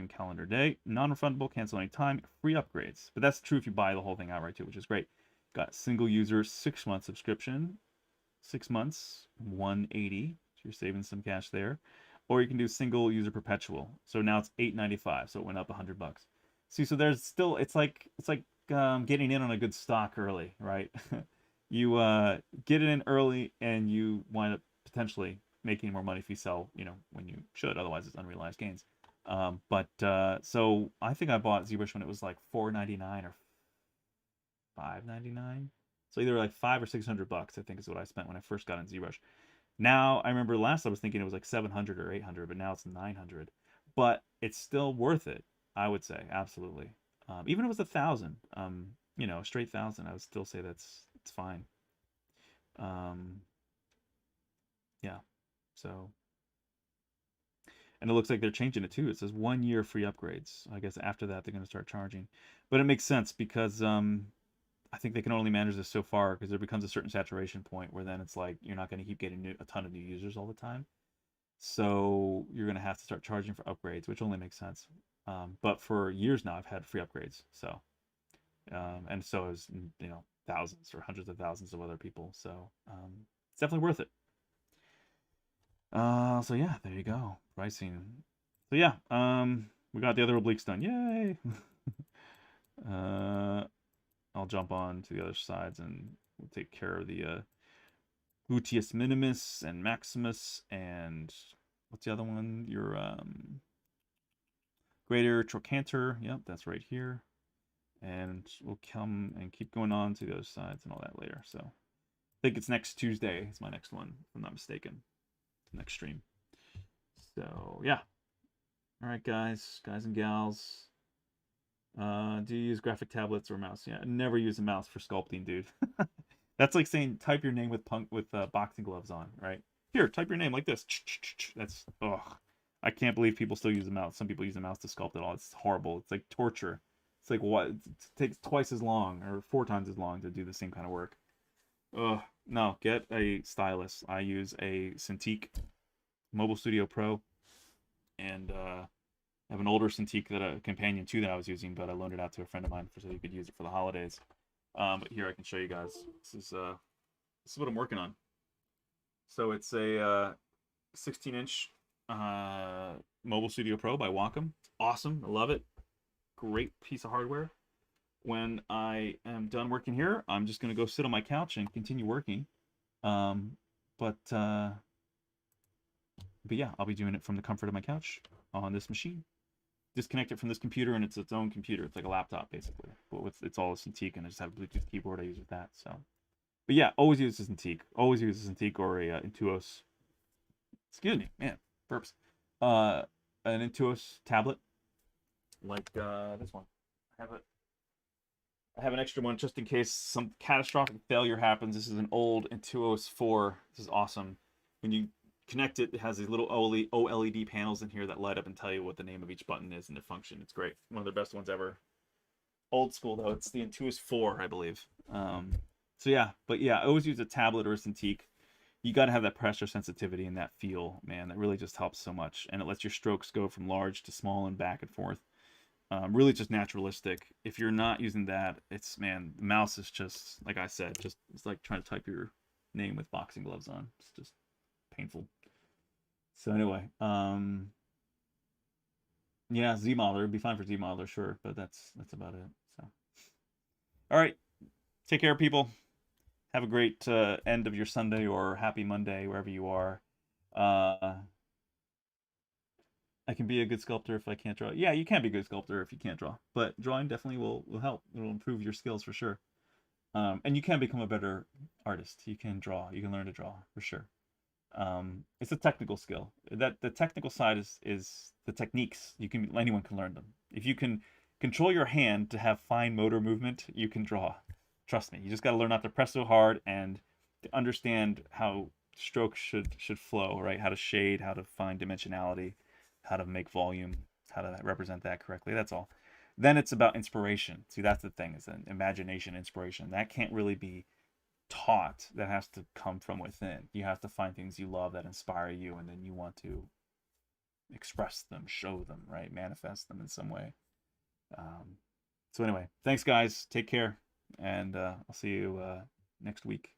calendar day. Non-refundable, cancel anytime. Free upgrades. But that's true if you buy the whole thing outright too, which is great. Got single user 6-month subscription. 6 months, $180. So you're saving some cash there. Or you can do single user perpetual. So now it's $8.95. So it went up $100. See, so there's still, it's like getting in on a good stock early, right? You get it in early and you wind up potentially making more money if you sell, when you should. Otherwise, it's unrealized gains. So I think I bought ZBrush when it was like $4.99 or $5.99. So either like $500 or $600, I think is what I spent when I first got in ZBrush. Now I remember last I was thinking it was like $700 or $800, but now it's $900. But it's still worth it, I would say, absolutely. Even if it was $1,000, a straight $1,000, I would still say it's fine. Yeah. So. And it looks like they're changing it too. It says 1 year free upgrades. I guess after that they're going to start charging. But it makes sense because I think they can only manage this so far, because there becomes a certain saturation point where then it's like you're not going to keep getting a ton of new users all the time. So you're going to have to start charging for upgrades, which only makes sense. But for years now I've had free upgrades. So And so is, you know, thousands or hundreds of thousands of other people. So it's definitely worth it. So yeah, there you go. Pricing. So yeah, we got the other obliques done. Yay! I'll jump on to the other sides and we'll take care of the gluteus minimus and maximus and what's the other one? Your greater trochanter. Yep, that's right here. And we'll come and keep going on to the other sides and all that later. So I think it's next Tuesday. It's my next one, if I'm not mistaken. Next stream. So yeah. All right, guys and gals. Do you use graphic tablets or mouse? Yeah, I never use a mouse for sculpting, dude. That's like saying type your name with boxing gloves on, right? Here, type your name like this. That's I can't believe people still use a mouse. Some people use a mouse to sculpt it all. It's horrible. It's like torture. It's like what? It takes twice as long or 4 times as long to do the same kind of work. No, get a stylus. I use a Cintiq Mobile Studio Pro, and I have an older Cintiq that a companion to that I was using, but I loaned it out to a friend of mine so he could use it for the holidays. But here I can show you guys. This is what I'm working on. So it's a 16-inch Mobile Studio Pro by Wacom. Awesome, I love it. Great piece of hardware. When I am done working here, I'm just gonna go sit on my couch and continue working. But yeah, I'll be doing it from the comfort of my couch on this machine. Disconnect it from this computer, and it's its own computer. It's like a laptop basically, but it's all a Cintiq, and I just have a Bluetooth keyboard I use with that. So, but yeah, always use a Cintiq. Always use a Cintiq or a Intuos. Excuse me, man, burps. An Intuos tablet, like this one. I have an extra one just in case some catastrophic failure happens. This is an old Intuos 4. This is awesome. When you connect it, it has these little OLED panels in here that light up and tell you what the name of each button is and their function. It's great. One of the best ones ever. Old school though. It's the Intuos 4, I believe. So yeah, but yeah, I always use a tablet or a Cintiq. You got to have that pressure sensitivity and that feel, man. That really just helps so much, and it lets your strokes go from large to small and back and forth. Really just naturalistic. If you're not using that, it's, man, the mouse is just, like I said, just it's like trying to type your name with boxing gloves on. It's just painful. So anyway, yeah, Z-Modeler would be fine for Z-Modeler, sure, but that's about it. So, all right, take care, people. Have a great end of your Sunday or happy Monday, wherever you are. I can be a good sculptor if I can't draw. Yeah, you can be a good sculptor if you can't draw, but drawing definitely will help. It'll improve your skills for sure. And you can become a better artist. You can draw. You can learn to draw for sure. It's a technical skill. That the technical side is the techniques. Anyone can learn them. If you can control your hand to have fine motor movement, you can draw. Trust me. You just got to learn not to press so hard and to understand how strokes should flow, right? How to shade, how to find dimensionality, how to make volume, how to represent that correctly. That's all. Then it's about inspiration. See, that's the thing, is an imagination, inspiration. That can't really be taught. That has to come from within. You have to find things you love that inspire you, and then you want to express them, show them, right? Manifest them in some way. So anyway, thanks guys. Take care, and I'll see you next week.